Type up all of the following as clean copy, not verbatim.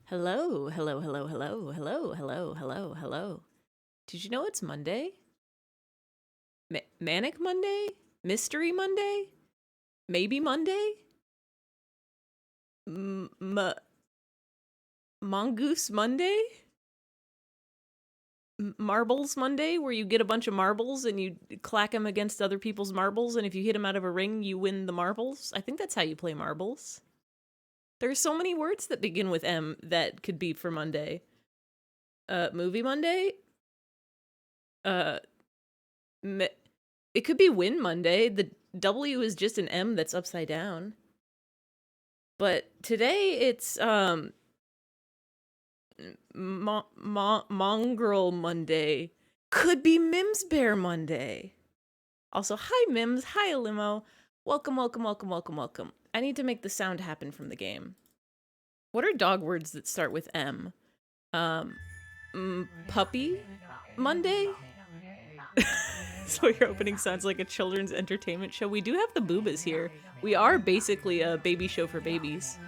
Hello, hello, hello, hello, hello, hello, hello, hello. Did you know it's Monday? Manic Monday? Mystery Monday? Maybe Monday? M- m- Mongoose Monday? Marbles Monday, where you get a bunch of marbles and you clack them against other people's marbles, and if you hit them out of a ring, you win the marbles? I think that's how you play marbles. There's so many words that begin with M that could be for Monday. Movie Monday? Uh, It could be Win Monday. The W is just an M that's upside down. But today it's Mongrel Monday. Could be Mims Bear Monday. Also, hi Mims, hi Limo. Welcome, welcome, welcome, welcome, welcome. I need to make the sound happen from the game. What are dog words that start with M? Puppy Monday? So your opening sounds like a children's entertainment show. We do have the boobas here. We are basically a baby show for babies.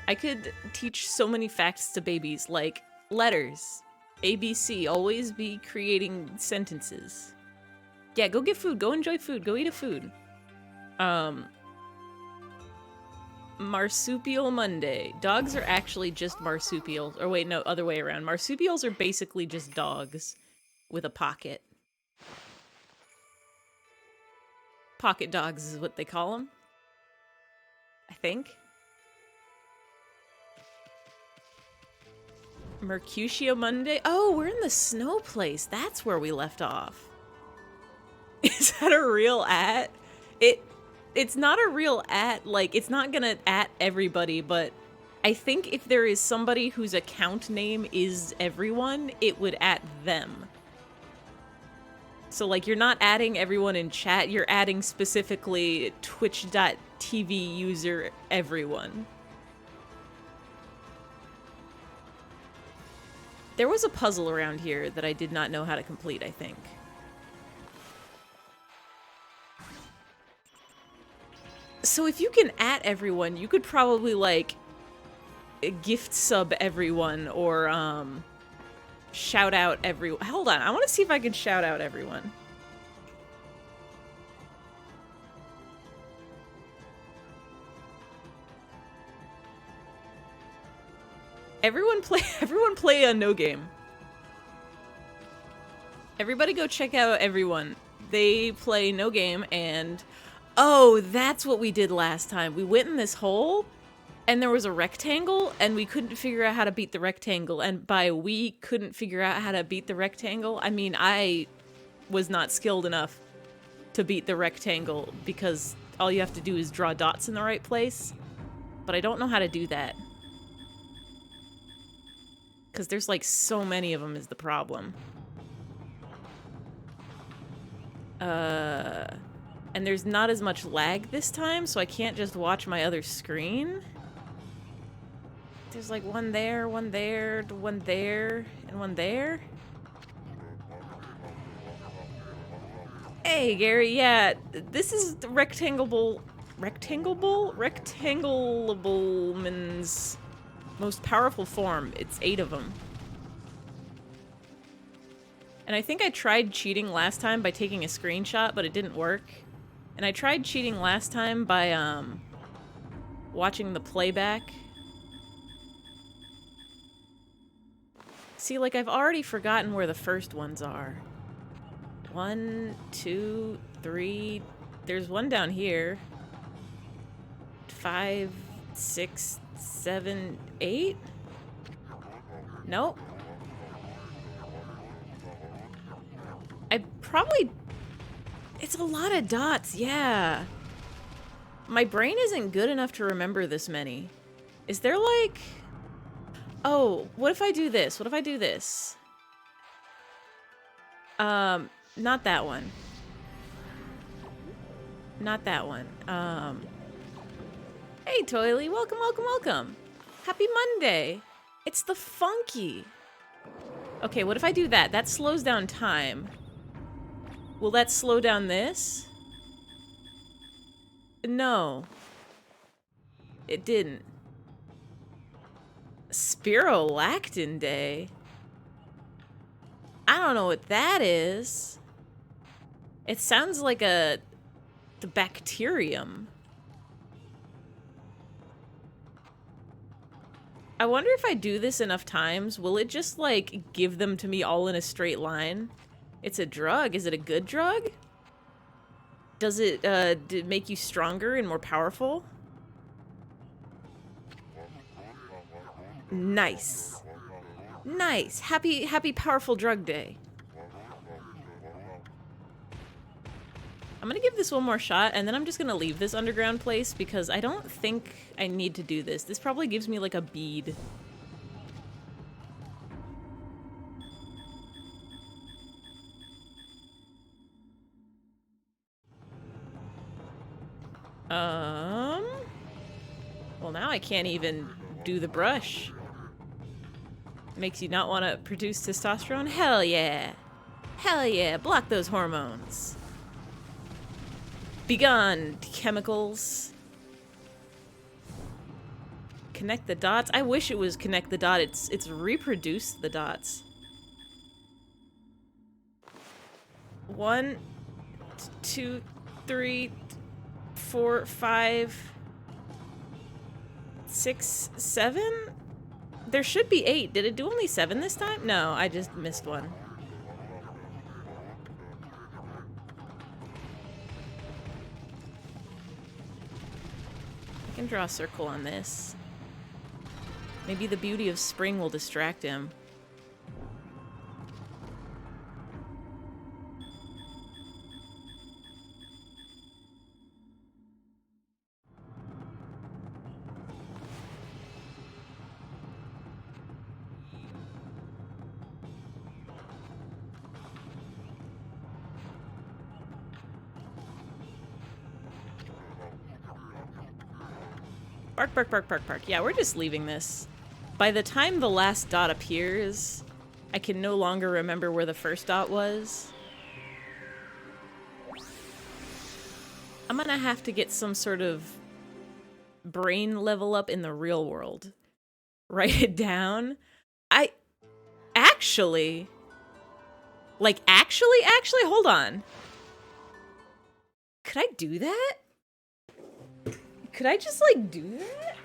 I could teach so many facts to babies, like letters, ABC, always be creating sentences. Yeah, go get food, go enjoy food, go eat a food. Marsupial Monday. Dogs are actually just marsupials. Or wait, no, other way around. Marsupials are basically just dogs with a pocket. Pocket dogs is what they call them. I think. Mercutio Monday. Oh, we're in the snow place. That's where we left off. Is that a real at? It's not a real at, like, it's not gonna at everybody, but I think if there is somebody whose account name is everyone, it would at them. So, like, you're not adding everyone in chat, you're adding specifically twitch.tv user everyone. There was a puzzle around here that I did not know how to complete, I think. So if you can at everyone, you could probably, like, gift sub everyone or, shout out everyone. Hold on, I want to see if I can shout out everyone. Everyone play a no game. Everybody go check out everyone. They play no game and... Oh, that's what we did last time. We went in this hole and there was a rectangle and we couldn't figure out how to beat the rectangle. And by we couldn't figure out how to beat the rectangle, I mean I was not skilled enough to beat the rectangle because all you have to do is draw dots in the right place. But I don't know how to do that. Because there's like so many of them is the problem. And there's not as much lag this time, so I can't just watch my other screen. There's like one there, one there, one there, and one there. Hey, Gary, yeah, this is the Rectangleableman's most powerful form. It's 8 of them. And I think I tried cheating last time by taking a screenshot, but it didn't work. And I tried cheating last time by, watching the playback. See, like, I've already forgotten where the first ones are. 1, 2, 3... There's one down here. 5, 6, 7, 8? Nope. I probably... It's a lot of dots, yeah. My brain isn't good enough to remember this many. Is there like... Oh, what if I do this? What if I do this? Not that one. Not that one. Hey, Toily, welcome, welcome, welcome. Happy Monday. It's the funky. Okay, what if I do that? That slows down time. Will that slow down this? No. It didn't. Spirolactin Day? I don't know what that is. It sounds like the bacterium. I wonder if I do this enough times, will it just, like, give them to me all in a straight line? It's a drug. Is it a good drug? Does it, make you stronger and more powerful? Nice. Nice. Happy powerful drug day. I'm gonna give this one more shot, and then I'm just gonna leave this underground place because I don't think I need to do this. This probably gives me, like, a bead. Well, now I can't even do the brush. Makes you not want to produce testosterone? Hell yeah. Hell yeah. Block those hormones. Begone, chemicals. Connect the dots? I wish it was connect the dot. It's reproduce the dots. 1, 2, 3, 4, 5, 6, 7? There should be 8. Did it do only 7 this time? No, I just missed one. I can draw a circle on this. Maybe the beauty of spring will distract him. Bark, bark, bark, bark, bark. Yeah, we're just leaving this. By the time the last dot appears, I can no longer remember where the first dot was. I'm gonna have to get some sort of brain level up in the real world. Write it down. Actually, hold on. Could I do that? Could I just, like, do that?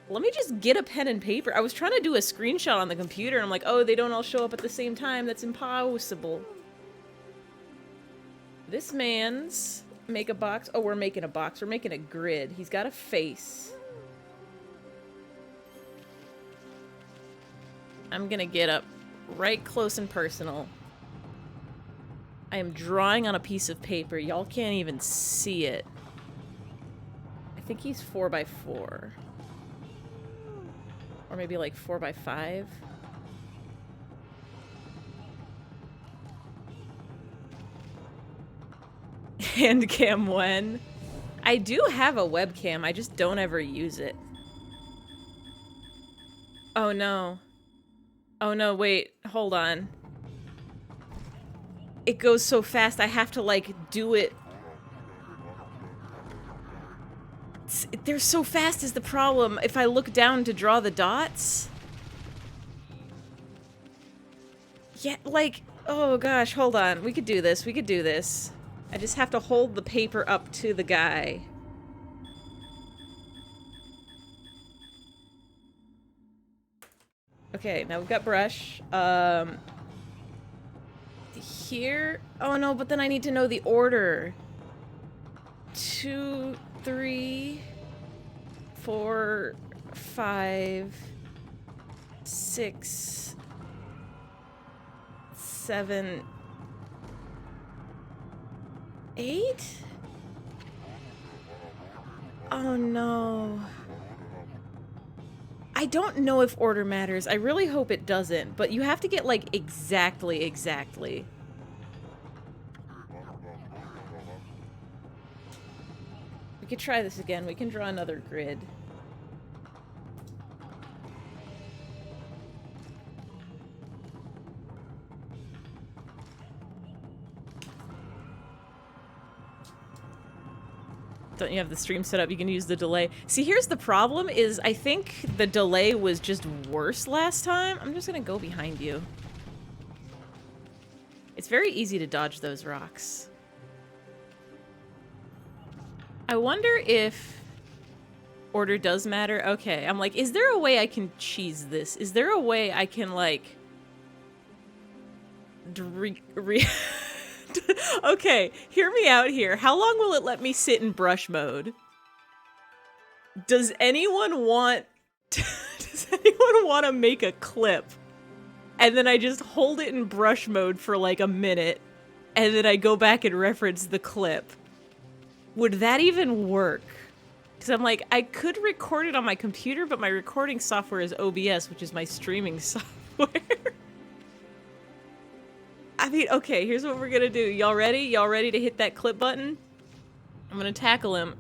Let me just get a pen and paper. I was trying to do a screenshot on the computer, and I'm like, oh, they don't all show up at the same time. That's impossible. This man's... Make a box. Oh, we're making a box. We're making a grid. He's got a face. I'm gonna get up right close and personal. I am drawing on a piece of paper. Y'all can't even see it. I think he's 4x4. Or maybe like 4x5. Hand cam when? I do have a webcam, I just don't ever use it. Oh no. Oh no, wait, hold on. It goes so fast, I have to, like, do it. They're so fast is the problem. If I look down to draw the dots... Yeah, like, oh gosh, hold on. We could do this, we could do this. I just have to hold the paper up to the guy. Okay, now we've got brush. Here... Oh no, but then I need to know the order. 2, 3, 4, 5, 6, 7, 8? Oh no. I don't know if order matters. I really hope it doesn't, but you have to get, like, exactly. We could try this again. We can draw another grid. Don't you have the stream set up? You can use the delay. See, here's the problem is I think the delay was just worse last time. I'm just gonna go behind you. It's very easy to dodge those rocks. I wonder if order does matter. Okay, I'm like, is there a way I can cheese this? Is there a way I can, like... Okay, hear me out here. How long will it let me sit in brush mode? Does anyone want... Does anyone want to make a clip? And then I just hold it in brush mode for like a minute, and then I go back and reference the clip. Would that even work? Because I'm like, I could record it on my computer, but my recording software is OBS, which is my streaming software. I mean, okay, here's what we're gonna do. Y'all ready? Y'all ready to hit that clip button? I'm gonna tackle him.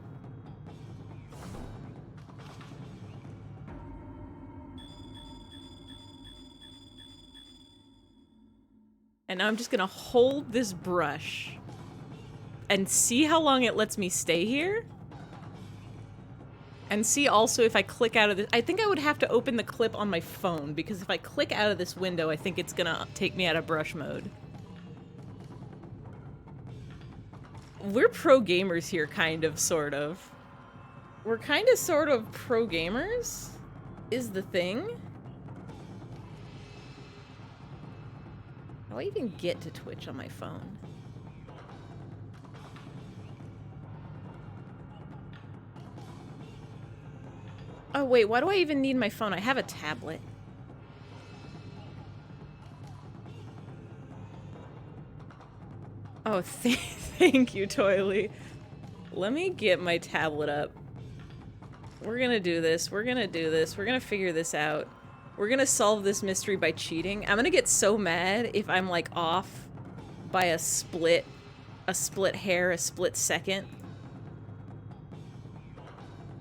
And now I'm just gonna hold this brush and see how long it lets me stay here. And see also if I click out of this. I think I would have to open the clip on my phone, because if I click out of this window, I think it's gonna take me out of brush mode. We're pro gamers here, kind of, sort of. We're kind of, sort of pro gamers, is the thing. How do I even get to Twitch on my phone? Oh wait, why do I even need my phone? I have a tablet. Oh, thank you, Toily. Let me get my tablet up. We're gonna do this. We're gonna do this. We're gonna figure this out. We're gonna solve this mystery by cheating. I'm gonna get so mad if I'm like off by a split hair, a split second.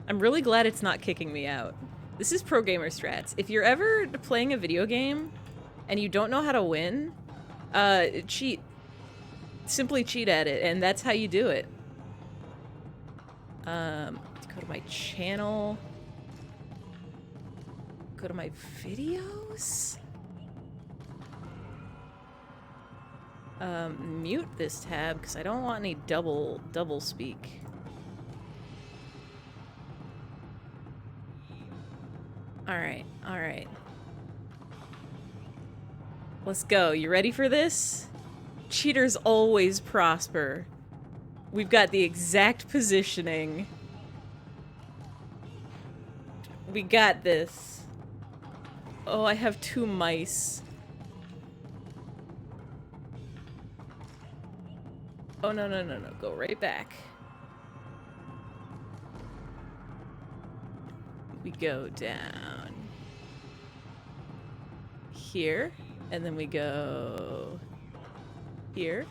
I'm really glad it's not kicking me out. This is pro gamer strats. If you're ever playing a video game and you don't know how to win, cheat. Simply cheat at it, and that's how you do it. Go to my channel. Go to my videos. Mute this tab because I don't want any double speak. All right. Let's go. You ready for this? Cheaters always prosper. We've got the exact positioning. We got this. Oh, I have 2 mice. Oh, no. Go right back. We go down here, and then we go here.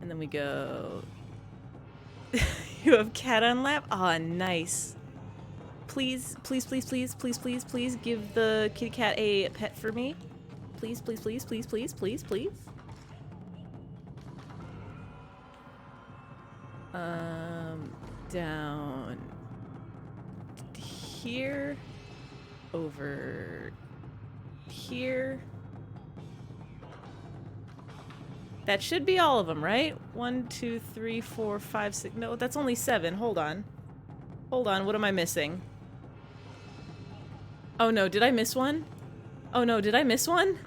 And then we go... You have cat on lap? Aw, nice. Please give the kitty cat a pet for me. Please. Down here, over here. That should be all of them, right? 1, 2, 3, 4, 5, 6. No, that's only 7. Hold on. What am I missing? Oh no, did I miss one? Oh no, did I miss one?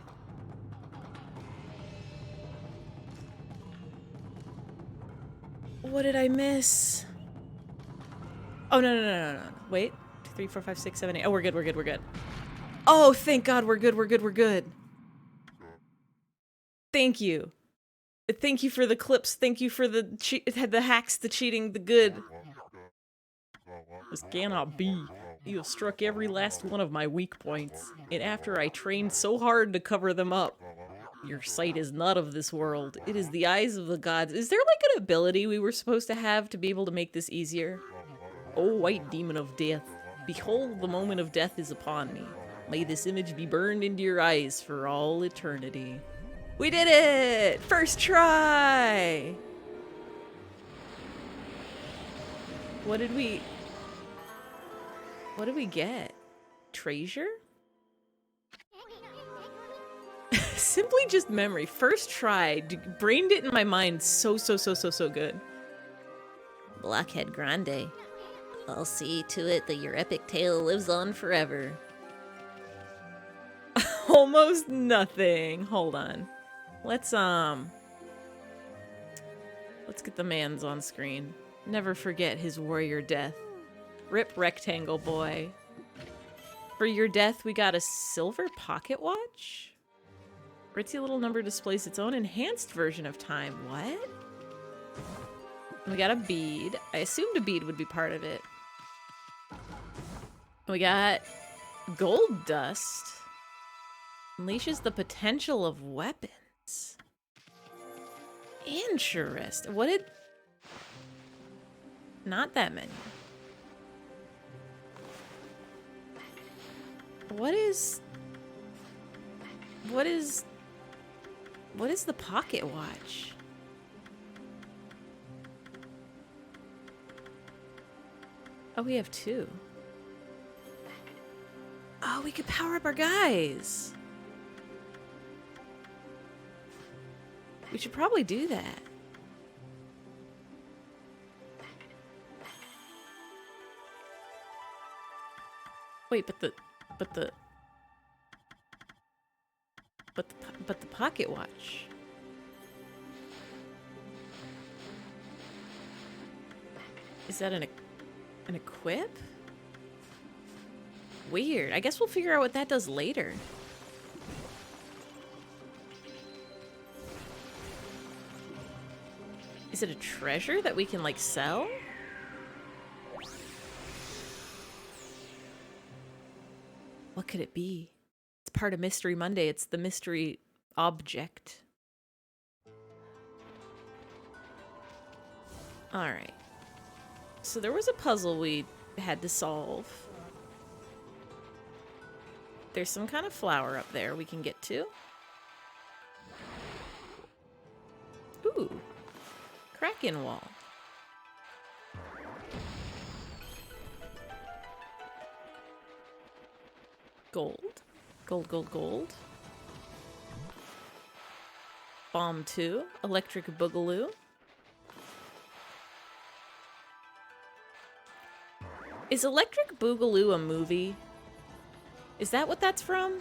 What did I miss? Oh, no. Wait. 2, 3, 4, 5, 6, 7, 8. Oh, we're good. Oh, thank God, we're good. Thank you. Thank you for the clips. Thank you for the hacks, the cheating, the good. This cannot be. You have struck every last one of my weak points, and after I trained so hard to cover them up. Your sight is not of this world. It is the eyes of the gods. Is there like an ability we were supposed to have to be able to make this easier? O white demon of death, behold the moment of death is upon me. May this image be burned into your eyes for all eternity. We did it! First try! What did we get? Treasure? Simply just memory. First try. Brained it in my mind so good. Blockhead Grande. I'll see to it that your epic tale lives on forever. Almost nothing. Hold on. Let's get the mans on screen. Never forget his warrior death. Rip Rectangle Boy. For your death, we got a silver pocket watch? Ritzy little number displays its own enhanced version of time. What? We got a bead. I assumed a bead would be part of it. We got gold dust. Unleashes the potential of weapons. Interesting. What did... Not that many. What is the pocket watch? Oh, we have two. Oh, we could power up our guys. We should probably do that. Wait, but the pocket watch. Is that an equip? Weird. I guess we'll figure out what that does later. Is it a treasure that we can, like, sell? What could it be? It's part of Mystery Monday. It's the mystery object. Alright. So there was a puzzle we had to solve. There's some kind of flower up there we can get to. Ooh. Kraken wall. Gold. Gold, gold, gold. Bomb 2. Electric Boogaloo. Is Electric Boogaloo a movie? Is that what that's from?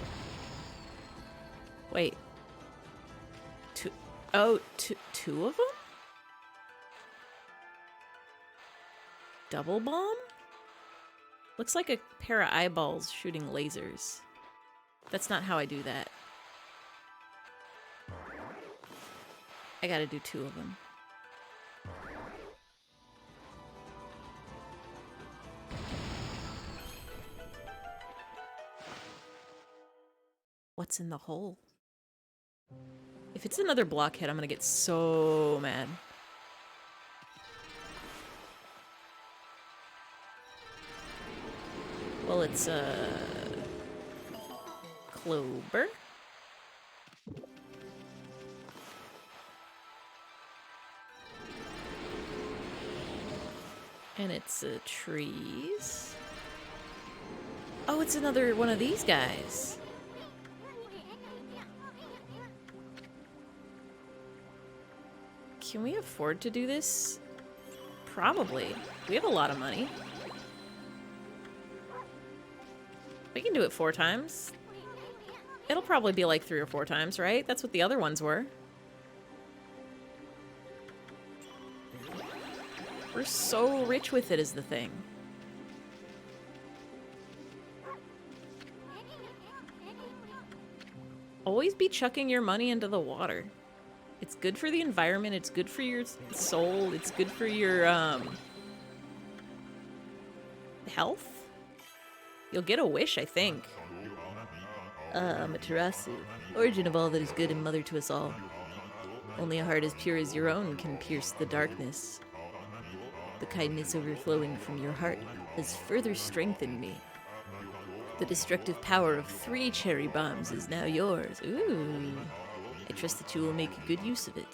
Wait. Two of them? Double bomb? Looks like a pair of eyeballs shooting lasers. That's not how I do that. I gotta do two of them. What's in the hole? If it's another blockhead, I'm gonna get so mad. Well, it's a clover. And it's trees. Oh, it's another one of these guys. Can we afford to do this? Probably. We have a lot of money. We can do it 4 times. It'll probably be like 3 or 4 times, right? That's what the other ones were. We're so rich with it is the thing. Always be chucking your money into the water. It's good for the environment, it's good for your soul, it's good for your, health? You'll get a wish, I think. Amaterasu, origin of all that is good and mother to us all. Only a heart as pure as your own can pierce the darkness. The kindness overflowing from your heart has further strengthened me. The destructive power of 3 cherry bombs is now yours. Ooh. I trust that you will make good use of it.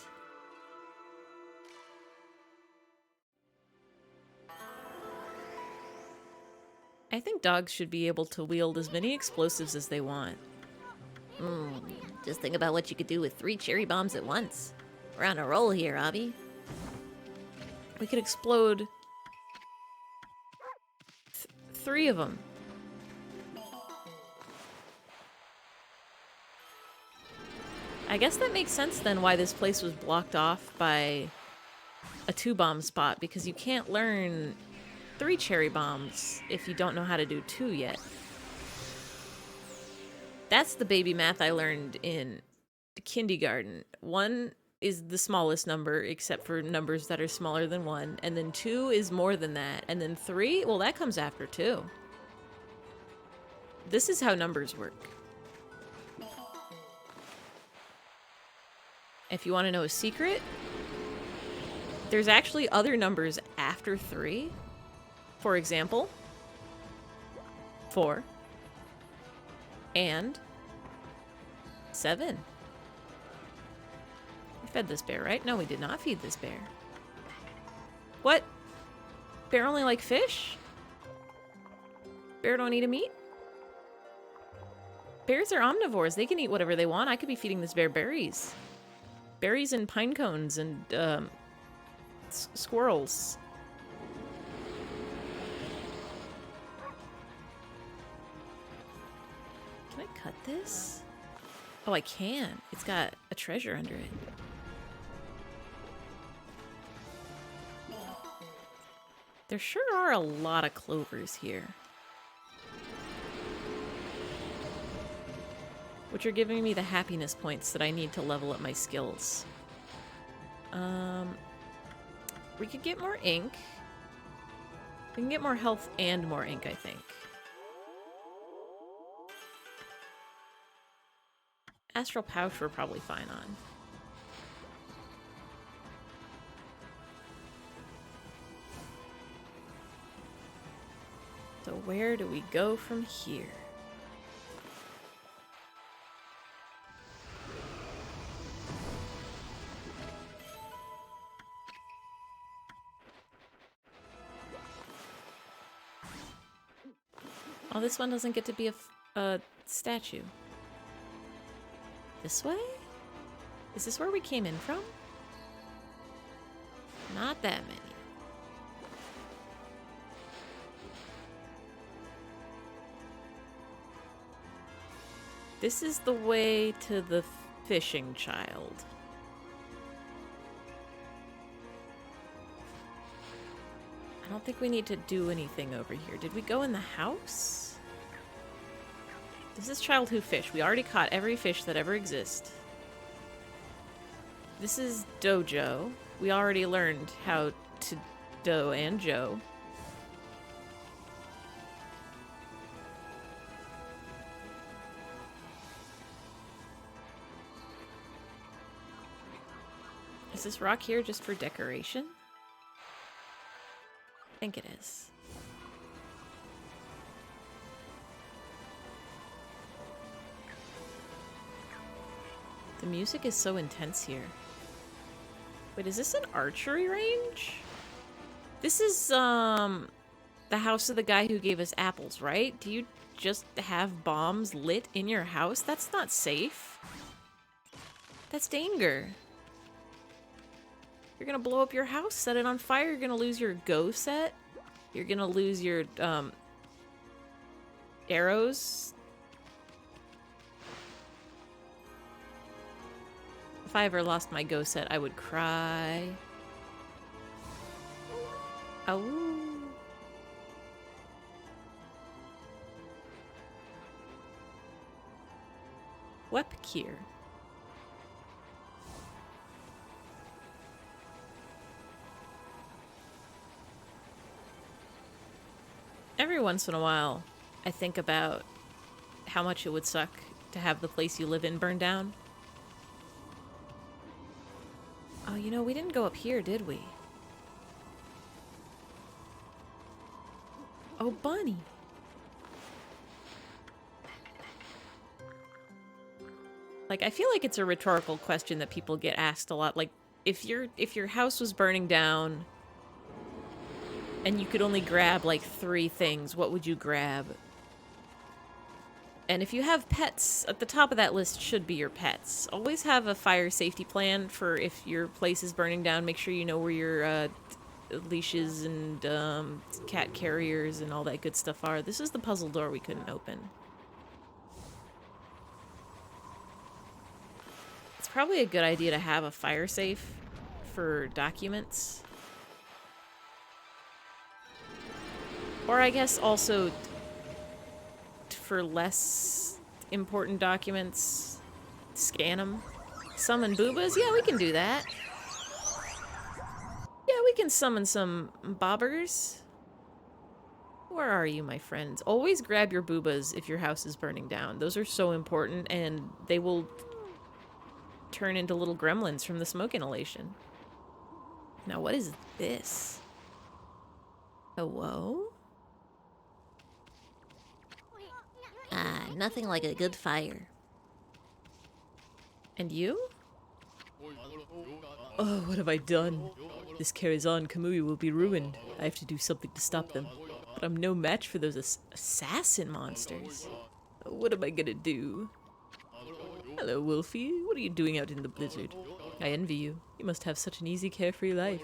I think dogs should be able to wield as many explosives as they want. Just think about what you could do with 3 cherry bombs at once. We're on a roll here, Abby. We could explode 3 of them. I guess that makes sense then why this place was blocked off by a 2-bomb spot, because you can't learn 3 cherry bombs if you don't know how to do 2 yet. That's the baby math I learned in kindergarten. 1 is the smallest number, except for numbers that are smaller than 1, and then 2 is more than that, and then 3, well, that comes after 2. This is how numbers work. If you want to know a secret, there's actually other numbers after 3. For example, 4 and 7. We fed this bear, right? No, we did not feed this bear. What? Bear only like fish? Bear don't eat a meat? Bears are omnivores. They can eat whatever they want. I could be feeding this bear berries. Berries and pine cones and squirrels. Can I cut this? Oh, I can. It's got a treasure under it. There sure are a lot of clovers here, which are giving me the happiness points that I need to level up my skills. We could get more ink. We can get more health and more ink, I think. Astral Pouch we're probably fine on. So where do we go from here? Oh, this one doesn't get to be a statue. This way? Is this where we came in from? Not that many. This is the way to the fishing child. I don't think we need to do anything over here. Did we go in the house? This is child who fish. We already caught every fish that ever exists. This is Dojo. We already learned how to Do and Jo. Is this rock here just for decoration? I think it is. The music is so intense here. Wait, is this an archery range? This is, the house of the guy who gave us apples, right? Do you just have bombs lit in your house? That's not safe. That's danger. You're gonna blow up your house, set it on fire, you're gonna lose your go set. You're gonna lose your, arrows. If I ever lost my go set, I would cry. Oh. Wepkir. Every once in a while, I think about how much it would suck to have the place you live in burn down. Oh, you know, we didn't go up here, did we? Oh, Bunny. Like, I feel like it's a rhetorical question that people get asked a lot. Like, if your house was burning down and you could only grab like 3 things, what would you grab? And if you have pets, at the top of that list should be your pets. Always have a fire safety plan for if your place is burning down. Make sure you know where your leashes and cat carriers and all that good stuff are. This is the puzzle door we couldn't open. It's probably a good idea to have a fire safe for documents. Or I guess also for less important documents, scan them. Summon boobas? Yeah, we can do that. Yeah, we can summon some bobbers. Where are you, my friends? Always grab your boobas if your house is burning down. Those are so important, and they will turn into little gremlins from the smoke inhalation. Now, what is this? Hello? Ah, nothing like a good fire. And you? Oh, what have I done? This carries on, Kamui will be ruined. I have to do something to stop them. But I'm no match for those assassin monsters. What am I gonna do? Hello, Wolfie. What are you doing out in the blizzard? I envy you. You must have such an easy, carefree life.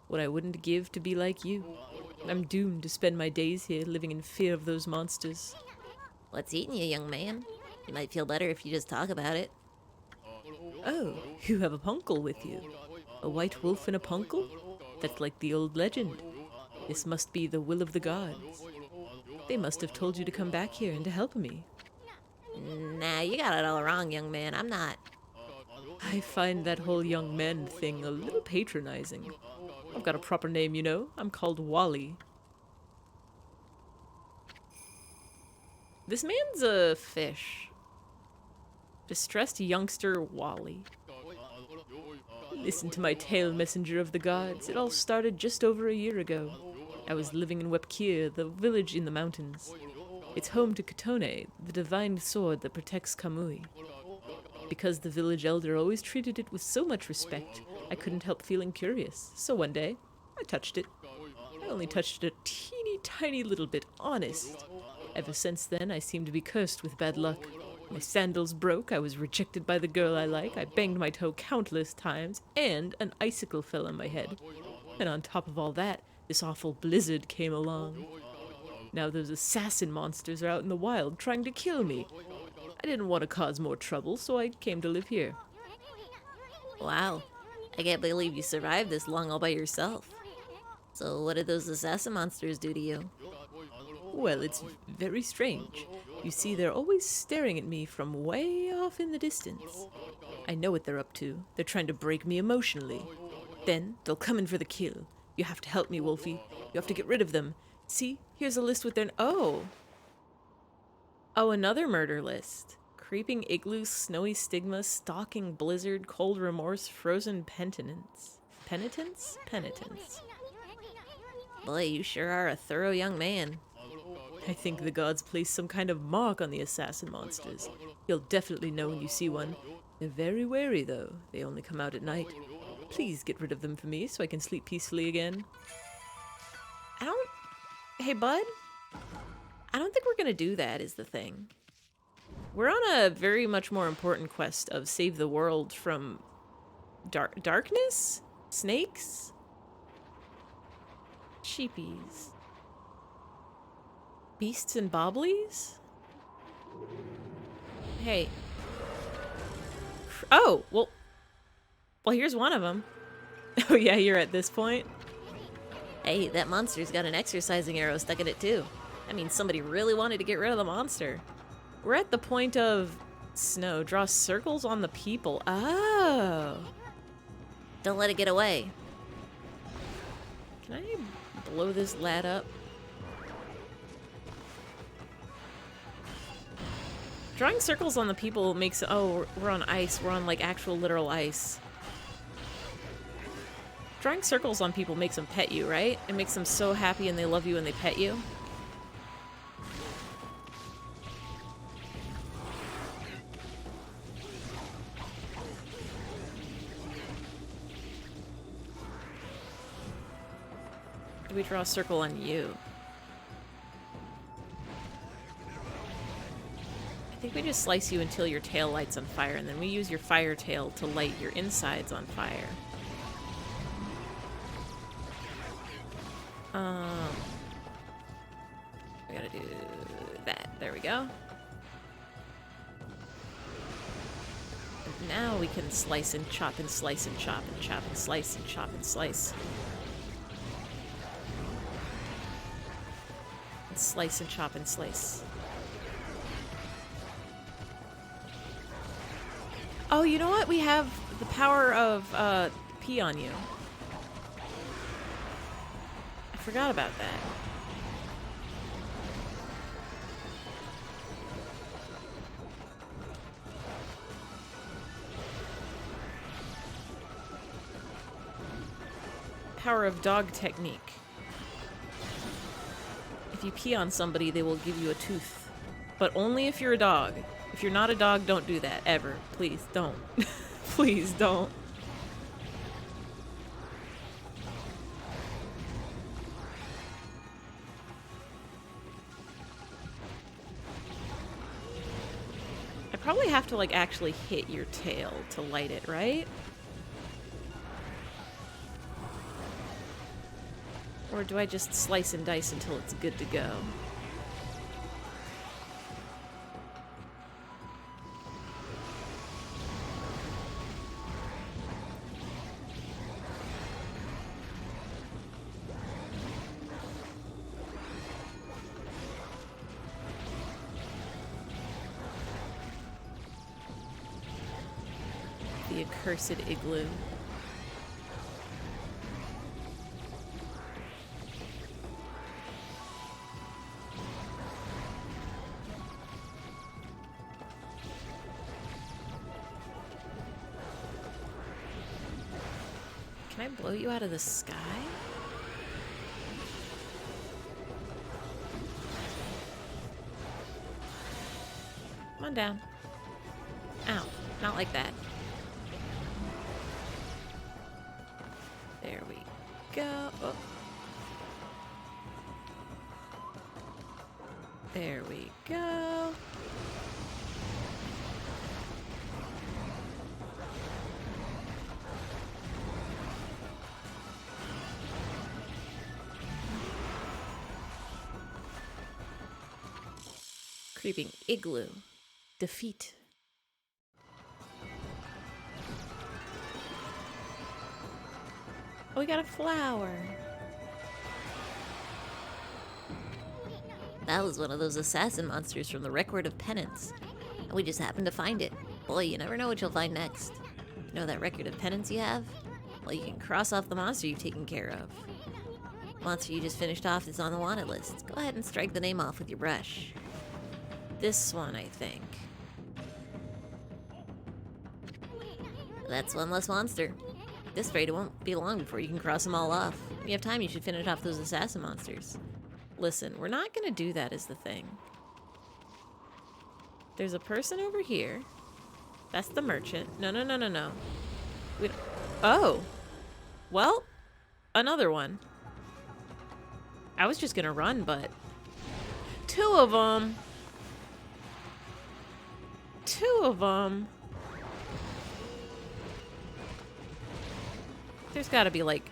What I wouldn't give to be like you. I'm doomed to spend my days here living in fear of those monsters. What's eating you, young man? You might feel better if you just talk about it. Oh, you have a punkle with you. A white wolf and a punkle? That's like the old legend. This must be the will of the gods. They must have told you to come back here and to help me. Nah, you got it all wrong, young man. I'm not. I find that whole young man thing a little patronizing. I've got a proper name, you know. I'm called Wally. This man's a fish. Distressed youngster Wally. Listen to my tale, messenger of the gods. It all started just over a year ago. I was living in Wepkir, the village in the mountains. It's home to Katone, the divine sword that protects Kamui. Because the village elder always treated it with so much respect, I couldn't help feeling curious. So one day, I touched it. I only touched it a teeny tiny little bit, honest. Ever since then, I seem to be cursed with bad luck. My sandals broke, I was rejected by the girl I like, I banged my toe countless times, and an icicle fell on my head. And on top of all that, this awful blizzard came along. Now those assassin monsters are out in the wild trying to kill me. I didn't want to cause more trouble, so I came to live here. Wow. I can't believe you survived this long all by yourself. So what did those assassin monsters do to you? Well, it's very strange. You see, they're always staring at me from way off in the distance. I know what they're up to. They're trying to break me emotionally. Then, they'll come in for the kill. You have to help me, Wolfie. You have to get rid of them. See, here's a list with their... Oh, another murder list. Creeping igloo, snowy stigma, stalking blizzard, cold remorse, frozen penitence. Penitence? Penitence. Boy, you sure are a thorough young man. I think the gods place some kind of mark on the assassin monsters. You'll definitely know when you see one. They're very wary, though. They only come out at night. Please get rid of them for me so I can sleep peacefully again. Hey, bud? I don't think we're gonna do that, is the thing. We're on a very much more important quest of save the world from darkness? Snakes? Sheepies. Beasts and bobblies? Hey. Oh, well, here's one of them. Oh yeah, you're at this point? Hey, that monster's got an exercising arrow stuck in it too. I mean, somebody really wanted to get rid of the monster. We're at the point of snow. Draw circles on the people. Oh. Don't let it get away. Can I blow this lad up? Drawing circles on the people makes... Oh, we're on ice. We're on, like, actual literal ice. Drawing circles on people makes them pet you, right? It makes them so happy and they love you and they pet you. we draw a circle on you? I think we just slice you until your tail lights on fire, and then we use your fire tail to light your insides on fire. We gotta do that. There we go. And now we can slice and chop and slice and chop and chop and slice and chop and slice. And slice and chop and slice. Oh, you know what? We have the power of pee on you. I forgot about that. Power of dog technique. If you pee on somebody, they will give you a tooth. But only if you're a dog. If you're not a dog, don't do that, ever. Please, don't. Please, don't. I probably have to, like, actually hit your tail to light it, right? Or do I just slice and dice until it's good to go? The accursed igloo. Can I blow you out of the sky? Come on down. Ow, not like that. There we go. Oh. There we go. Creeping igloo. Defeat. Oh, we got a flower. That was one of those assassin monsters from the Record of Penance. And we just happened to find it. Boy, you never know what you'll find next. You know that Record of Penance you have? Well, you can cross off the monster you've taken care of. The monster you just finished off is on the wanted list. Go ahead and strike the name off with your brush. This one, I think. That's one less monster. At this rate, it won't be long before you can cross them all off. When you have time, you should finish off those assassin monsters. Listen, we're not gonna do that is the thing. There's a person over here. That's the merchant. No, no, no, no, no. We don't... Oh! Well, another one. I was just gonna run, but... Two of them! Two of them! There's gotta be, like...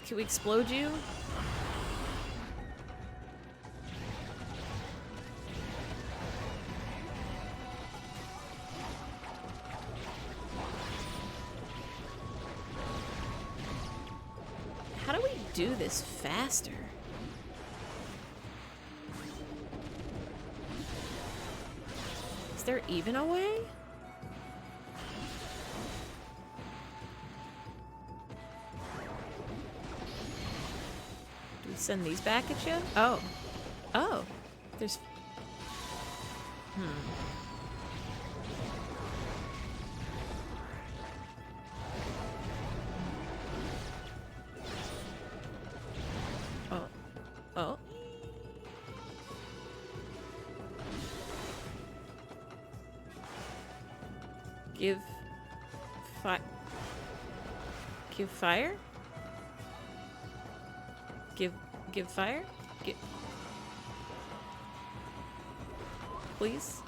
Can we explode you? How do we do this faster? Is there even a way? Do we send these back at you? Oh. Oh. There's... Oh. Oh. Give fire. Give fire? Get... Please?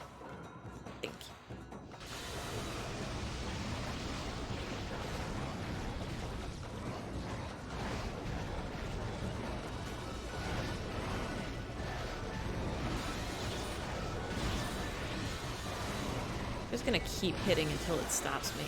Thank you. I'm just gonna keep hitting until it stops me.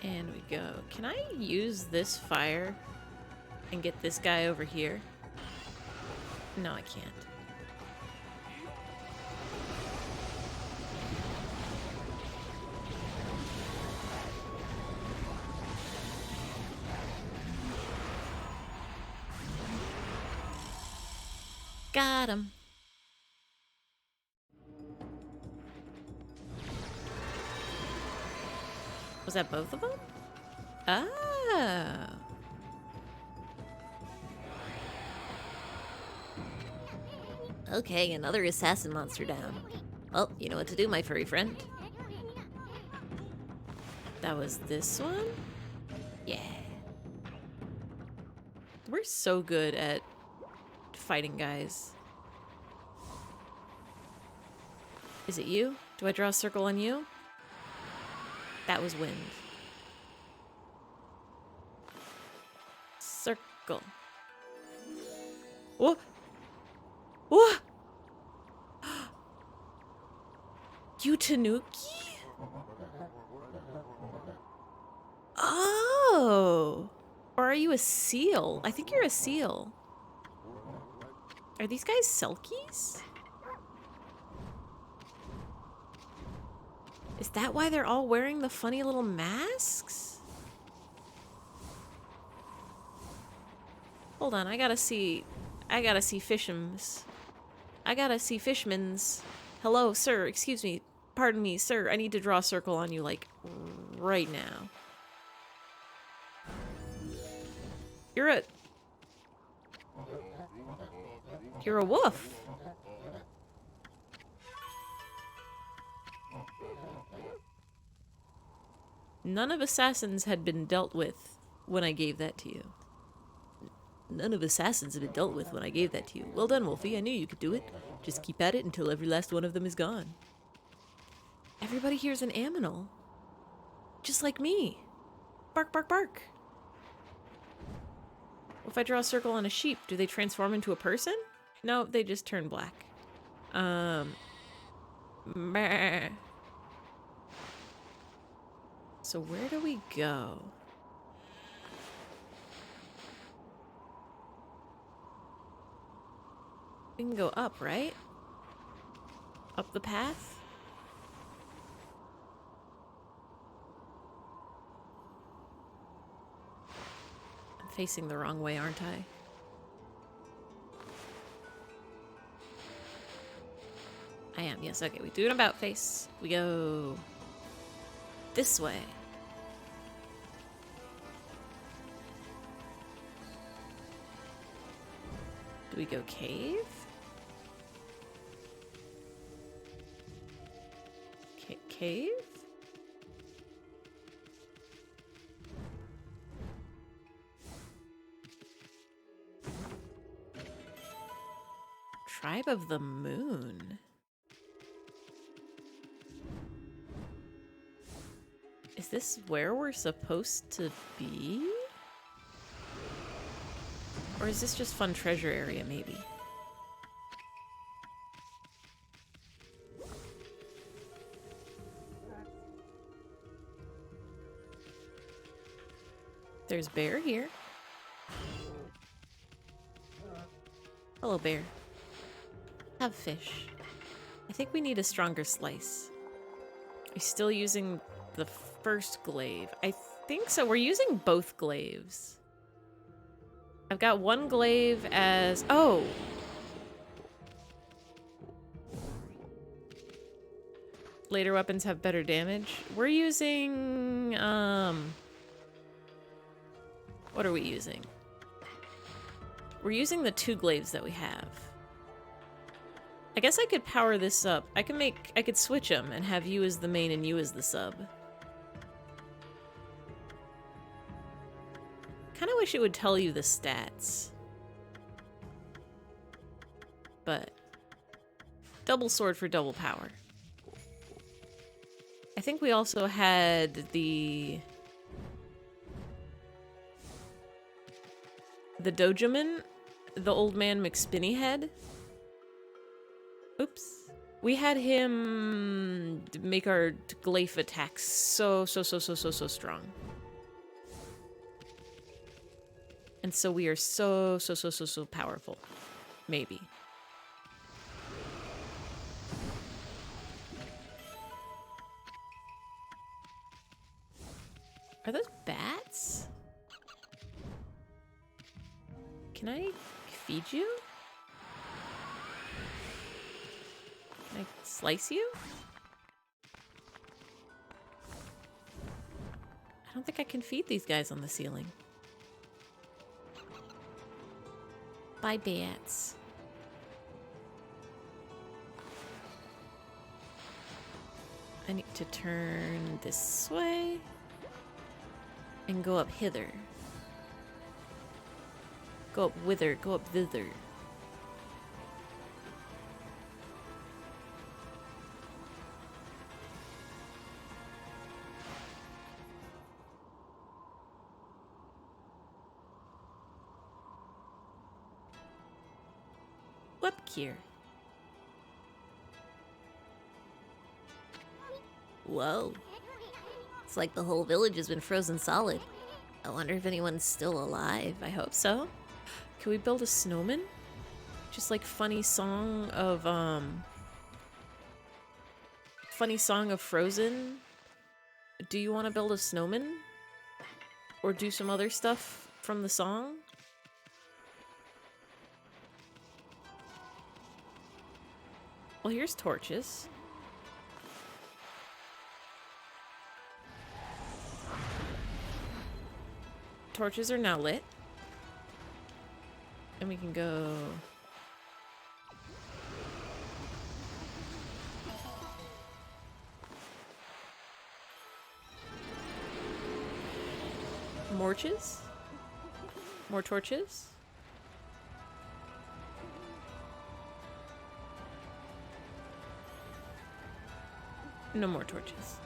And we go. Can I use this fire and get this guy over here? No, I can't. Got him. Was that both of them? Oh. Okay, another assassin monster down. Well, you know what to do, my furry friend. That was this one? Yeah. We're so good at fighting guys. Is it you? Do I draw a circle on you? That was wind. Circle. Whoa! Whoa! You Tanuki? Oh! Or are you a seal? I think you're a seal. Are these guys Selkies? Is that why they're all wearing the funny little masks? Hold on, I gotta see Fishmans. I gotta see Fishmans. Hello, sir, excuse me. Pardon me, sir. I need to draw a circle on you, like, right now. You're a wolf. None of assassins had been dealt with when I gave that to you. None of assassins have been dealt with when I gave that to you. Well done, Wolfie. I knew you could do it. Just keep at it until every last one of them is gone. Everybody here's an aminal. Just like me. Bark, bark, bark. If I draw a circle on a sheep, do they transform into a person? No, they just turn black. Meh. So where do we go? We can go up, right? Up the path? I'm facing the wrong way, aren't I? I am, yes. Okay, we do an about face. We go this way. Do we go cave? Cave? Tribe of the Moon. Is this where we're supposed to be? Or is this just fun treasure area, maybe? There's bear here. Hello, bear. Have fish. I think we need a stronger slice. Are you still using the first glaive? I think so. We're using both glaives. I've got one glaive as... Oh! Later weapons have better damage. We're using, what are we using? We're using the 2 glaives that we have. I guess I could power this up. I could switch them and have you as the main and you as the sub. Kind of wish it would tell you the stats. But double sword for double power. I think we also had the dojoman, the old man McSpinny-head. Oops. We had him make our glaive attacks so strong. And so we are so powerful. Maybe. Are those bats? Can I feed you? Can I slice you? I don't think I can feed these guys on the ceiling. Bye, bats. I need to turn this way and go up hither. Go up whither, go up thither. Up here. Whoa. It's like the whole village has been frozen solid. I wonder if anyone's still alive. I hope so. Can we build a snowman? Just like funny song of Frozen. Do you want to build a snowman? Or do some other stuff from the song? Well, here's torches. Torches are now lit. And we can go... Morches? More torches? No more torches.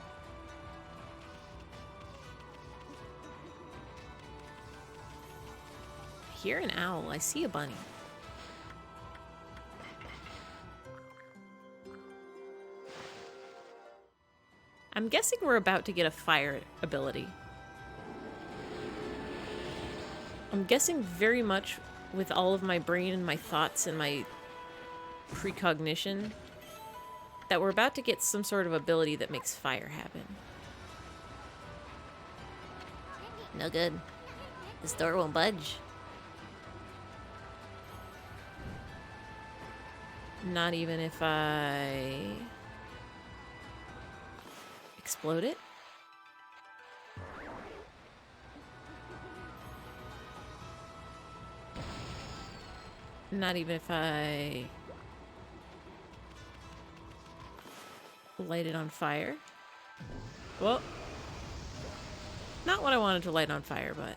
I hear an owl. I see a bunny. I'm guessing we're about to get a fire ability. I'm guessing very much with all of my brain and my thoughts and my precognition that we're about to get some sort of ability that makes fire happen. No good. This door won't budge. Not even if I explode it? Not even if I light it on fire? Well, not what I wanted to light on fire, but...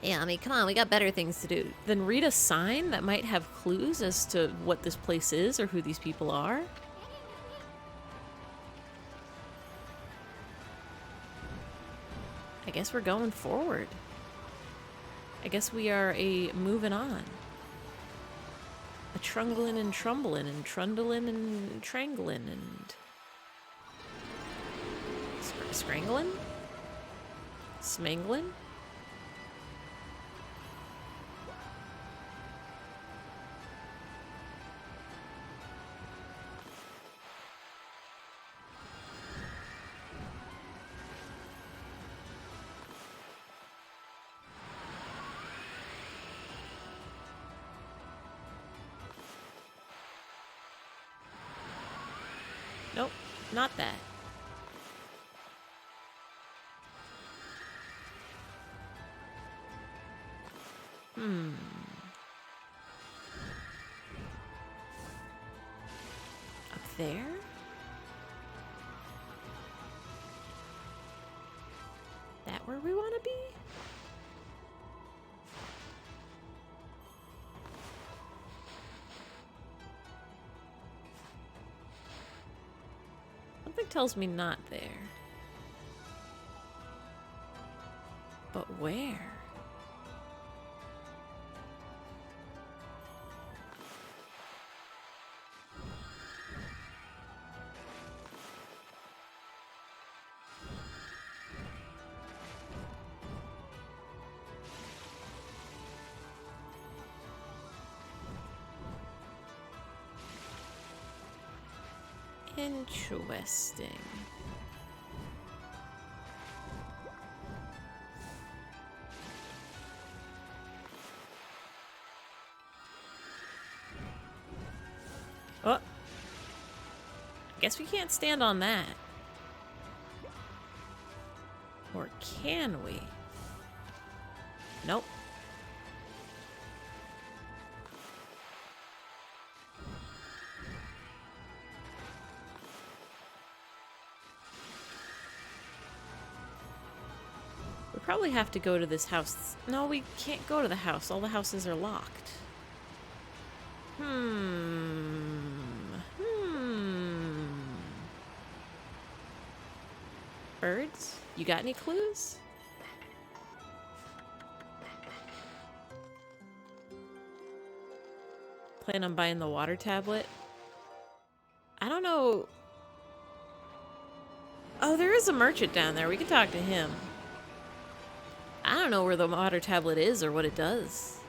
Yeah, I mean, come on, we got better things to do. Then read a sign that might have clues as to what this place is or who these people are? I guess we're going forward. I guess we are moving on. A trundlin' and trumblin' and trundlin' and tranglin' and... Scranglin'? Smanglin'? Not that. Up there? That where we want to be? Something tells me not there. But where? Interesting. Oh. Guess we can't stand on that. Or can we? Nope. We probably have to go to this house. No, we can't go to the house. All the houses are locked. Birds? You got any clues? Plan on buying the water tablet? I don't know. Oh, there is a merchant down there. We can talk to him. I don't know where the water tablet is or what it does.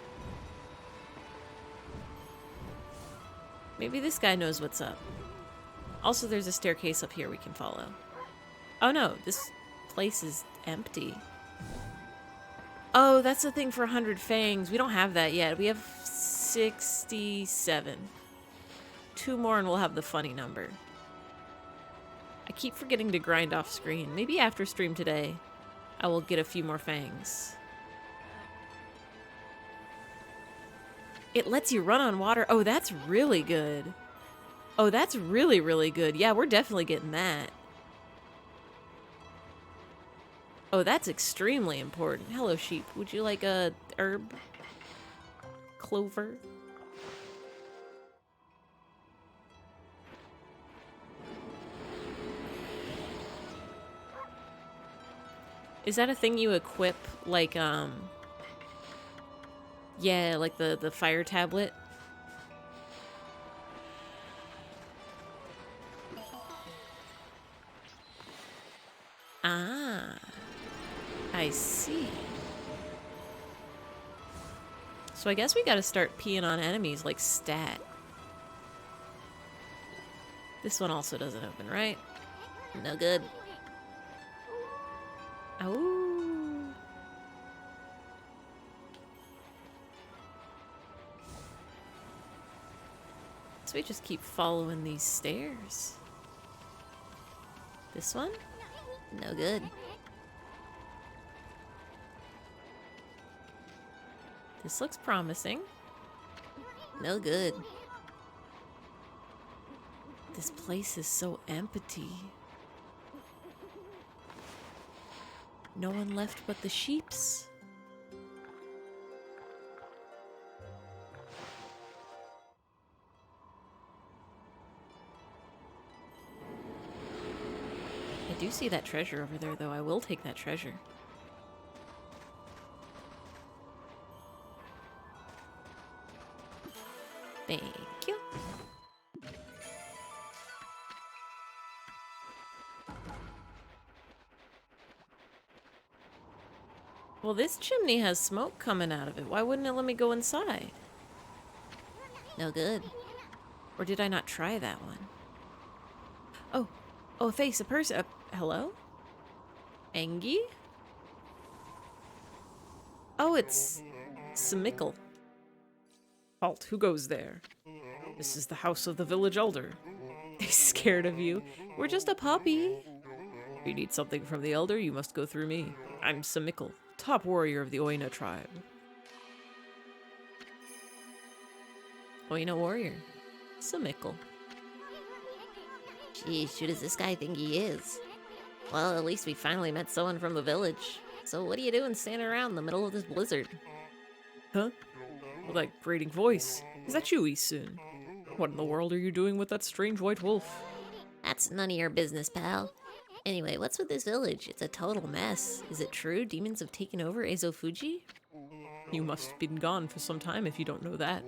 Maybe this guy knows what's up. Also, there's a staircase up here we can follow. Oh no, this place is empty. Oh, that's the thing for 100 fangs. We don't have that yet. We have 67. 2 more and we'll have the funny number. I keep forgetting to grind off screen. Maybe after stream today, I will get a few more fangs. It lets you run on water. Oh, that's really good. Oh, that's really, really good. Yeah, we're definitely getting that. Oh, that's extremely important. Hello, sheep. Would you like a herb? Clover? Is that a thing you equip, like, yeah, like the fire tablet? Ah, I see. So I guess we gotta start peeing on enemies like stat. This one also doesn't open, right? No good. Oh. So we just keep following these stairs. This one? No good. This looks promising. No good. This place is so empty. No one left but the sheeps. I do see that treasure over there, though. I will take that treasure. Thank you. Well, this chimney has smoke coming out of it. Why wouldn't it let me go inside? No good. Or did I not try that one? Oh. Oh, face, a person. Hello? Engie? Oh, it's Smickle. Halt, who goes there? This is the house of the village elder. He's scared of you. We're just a puppy. If you need something from the elder, you must go through me. I'm Samikkel, top warrior of the Oina tribe. Oina warrior. Samikkel. Geez, who does this guy think he is? Well, at least we finally met someone from the village. So what are you doing standing around in the middle of this blizzard? Huh? Well, that grating voice. Is that you, Isun? What in the world are you doing with that strange white wolf? That's none of your business, pal. Anyway, what's with this village? It's a total mess. Is it true demons have taken over Eizofuji? You must have been gone for some time if you don't know that.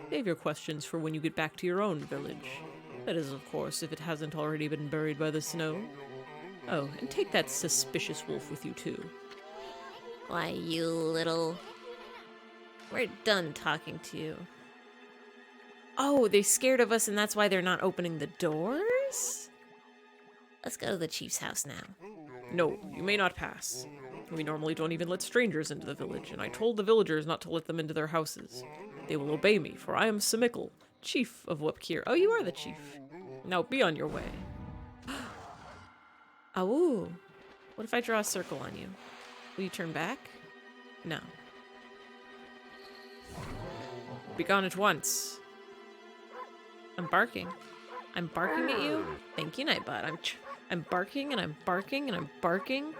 Save your questions for when you get back to your own village. That is, of course, if it hasn't already been buried by the snow. Oh, and take that suspicious wolf with you, too. Why, you little... We're done talking to you. Oh, they're scared of us and that's why they're not opening the doors? Let's go to the chief's house now. No, you may not pass. We normally don't even let strangers into the village, and I told the villagers not to let them into their houses. They will obey me, for I am Samikkel, chief of Wapkir. Oh, you are the chief. Now be on your way. Awoo. What if I draw a circle on you? Will you turn back? No. Be gone at once. I'm barking. I'm barking at you? Thank you, Nightbot. I'm barking and I'm barking and I'm barking.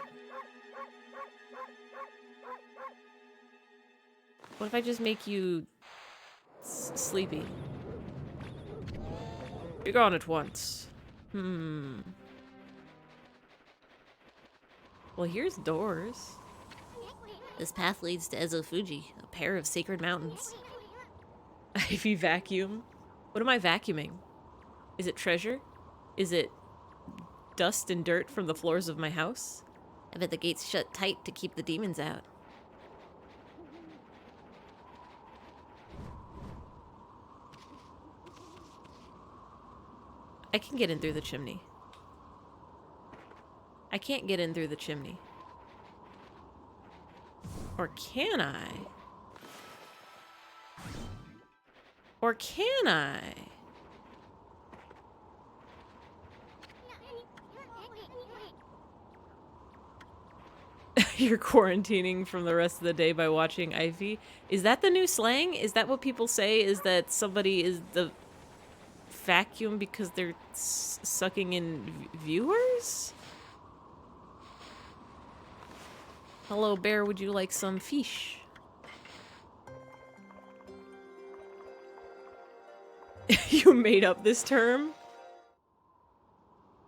What if I just make you sleepy? Be gone at once. Well, here's doors. This path leads to Eizofuji, a pair of sacred mountains. Eyfey vacuum. What am I vacuuming? Is it treasure? Is it dust and dirt from the floors of my house? I bet the gate's shut tight to keep the demons out. I can get in through the chimney. I can't get in through the chimney. Or can I? Or can I? You're quarantining from the rest of the day by watching Eyfey. Is that the new slang? Is that what people say? Is that somebody is the vacuum because they're sucking in viewers? Hello, bear. Would you like some fish? You made up this term?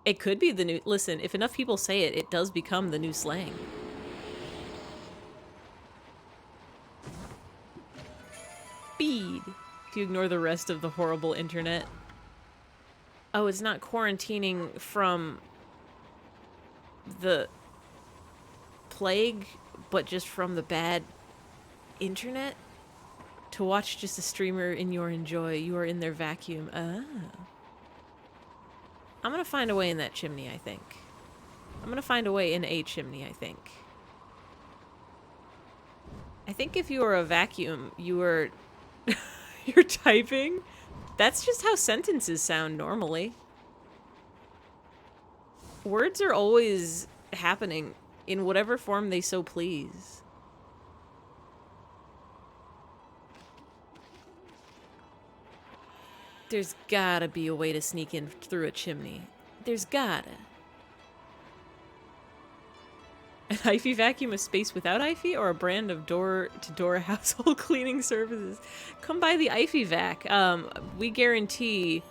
It could be the new... Listen, if enough people say it, it does become the new slang. Speed. If you ignore the rest of the horrible internet. Oh, it's not quarantining from the plague, but just from the bad internet? To watch just a streamer in your enjoy, you are in their vacuum. Oh. I'm gonna find a way in that chimney, I think. I'm gonna find a way in a chimney, I think. I think if you are a vacuum, you are... You're typing? That's just how sentences sound normally. Words are always happening in whatever form they so please. There's gotta be a way to sneak in through a chimney. There's gotta. An Eyfey vacuum, a space without Eyfey, or a brand of door-to-door household cleaning services? Come by the Eyfey vac. We guarantee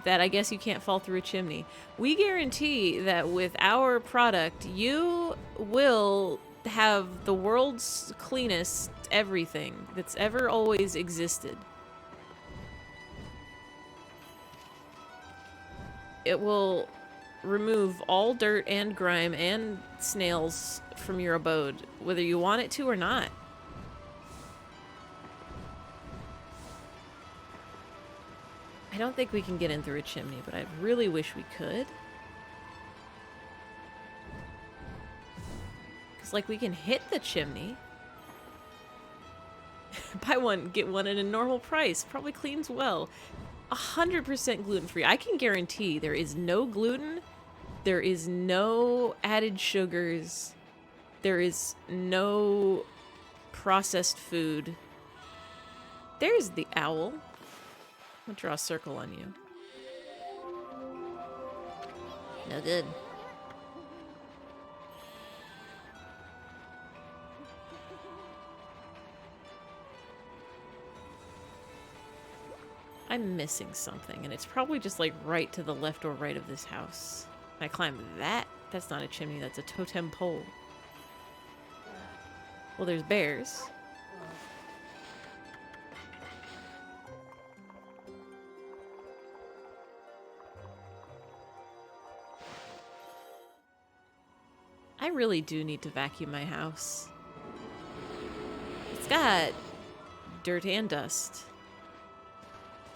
that I guess you can't fall through a chimney. We guarantee that with our product, you will have the world's cleanest everything that's ever always existed. It will remove all dirt and grime and snails from your abode, whether you want it to or not. I don't think we can get in through a chimney, but I really wish we could. Because, like, we can hit the chimney. Buy one, get one at a normal price. Probably cleans well. 100% gluten-free. I can guarantee there is no gluten, there is no added sugars, there is no processed food. There's the owl. I'll draw a circle on you. No good. I'm missing something, and it's probably just like right to the left or right of this house. Can I climb that? That's not a chimney, that's a totem pole. Well, there's bears. I really do need to vacuum my house. It's got dirt and dust.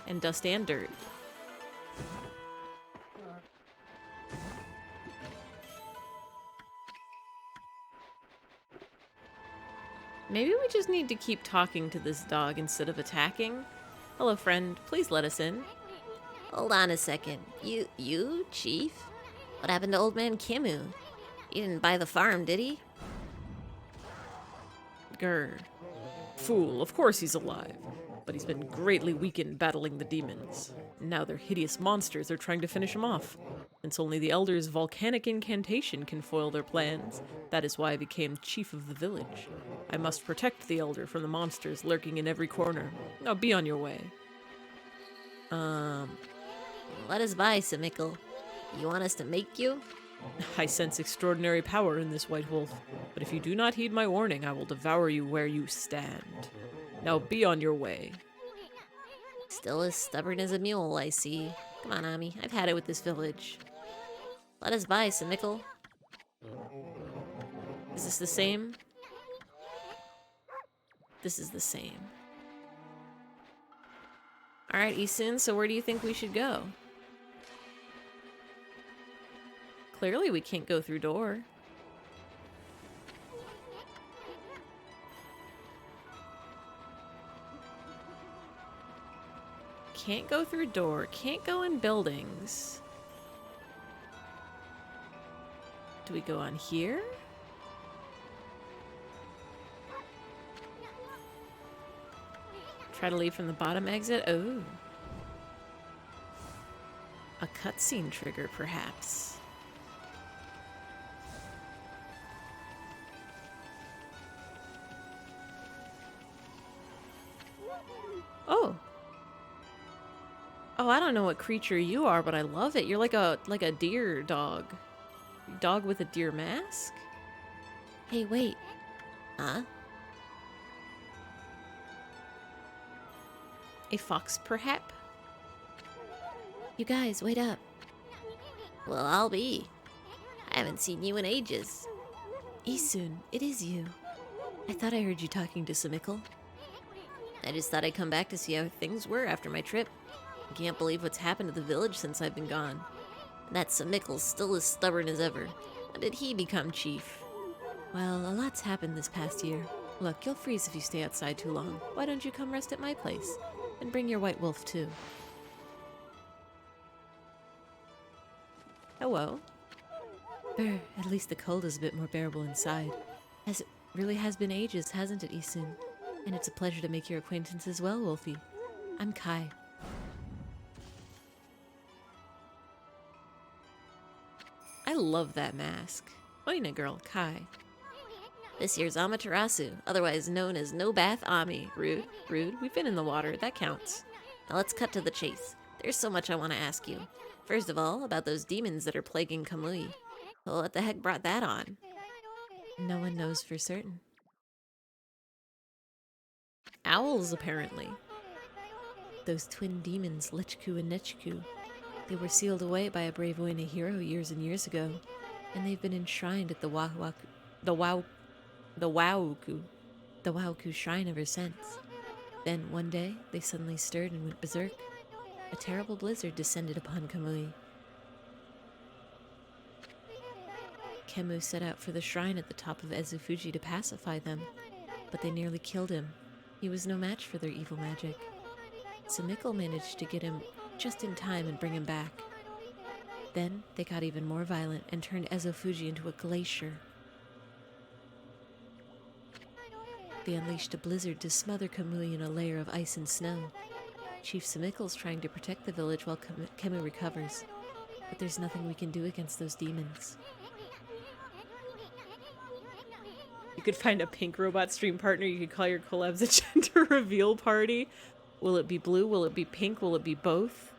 And dust and dirt. Maybe we just need to keep talking to this dog instead of attacking. Hello, friend. Please let us in. Hold on a second. You, Chief? What happened to old man Kimu? He didn't buy the farm, did he? Grr. Fool, of course he's alive. But he's been greatly weakened battling the demons. Now their hideous monsters are trying to finish him off. Since only the Elder's volcanic incantation can foil their plans, that is why I became chief of the village. I must protect the Elder from the monsters lurking in every corner. Now be on your way. Let us by, Samickle. You want us to make you? I sense extraordinary power in this white wolf, but if you do not heed my warning, I will devour you where you stand. Now be on your way. Still as stubborn as a mule, I see. Come on, Ami. I've had it with this village. Let us by, Samickle. Is this the same? This is the same. Alright, Isun, so where do you think we should go? Clearly we can't go through door. Can't go through door. Can't go in buildings. Do we go on here? Try to leave from the bottom exit? Oh. A cutscene trigger, perhaps. Oh. Oh, I don't know what creature you are, but I love it. You're like a deer dog. Dog with a deer mask? Hey, wait. Huh? A fox, perhaps? You guys, wait up. Well, I'll be. I haven't seen you in ages. Isun, it is you. I thought I heard you talking to Samickle. I just thought I'd come back to see how things were after my trip. I can't believe what's happened to the village since I've been gone. That Samickle's still as stubborn as ever. How did he become chief? Well, a lot's happened this past year. Look, you'll freeze if you stay outside too long. Why don't you come rest at my place? And bring your white wolf, too. Hello. Brr, at least the cold is a bit more bearable inside. As it really has been ages, hasn't it, Isun? And it's a pleasure to make your acquaintance as well, Wolfie. I'm Kai. I love that mask. Oina girl, Kai. This year's Amaterasu, otherwise known as No Bath Ami. Rude, rude. We've been in the water. That counts. Now let's cut to the chase. There's so much I want to ask you. First of all, about those demons that are plaguing Kamui. Well, what the heck brought that on? No one knows for certain. Owls, apparently. Those twin demons, Lechku and Nechku. They were sealed away by a brave Oina hero years and years ago, and they've been enshrined at the Wauku shrine ever since. Then, one day, they suddenly stirred and went berserk. A terrible blizzard descended upon Kamui. Kemu set out for the shrine at the top of Ezufuji to pacify them, but they nearly killed him. He was no match for their evil magic. Samickle managed to get him just in time and bring him back. Then they got even more violent and turned Ezofuji into a glacier. They unleashed a blizzard to smother Kamui in a layer of ice and snow. Chief Samikkel's trying to protect the village while Kemu recovers, but there's nothing we can do against those demons. You could find a pink robot stream partner. You could call your collabs a gender reveal party. Will it be blue? Will it be pink? Will it be both?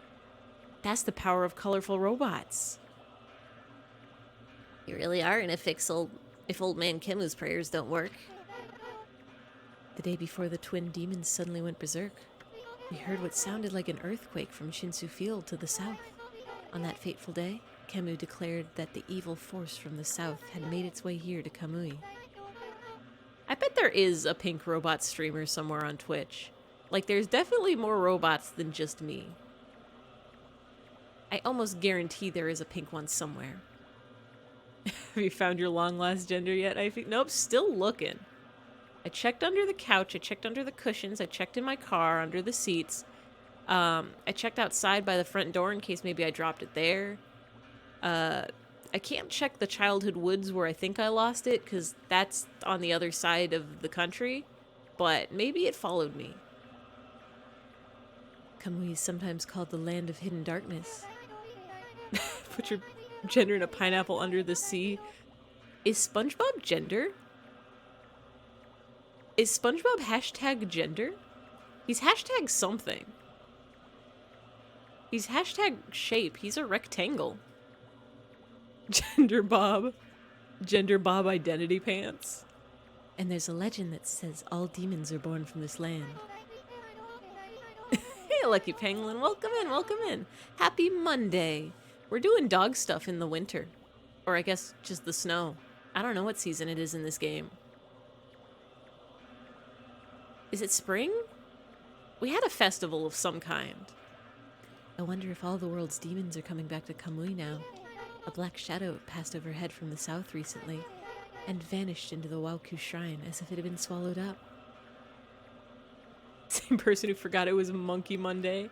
That's the power of colorful robots. You really are in a fix if old man Kemu's prayers don't work. The day before the twin demons suddenly went berserk, we heard what sounded like an earthquake from Shinsu Field to the south. On that fateful day, Kemu declared that the evil force from the south had made its way here to Kamui. I bet there is a pink robot streamer somewhere on Twitch. Like, there's definitely more robots than just me. I almost guarantee there is a pink one somewhere. Have you found your long-lost gender yet? Nope, still looking. I checked under the couch, I checked under the cushions, I checked in my car, under the seats. I checked outside by the front door in case maybe I dropped it there. I can't check the childhood woods where I think I lost it, because that's on the other side of the country. But maybe it followed me. Kamui is sometimes called the land of hidden darkness. Put your gender in a pineapple under the sea. Is SpongeBob gender? Is SpongeBob hashtag gender? He's hashtag something. He's hashtag shape. He's a rectangle. Gender Bob. Gender Bob identity pants. And there's a legend that says all demons are born from this land. Hey, Lucky Penguin. Welcome in, welcome in. Happy Monday. We're doing dog stuff in the winter. Or I guess just the snow. I don't know what season it is in this game. Is it spring? We had a festival of some kind. I wonder if all the world's demons are coming back to Kamui now. A black shadow passed overhead from the south recently and vanished into the Wauku shrine as if it had been swallowed up. Same person who forgot it was Monkey Monday.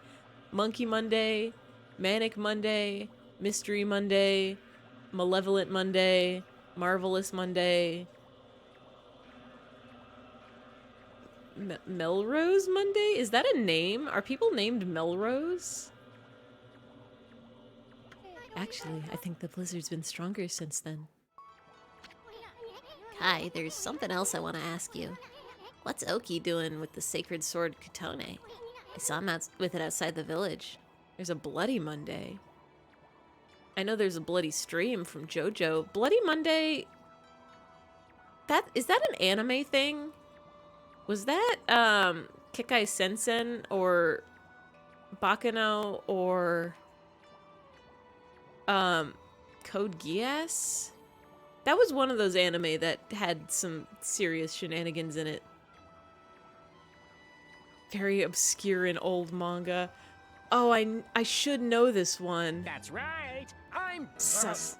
Monkey Monday, Manic Monday, Mystery Monday, Malevolent Monday, Marvelous Monday, Melrose Monday? Is that a name? Are people named Melrose? Actually, I think the blizzard's been stronger since then. Kai, there's something else I want to ask you. What's Oki doing with the sacred sword Kutone? I saw him with it outside the village. There's a Bloody Monday. I know there's a Bloody Stream from JoJo. Bloody Monday... Is that an anime thing? Was that, Kekai Sensen or Bakano or, Code Geass? That was one of those anime that had some serious shenanigans in it. Very obscure and old manga. Oh, I should know this one. That's right. I'm Sus.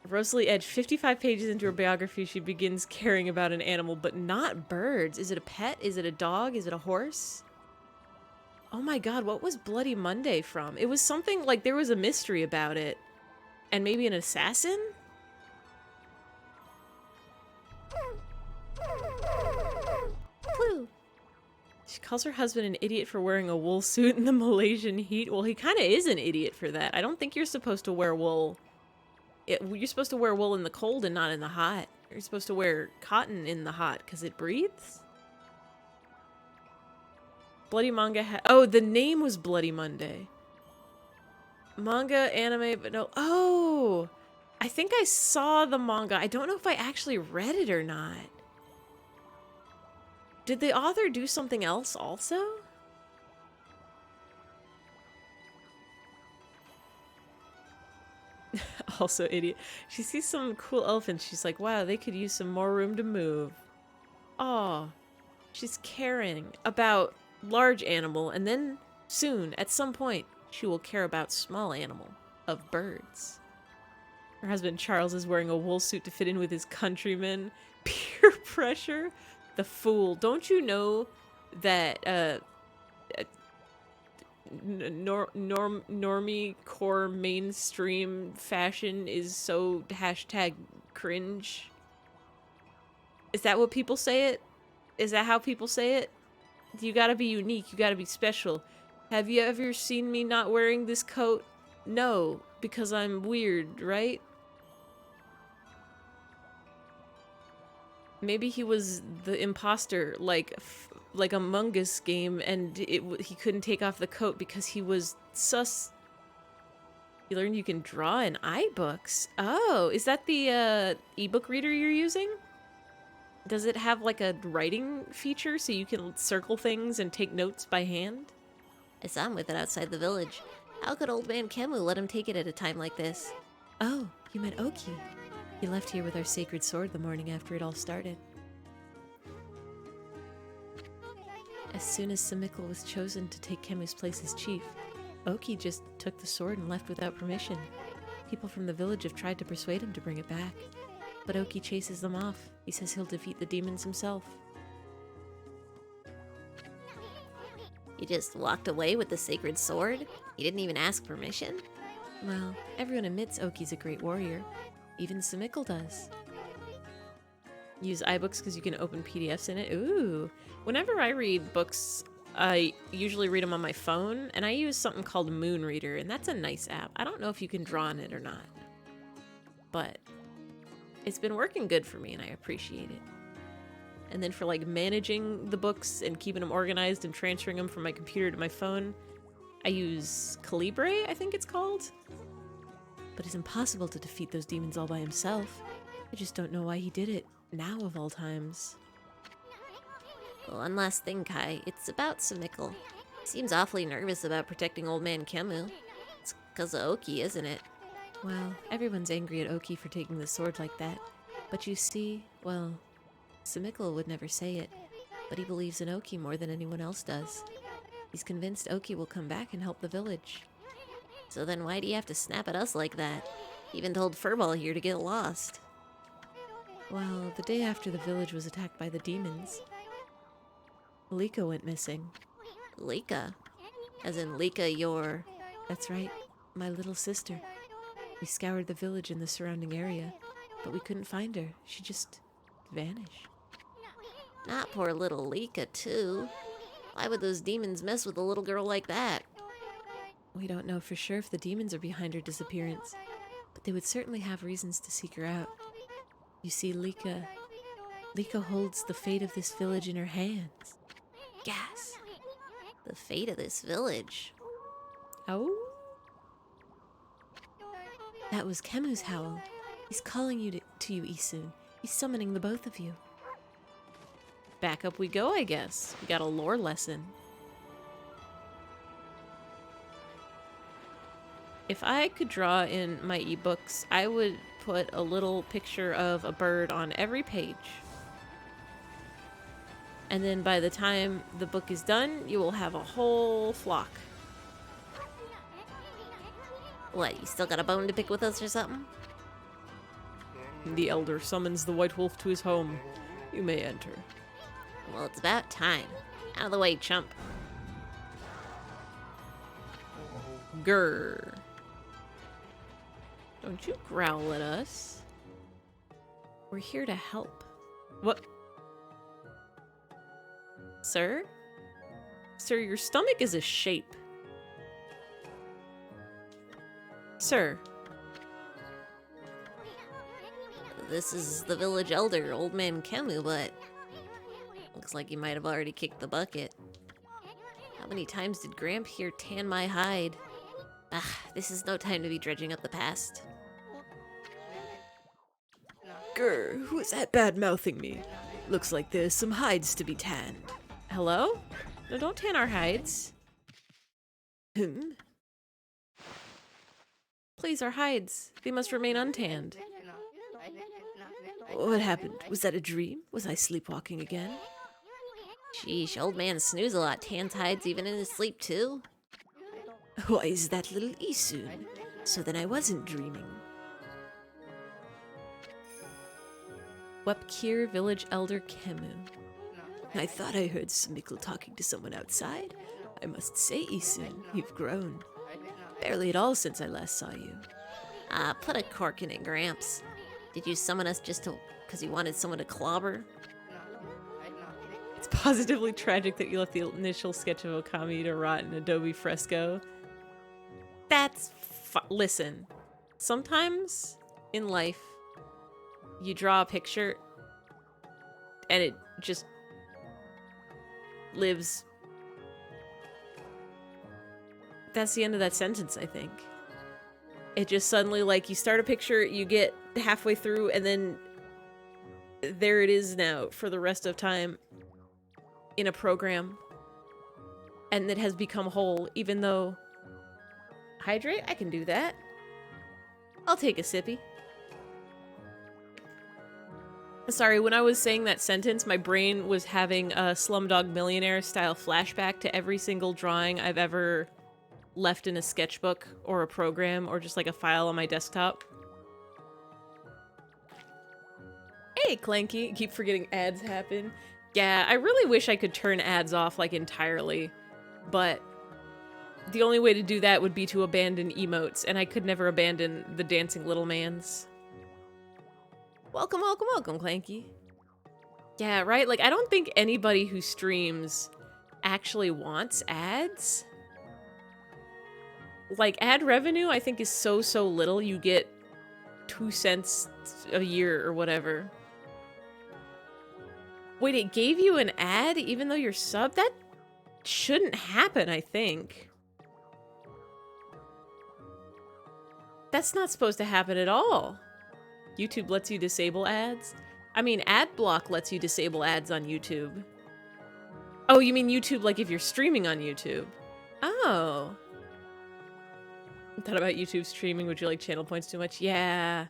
Rosalie Edge, 55 pages into her biography, she begins caring about an animal, but not birds. Is it a pet? Is it a dog? Is it a horse? Oh my god, what was Bloody Monday from? It was something like there was a mystery about it. And maybe an assassin? Clue. She calls her husband an idiot for wearing a wool suit in the Malaysian heat. Well, he kind of is an idiot for that. I don't think you're supposed to wear wool. You're supposed to wear wool in the cold and not in the hot. You're supposed to wear cotton in the hot because it breathes. Bloody manga oh, the name was Bloody Monday. Manga, anime, but no. Oh! I think I saw the manga. I don't know if I actually read it or not. Did the author do something else also? Also idiot. She sees some cool elephants. She's like, wow, they could use some more room to move. Oh, she's caring about large animal, and then soon, at some point, she will care about small animal of birds. Her husband Charles is wearing a wool suit to fit in with his countrymen. Peer pressure? The fool. Don't you know that normie core mainstream fashion is so hashtag cringe. Is that what people say it? Is that how people say it? You gotta be unique, you gotta be special. Have you ever seen me not wearing this coat? No, because I'm weird, right? Maybe he was the imposter, like Among Us game, and he couldn't take off the coat because he was sus. You learned you can draw in iBooks. Oh, is that the ebook reader you're using? Does it have like a writing feature so you can circle things and take notes by hand? I saw him with it outside the village. How could old man Kemu let him take it at a time like this? Oh, you met Oki. He left here with our sacred sword the morning after it all started. As soon as Samikl was chosen to take Kemu's place as chief, Oki just took the sword and left without permission. People from the village have tried to persuade him to bring it back, but Oki chases them off. He says he'll defeat the demons himself. He just walked away with the sacred sword? He didn't even ask permission? Well, everyone admits Oki's a great warrior. Even Samikl does. Use iBooks because you can open PDFs in it. Ooh. Whenever I read books, I usually read them on my phone, and I use something called Moon Reader, and that's a nice app. I don't know if you can draw on it or not, but it's been working good for me, and I appreciate it. And then for like managing the books and keeping them organized and transferring them from my computer to my phone, I use Calibre, I think it's called. But it's impossible to defeat those demons all by himself. I just don't know why he did it, now of all times. Well, one last thing, Kai. It's about Samikl. He seems awfully nervous about protecting old man Kemu. It's because of Oki, isn't it? Well, everyone's angry at Oki for taking the sword like that. But you see, well, Samikl would never say it, but he believes in Oki more than anyone else does. He's convinced Oki will come back and help the village. So then why do you have to snap at us like that? He even told Furball here to get lost. Well, the day after the village was attacked by the demons, Lika went missing. Lika? As in Lika, your... That's right, my little sister. We scoured the village and the surrounding area, but we couldn't find her. She just vanished. Not poor little Lika, too. Why would those demons mess with a little girl like that? We don't know for sure if the demons are behind her disappearance, but they would certainly have reasons to seek her out. You see, Lika holds the fate of this village in her hands. Gas. The fate of this village. Oh? That was Kemu's howl. He's calling you to you, Isun. He's summoning the both of you. Back up we go, I guess. We got a lore lesson. If I could draw in my ebooks, I would put a little picture of a bird on every page. And then by the time the book is done, you will have a whole flock. What, you still got a bone to pick with us or something? The elder summons the white wolf to his home. You may enter. Well, it's about time. Out of the way, chump. Grr. Don't you growl at us. We're here to help. What? Sir? Sir, your stomach is a shape. Sir. This is the village elder, old man Kemu, but looks like he might have already kicked the bucket. How many times did Gramp here tan my hide? Ah, this is no time to be dredging up the past. Grr, who is that bad-mouthing me? Looks like there's some hides to be tanned. Hello? No, don't tan our hides. Please, our hides. They must remain untanned. What happened? Was that a dream? Was I sleepwalking again? Sheesh, old man snooze a lot. Tans hides even in his sleep, too. Why is that little Isun? So then I wasn't dreaming. Wepkir Village Elder Kemu. I thought I heard Samikl talking to someone outside, I must say, Isun, you've grown. Barely at all since I last saw you. Put a cork in it, Gramps. Did you summon us just because you wanted someone to clobber? It's positively tragic that you left the initial sketch of Okami to rot in Adobe Fresco. That's listen, sometimes in life, you draw a picture and it just lives. That's the end of that sentence, I think. It just suddenly, like, you start a picture, you get halfway through, and then there it is now for the rest of time in a program. And it has become whole, even though... Hydrate? I can do that. I'll take a sippy. Sorry, when I was saying that sentence, my brain was having a Slumdog Millionaire style flashback to every single drawing I've ever left in a sketchbook or a program or just like a file on my desktop. Hey, Clanky. Keep forgetting ads happen. Yeah, I really wish I could turn ads off like entirely, but the only way to do that would be to abandon emotes, and I could never abandon the dancing little mans. Welcome, welcome, welcome, Clanky. Yeah, right? Like, I don't think anybody who streams actually wants ads. Like, ad revenue, I think, is so little. You get 2 cents a year or whatever. Wait, it gave you an ad even though you're sub? That shouldn't happen, I think. That's not supposed to happen at all. YouTube lets you disable ads? I mean, AdBlock lets you disable ads on YouTube. Oh, you mean YouTube like if you're streaming on YouTube? Oh. I thought about YouTube streaming. Would you like channel points too much? Yeah.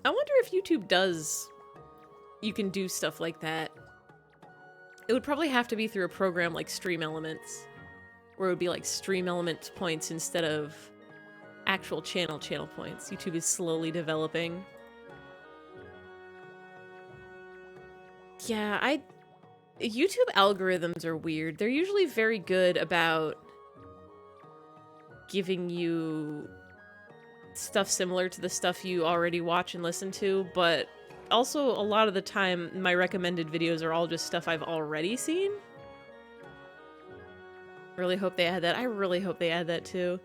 I wonder if YouTube does... You can do stuff like that. It would probably have to be through a program like Stream Elements, where it would be like Stream Element points instead of actual channel points. YouTube is slowly developing. Yeah, YouTube algorithms are weird. They're usually very good about giving you stuff similar to the stuff you already watch and listen to, but also a lot of the time my recommended videos are all just stuff I've already seen. Really hope they add that. I really hope they add that too.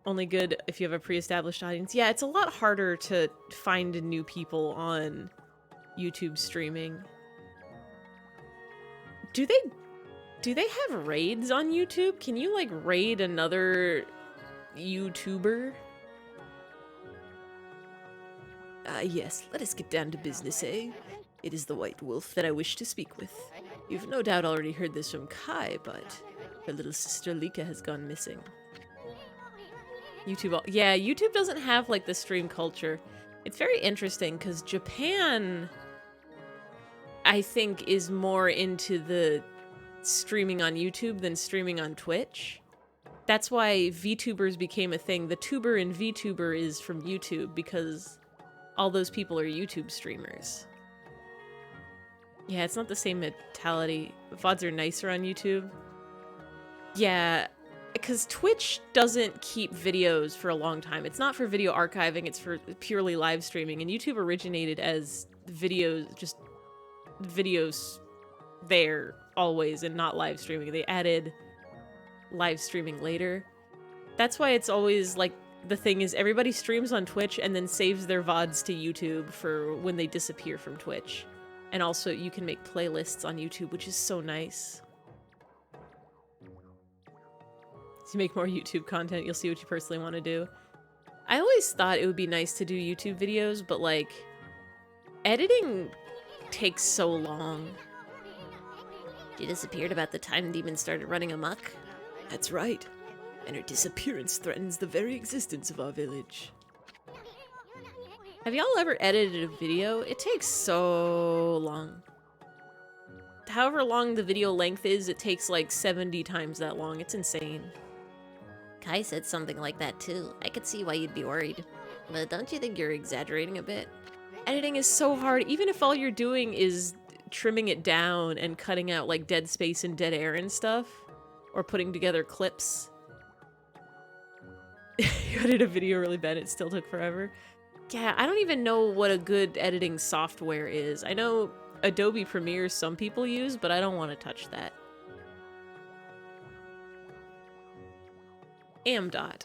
Only good if you have a pre-established audience. Yeah, it's a lot harder to find new people on YouTube streaming. Do they have raids on YouTube? Can you like raid another YouTuber? Yes, let us get down to business, eh? It is the White Wolf that I wish to speak with. You've no doubt already heard this from Kai, but her little sister Lika has gone missing. Yeah, YouTube doesn't have like the stream culture. It's very interesting because Japan, I think, is more into the streaming on YouTube than streaming on Twitch. That's why VTubers became a thing. The tuber in VTuber is from YouTube because all those people are YouTube streamers. Yeah, it's not the same mentality. VODs are nicer on YouTube. Yeah, because Twitch doesn't keep videos for a long time. It's not for video archiving, it's for purely live streaming. And YouTube originated as videos, just videos there always and not live streaming. They added live streaming later. That's why it's always like, the thing is everybody streams on Twitch and then saves their VODs to YouTube for when they disappear from Twitch. And also you can make playlists on YouTube, which is so nice. To make more YouTube content, you'll see what you personally want to do. I always thought it would be nice to do YouTube videos, but like, editing takes so long. She disappeared about the time demons started running amok. That's right. And her disappearance threatens the very existence of our village. Have y'all ever edited a video? It takes so long. However long the video length is, it takes like 70 times that long. It's insane. Kai said something like that too. I could see why you'd be worried. But don't you think you're exaggerating a bit? Editing is so hard, even if all you're doing is trimming it down and cutting out like dead space and dead air and stuff. or putting together clips. You edited a video really bad, it still took forever. Yeah, I don't even know what a good editing software is. I know Adobe Premiere some people use, but I don't want to touch that. Amdot.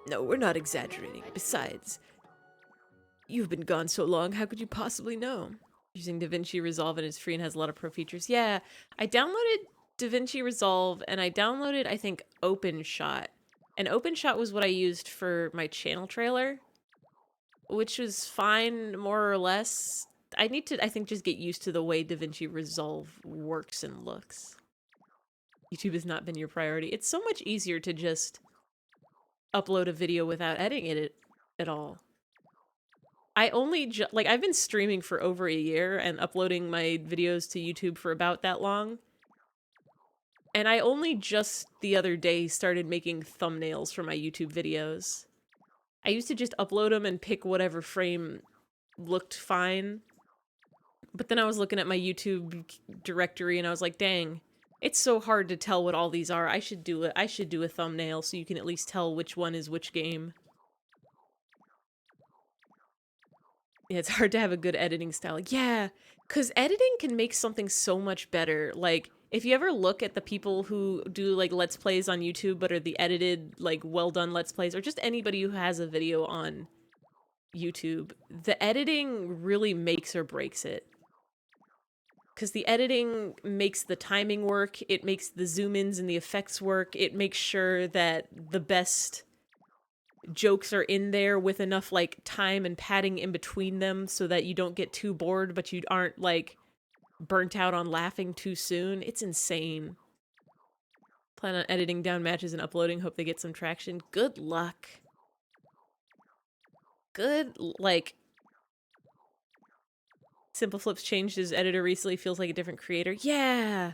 No, we're not exaggerating. Besides, you've been gone so long, how could you possibly know? Using DaVinci Resolve and it's free and has a lot of pro features. Yeah, I downloaded DaVinci Resolve and I downloaded, I think, OpenShot. And OpenShot was what I used for my channel trailer, which was fine, more or less. I need to, I think, just get used to the way DaVinci Resolve works and looks. YouTube has not been your priority. It's so much easier to just upload a video without editing it at all. I only like I've been streaming for over a year and uploading my videos to YouTube for about that long. And I only just the other day started making thumbnails for my YouTube videos. I used to just upload them and pick whatever frame looked fine. But then I was looking at my YouTube directory and I was like, dang, it's so hard to tell what all these are. I should do a thumbnail so you can at least tell which one is which game. Yeah, it's hard to have a good editing style. Yeah, because editing can make something so much better. Like, if you ever look at the people who do, like, Let's Plays on YouTube, but are the edited, like, well-done Let's Plays, or just anybody who has a video on YouTube, the editing really makes or breaks it. Because the editing makes the timing work, it makes the zoom-ins and the effects work, it makes sure that the best jokes are in there with enough like time and padding in between them so that you don't get too bored but you aren't like burnt out on laughing too soon. It's insane. Plan on editing down matches and uploading, hope they get some traction. Good luck. Good, like, Simple Flips changed his editor recently, feels like a different creator. Yeah!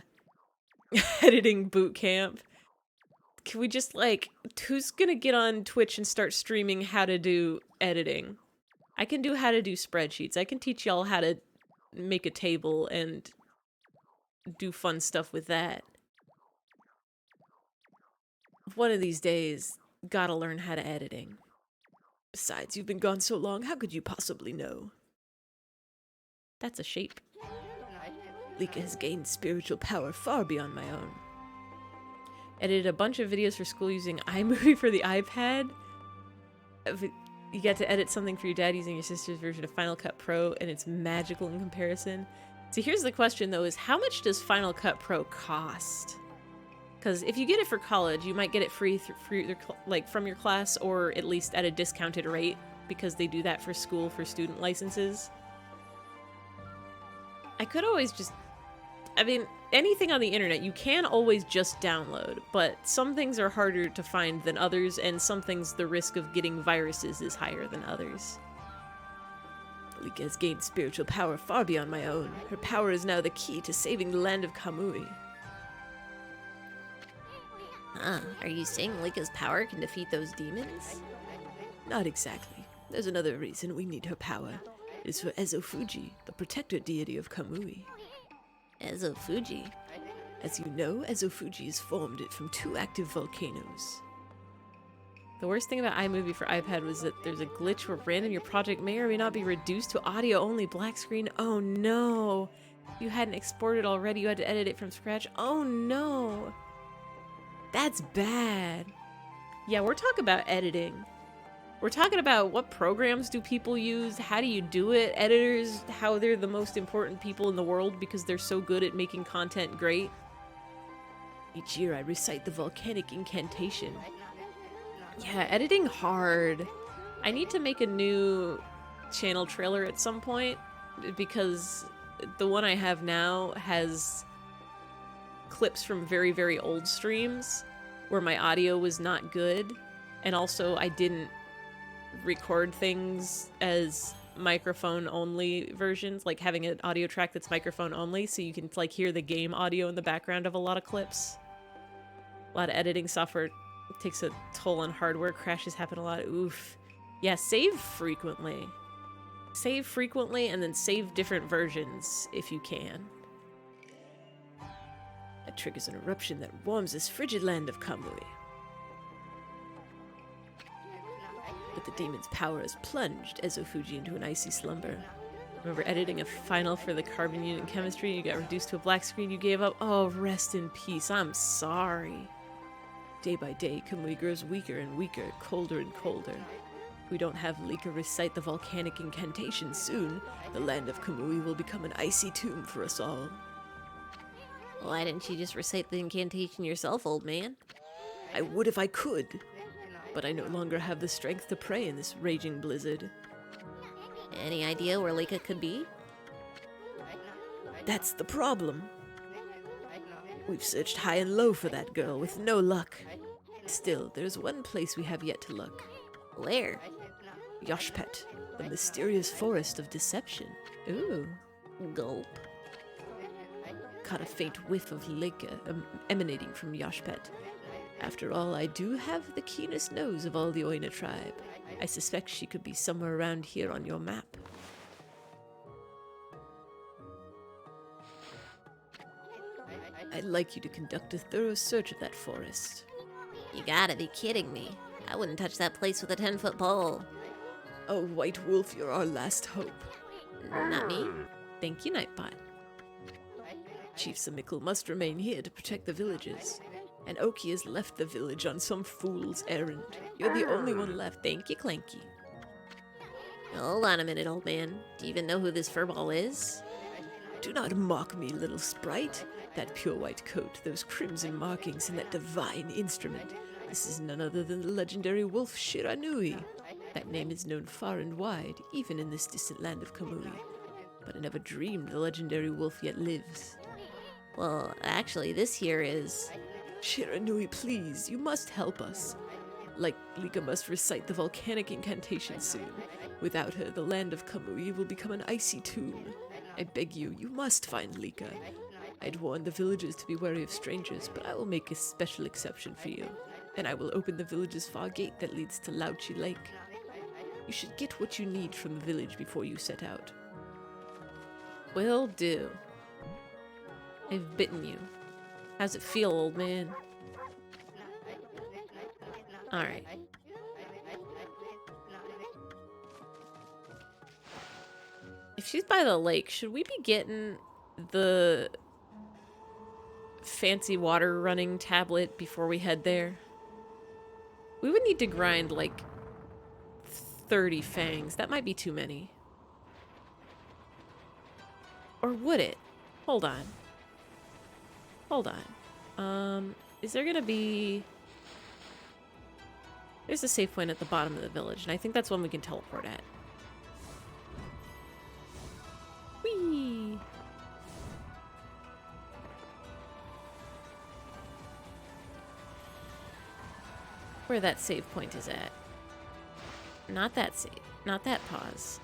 Editing boot camp. Can we just, like, who's gonna get on Twitch and start streaming how to do editing? I can do how to do spreadsheets. I can teach y'all how to make a table and do fun stuff with that. One of these days, gotta learn how to editing. Besides, you've been gone so long, how could you possibly know? That's a shape. Lika has gained spiritual power far beyond my own. Edited a bunch of videos for school using iMovie for the iPad. You get to edit something for your dad using your sister's version of Final Cut Pro, and it's magical in comparison. So here's the question, though, is how much does Final Cut Pro cost? Because if you get it for college, you might get it free like from your class, or at least at a discounted rate, because they do that for school for student licenses. I could always just... I mean, anything on the internet, you can always just download, but some things are harder to find than others, and some things the risk of getting viruses is higher than others. Lika has gained spiritual power far beyond my own. Her power is now the key to saving the land of Kamui. Huh, are you saying Lika's power can defeat those demons? Not exactly. There's another reason we need her power. It is for Ezofuji, the protector deity of Kamui. Ezofuji? As you know, Ezofuji is formed from 2 active volcanoes. The worst thing about iMovie for iPad was that there's a glitch where random your project may or may not be reduced to audio-only black screen. Oh no! You hadn't exported already, you had to edit it from scratch. Oh no! That's bad. Yeah, we're talking about editing. We're talking about what programs do people use, how do you do it, editors, how they're the most important people in the world because they're so good at making content great. Each year I recite the volcanic incantation. Yeah, editing hard. I need to make a new channel trailer at some point because the one I have now has clips from very, very old streams where my audio was not good, and also I didn't record things as microphone only versions, like having an audio track that's microphone only so you can like hear the game audio in the background of a lot of clips. A lot of editing software takes a toll on hardware. Crashes happen a lot. Oof. Yeah, save frequently. Save frequently and then save different versions if you can. triggers an eruption that warms this frigid land of Kamui. But the demon's power has plunged Ezofuji into an icy slumber. Remember editing a final for the carbon unit in chemistry and you got reduced to a black screen, you gave up? Oh, rest in peace. I'm sorry. Day by day, Kamui grows weaker and weaker, colder and colder. If we don't have Lika recite the volcanic incantation soon, the land of Kamui will become an icy tomb for us all. Why didn't you just recite the incantation yourself, old man? I would if I could, but I no longer have the strength to pray in this raging blizzard. Any idea where Lika could be? That's the problem. We've searched high and low for that girl with no luck. Still, there's one place we have yet to look. Where? Yoshpet, the mysterious forest of deception. Ooh. Gulp. Caught a faint whiff of Lika emanating from Yoshpet. After all, I do have the keenest nose of all the Oina tribe. I suspect she could be somewhere around here on your map. I'd like you to conduct a thorough search of that forest. You gotta be kidding me. I wouldn't touch that place with a 10-foot pole. Oh, White Wolf, you're our last hope. Not me. Thank you, Nightbot. Chief Samikl must remain here to protect the villagers. And Oki has left the village on some fool's errand. You're the only one left. Thank you, Clanky. Hold on a minute, old man. Do you even know who this furball is? Do not mock me, little sprite. That pure white coat, those crimson markings, and that divine instrument. This is none other than the legendary wolf Shiranui. That name is known far and wide, even in this distant land of Kamui. But I never dreamed the legendary wolf yet lives. Well, actually, this here is... Shiranui, please, you must help us. Like Lika must recite the volcanic incantation soon. Without her, the land of Kamui will become an icy tomb. I beg you, you must find Lika. I'd warned the villagers to be wary of strangers, but I will make a special exception for you. And I will open the village's far gate that leads to Lauchi Lake. You should get what you need from the village before you set out. Will do. I've bitten you. How's it feel, old man? Alright. If she's by the lake, should we be getting the fancy water running tablet before we head there? We would need to grind like 30 fangs. That might be too many. Or would it? Hold on. Hold on. Is there gonna be... There's a safe point at the bottom of the village, and I think that's one we can teleport at. Whee! Where that save point is at. Not that save. Not that pause.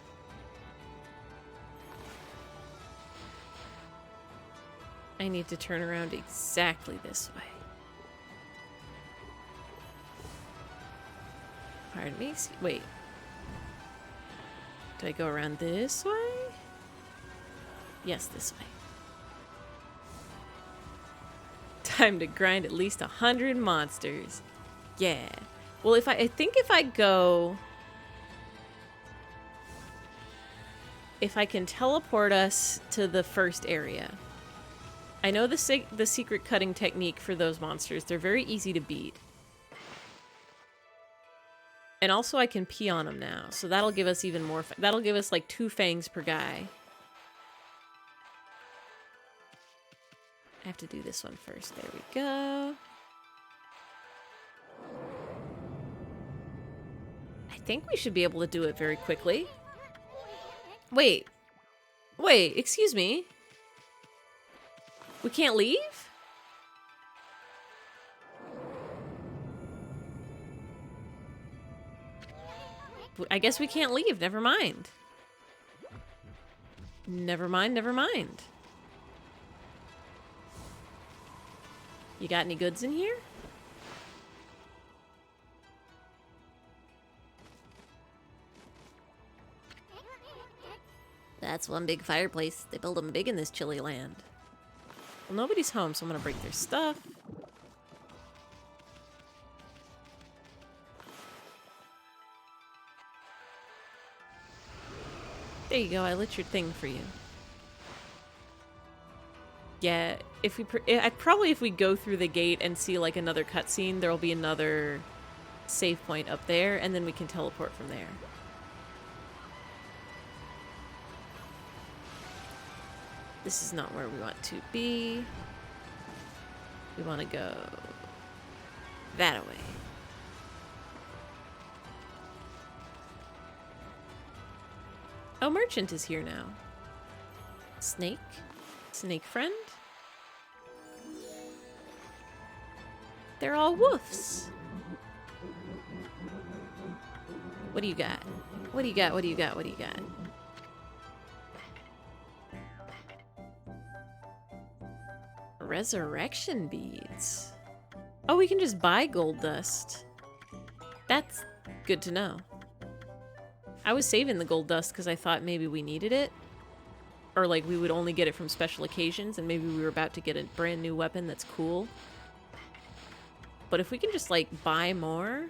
I need to turn around exactly this way. Pardon me? Wait. Do I go around this way? Yes, this way. Time to grind at least 100 monsters. Yeah. Well, I think if I go... If I can teleport us to the first area. I know the secret cutting technique for those monsters. They're very easy to beat. And also I can pee on them now. So that'll give us even more... That'll give us like 2 fangs per guy. I have to do this one first. There we go. I think we should be able to do it very quickly. Wait. Wait, excuse me. We can't leave? I guess we can't leave. Never mind. Never mind, never mind. You got any goods in here? That's one big fireplace. They build them big in this chilly land. Well, nobody's home, so I'm gonna break their stuff. There you go, I lit your thing for you. Yeah, if we probably if we go through the gate and see like another cutscene, there'll be another save point up there, and then we can teleport from there. This is not where we want to be. We want to go that way. Oh, Merchant is here now. Snake? Snake friend? They're all woofs. What do you got? What do you got? What do you got? What do you got? Resurrection beads. Oh, we can just buy gold dust. That's good to know. I was saving the gold dust because I thought maybe we needed it. Or like we would only get it from special occasions and maybe we were about to get a brand new weapon that's cool. But if we can just like buy more,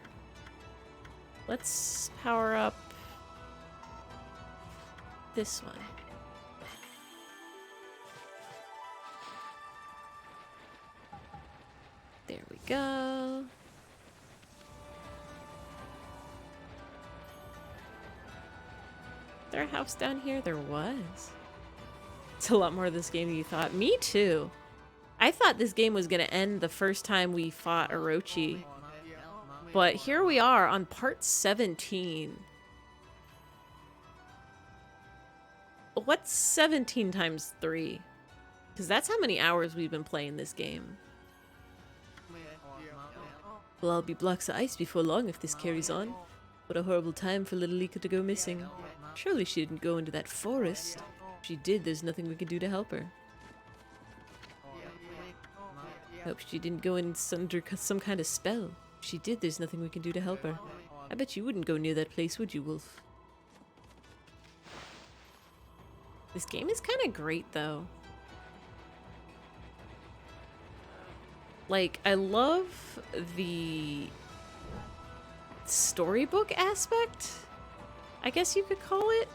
let's power up this one. There we go. Is there a house down here? There was. It's a lot more of this game than you thought. Me too. I thought this game was going to end the first time we fought Orochi. But here we are on part 17. What's 17 times 3? Because that's how many hours we've been playing this game. Well, I'll be blocks of ice before long if this carries on. What a horrible time for little Lika to go missing. Surely she didn't go into that forest. If she did, there's nothing we can do to help her. Hope she didn't go in under some kind of spell. If she did, there's nothing we can do to help her. I bet you wouldn't go near that place, would you, Wolf? This game is kind of great, though. Like, I love the storybook aspect, I guess you could call it.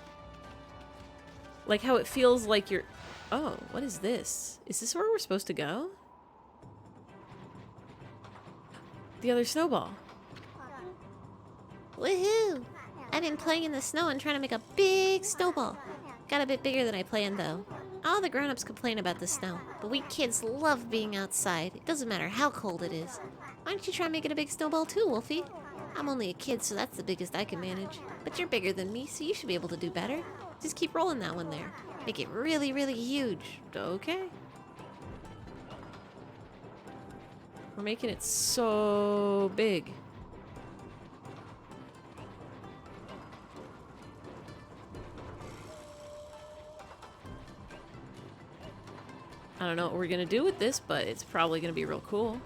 Like how it feels like you're... Oh, what is this? Is this where we're supposed to go? The other snowball. Woohoo! I've been playing in the snow and trying to make a big snowball. Got a bit bigger than I planned, though. All the grown-ups complain about the snow, but we kids love being outside. It doesn't matter how cold it is. Why don't you try making a big snowball too, Wolfie? I'm only a kid, so that's the biggest I can manage. But you're bigger than me, so you should be able to do better. Just keep rolling that one there. Make it really, really huge. Okay. We're making it so big. I don't know what we're gonna do with this, but it's probably gonna be real cool.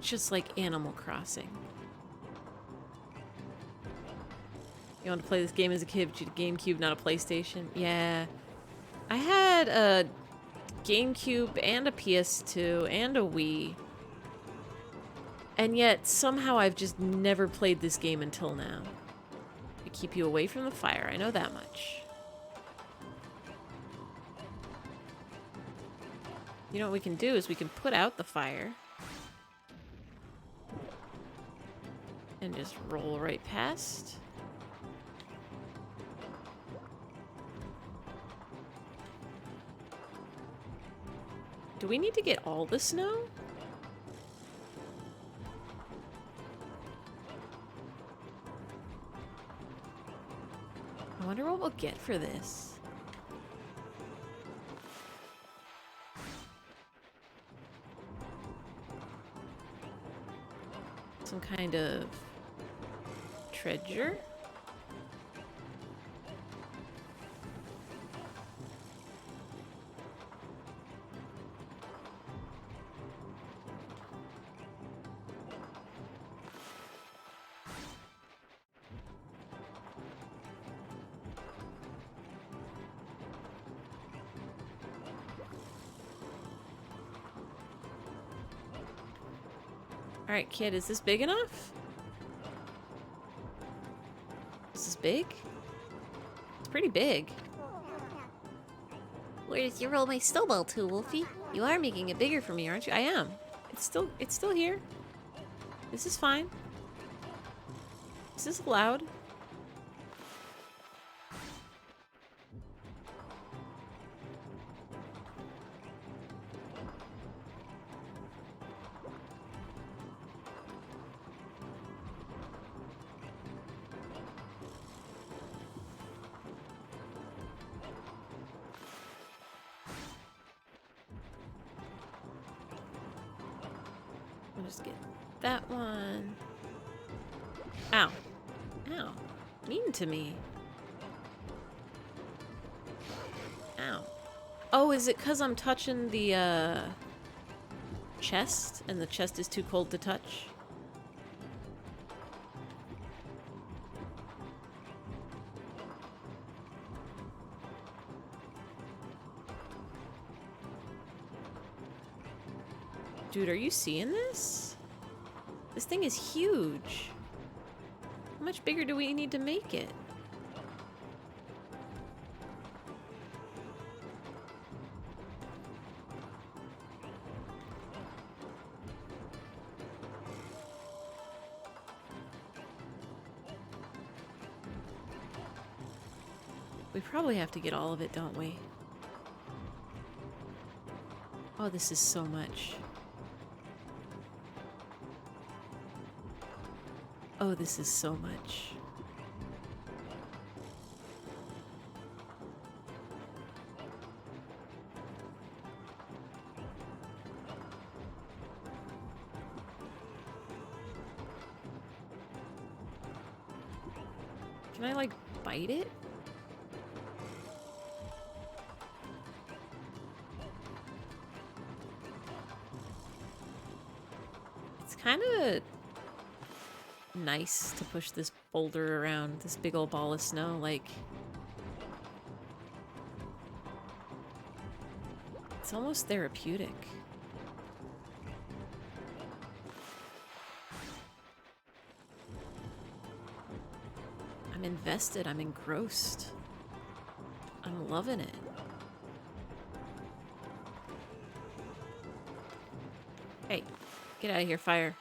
Just like Animal Crossing. You want to play this game as a kid, but you had a GameCube, not a PlayStation? Yeah. I had a GameCube and a PS2 and a Wii. And yet, somehow I've just never played this game until now. To keep you away from the fire, I know that much. You know what we can do is we can put out the fire. And just roll right past. Do we need to get all the snow? I wonder what we'll get for this. Some kind of treasure? Alright, kid, is this big enough? Is this big? It's pretty big. Where's your roll my snowball to, Wolfie? You are making it bigger for me, aren't you? I am. It's still here. This is fine. Is this allowed? I'll just get that one. Ow. Ow. Mean to me. Ow. Oh, is it because I'm touching the, chest? And the chest is too cold to touch? Dude, are you seeing this? This thing is huge. How much bigger do we need to make it? We probably have to get all of it, don't we? Oh, this is so much. Oh, this is so much. Can I, like, bite it? It's kind of nice to push this boulder around, this big old ball of snow, like... It's almost therapeutic. I'm invested, I'm engrossed. I'm loving it. Hey, get out of here, fire.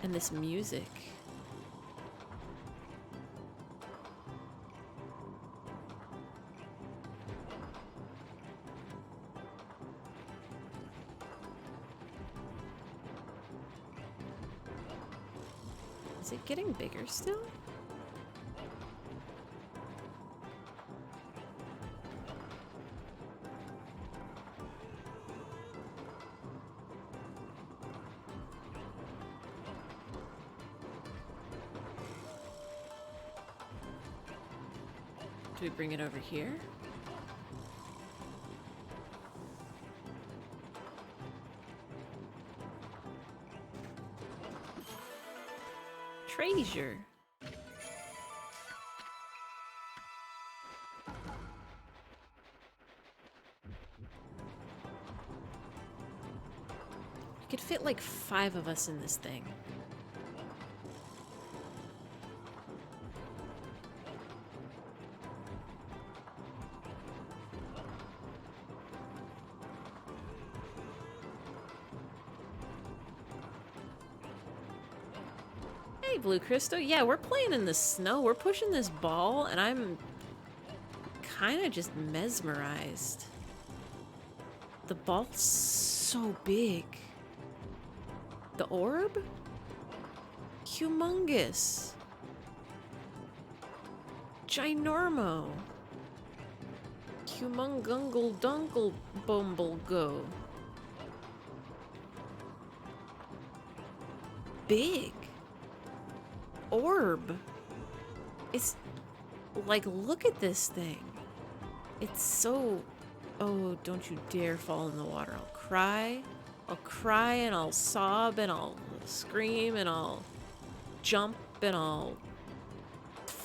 And this music. Is it getting bigger still? Do we bring it over here? Treasure. You could fit like 5 of us in this thing. Hey, Blue Crystal. Yeah, we're playing in the snow. We're pushing this ball, and I'm kind of just mesmerized. The ball's so big. The orb? Humongous. Ginormo. Humungungle dunkle bumble go. Big. Orb. It's like, look at this thing. It's so... Oh, don't you dare fall in the water. I'll cry. I'll cry and I'll sob and I'll scream and I'll jump and I'll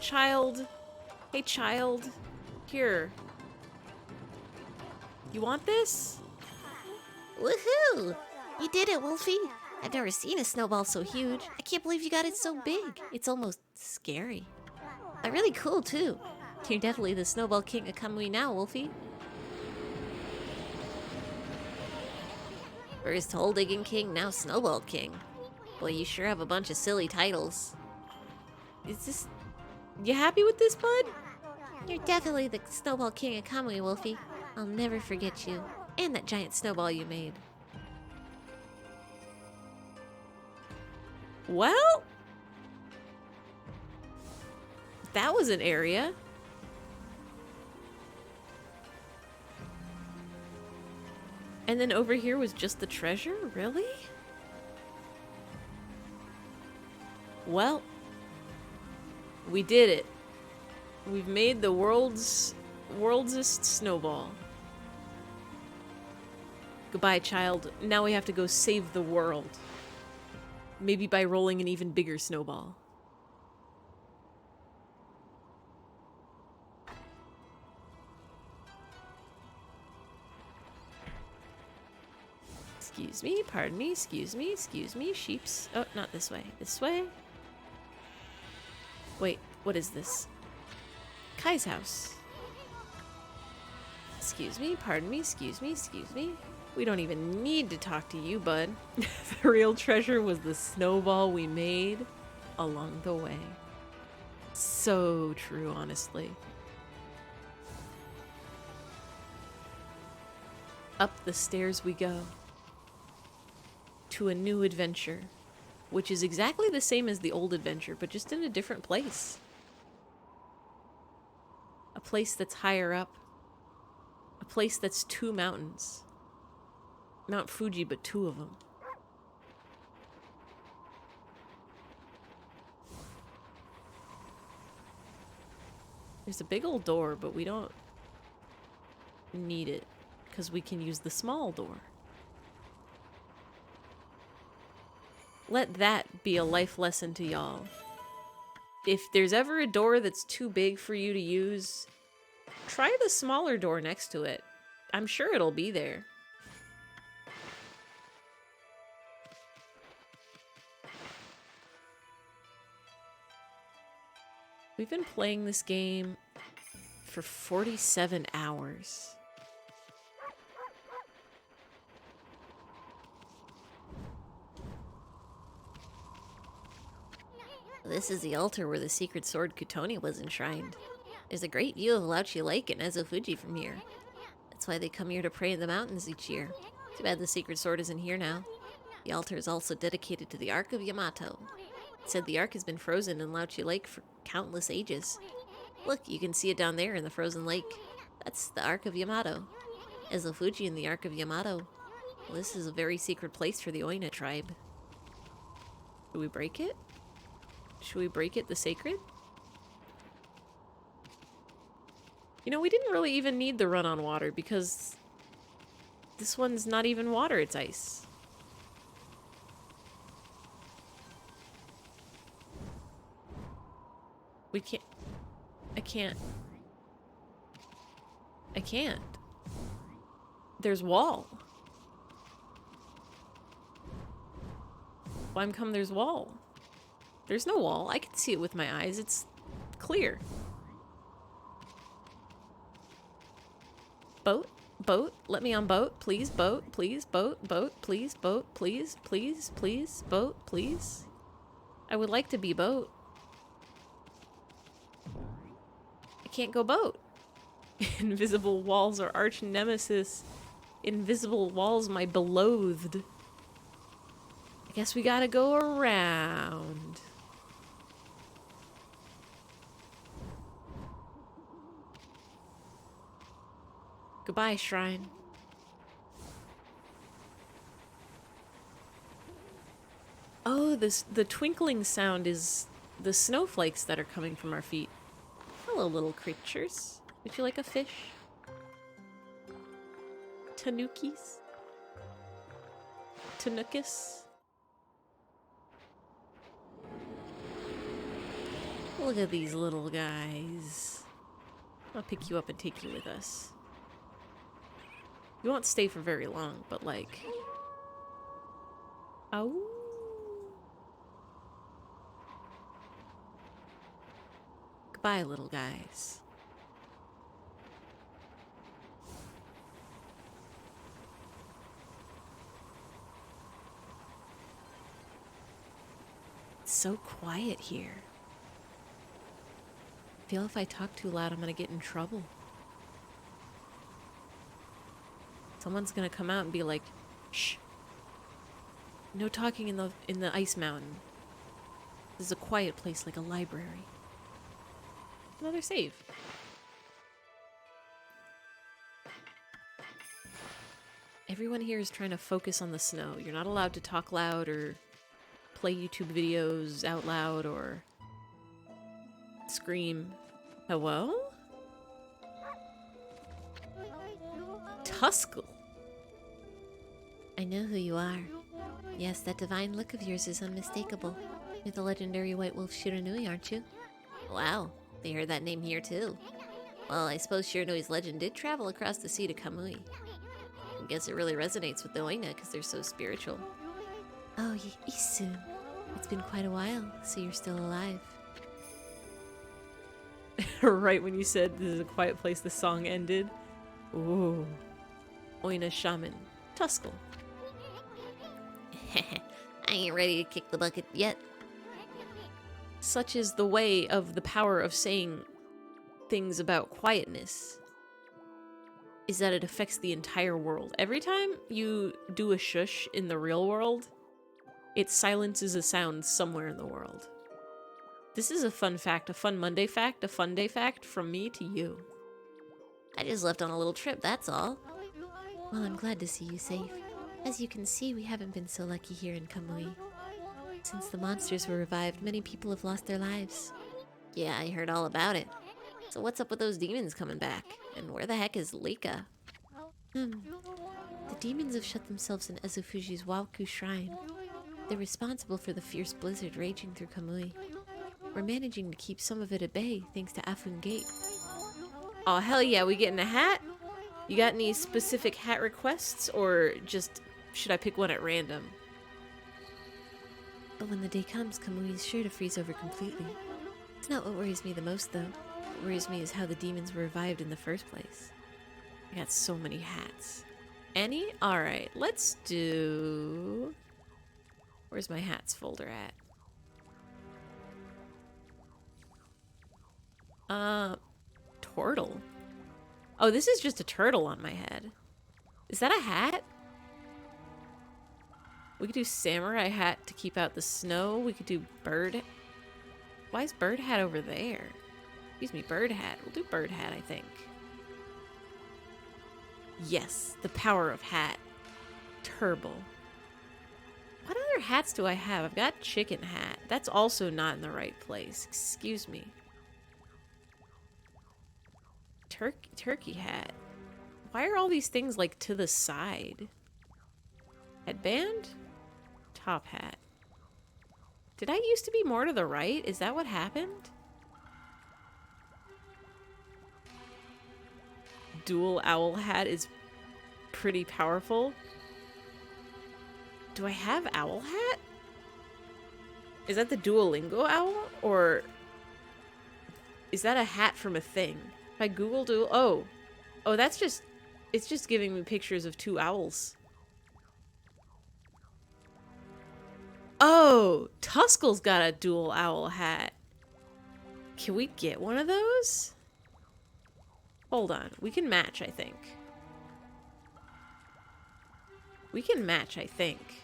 Child. Hey, child. Here. You want this? Woohoo! You did it, Wolfie! I've never seen a snowball so huge. I can't believe you got it so big. It's almost scary. But really cool, too. You're definitely the Snowball King of Kamui now, Wolfie. First Hole Digging King, now Snowball King. Boy, you sure have a bunch of silly titles. Is this... You happy with this, bud? You're definitely the Snowball King of Kamui, Wolfie. I'll never forget you. And that giant snowball you made. Well... That was an area. And then over here was just the treasure? Really? Well, we did it. We've made the world'sest snowball. Goodbye, child. Now we have to go save the world. Maybe by rolling an even bigger snowball. Excuse me, pardon me, excuse me, sheeps. Oh, not this way. This way? Wait, what is this? Kai's house. Excuse me, pardon me, excuse me. We don't even need to talk to you, bud. The real treasure was the snowball we made along the way. So true, honestly. Up the stairs we go. To a new adventure, which is exactly the same as the old adventure, but just in a different place. A place that's higher up. A place that's 2 mountains. Mount Fuji, but 2 of them. There's a big old door, but we don't need it, because we can use the small door. Let that be a life lesson to y'all. If there's ever a door that's too big for you to use, try the smaller door next to it. I'm sure it'll be there. We've been playing this game for 47 hours. This is the altar where the secret sword Kutoni was enshrined. There's a great view of Laochi Lake and Ezo Fuji from here. That's why they come here to pray in the mountains each year. Too bad the secret sword isn't here now. The altar is also dedicated to the Ark of Yamato. It said the Ark has been frozen in Laochi Lake for countless ages. Look, you can see it down there in the frozen lake. That's the Ark of Yamato. Ezo Fuji and the Ark of Yamato. Well, this is a very secret place for the Oina tribe. Should we break it? Should we break it, the sacred? You know, we didn't really even need the run on water because this one's not even water, it's ice. We can't... I can't. There's wall. Why come there's wall? There's no wall. I can see it with my eyes. It's clear. Boat? Boat? Let me on boat. Please, boat. Please, boat. Boat. Please, boat. Please, please, please. Boat, please. I would like to be boat. I can't go boat. Invisible walls are arch nemesis. Invisible walls, my beloved. I guess we gotta go around. Goodbye, shrine. Oh, the twinkling sound is the snowflakes that are coming from our feet. Hello, little creatures. Would you like a fish? Tanukis? Tanukis? Look at these little guys. I'll pick you up and take you with us. You won't stay for very long, but like... Oh. Goodbye, little guys. It's so quiet here. I feel if I talk too loud, I'm gonna get in trouble. Someone's gonna come out and be like, "Shh. No talking in the ice mountain. This is a quiet place like a library." Another save. Everyone here is trying to focus on the snow. You're not allowed to talk loud or play YouTube videos out loud or scream. Hello? Tuscle. I know who you are. Yes, that divine look of yours is unmistakable. You're the legendary White Wolf Shiranui, aren't you? Wow, they heard that name here too. Well, I suppose Shiranui's legend did travel across the sea to Kamui. I guess it really resonates with the Oina because they're so spiritual. Oh, Isu. It's been quite a while, so you're still alive. Right when you said this is a quiet place, the song ended. Ooh. Oina Shaman. Tuscle. I ain't ready to kick the bucket yet. Such is the way of the power of saying things about quietness, is that it affects the entire world. Every time you do a shush in the real world, it silences a sound somewhere in the world. This is a fun fact, a fun Monday fact, a fun day fact from me to you. I just left on a little trip, that's all. Well, I'm glad to see you safe. As you can see, we haven't been so lucky here in Kamui. Since the monsters were revived, many people have lost their lives. Yeah, I heard all about it. So what's up with those demons coming back? And where the heck is Lika? The demons have shut themselves in Ezufuji's Waoku Shrine. They're responsible for the fierce blizzard raging through Kamui. We're managing to keep some of it at bay thanks to Afun Gate. Oh, hell yeah, we getting a hat? You got any specific hat requests, or just should I pick one at random? But when the day comes, Kamui is sure to freeze over completely. It's not what worries me the most, though. What worries me is how the demons were revived in the first place. I got so many hats. Any? Alright, let's do... Where's my hats folder at? Turtle. Oh, this is just a turtle on my head. Is that a hat? We could do samurai hat to keep out the snow. We could do bird. Why is bird hat over there? Excuse me, bird hat. We'll do bird hat, I think. Yes, the power of hat. Turbo. What other hats do I have? I've got chicken hat. That's also not in the right place. Excuse me. Turkey hat. Why are all these things like to the side? Headband? Top hat. Did I used to be more to the right? Is that what happened? Dual owl hat is pretty powerful. Do I have owl hat? Is that the Duolingo owl? Or is that a hat from a thing? If I Google oh, that's just, it's just giving me pictures of two owls. Oh, Tuscle's got a dual owl hat. Can we get one of those? Hold on, we can match, I think. We can match, I think.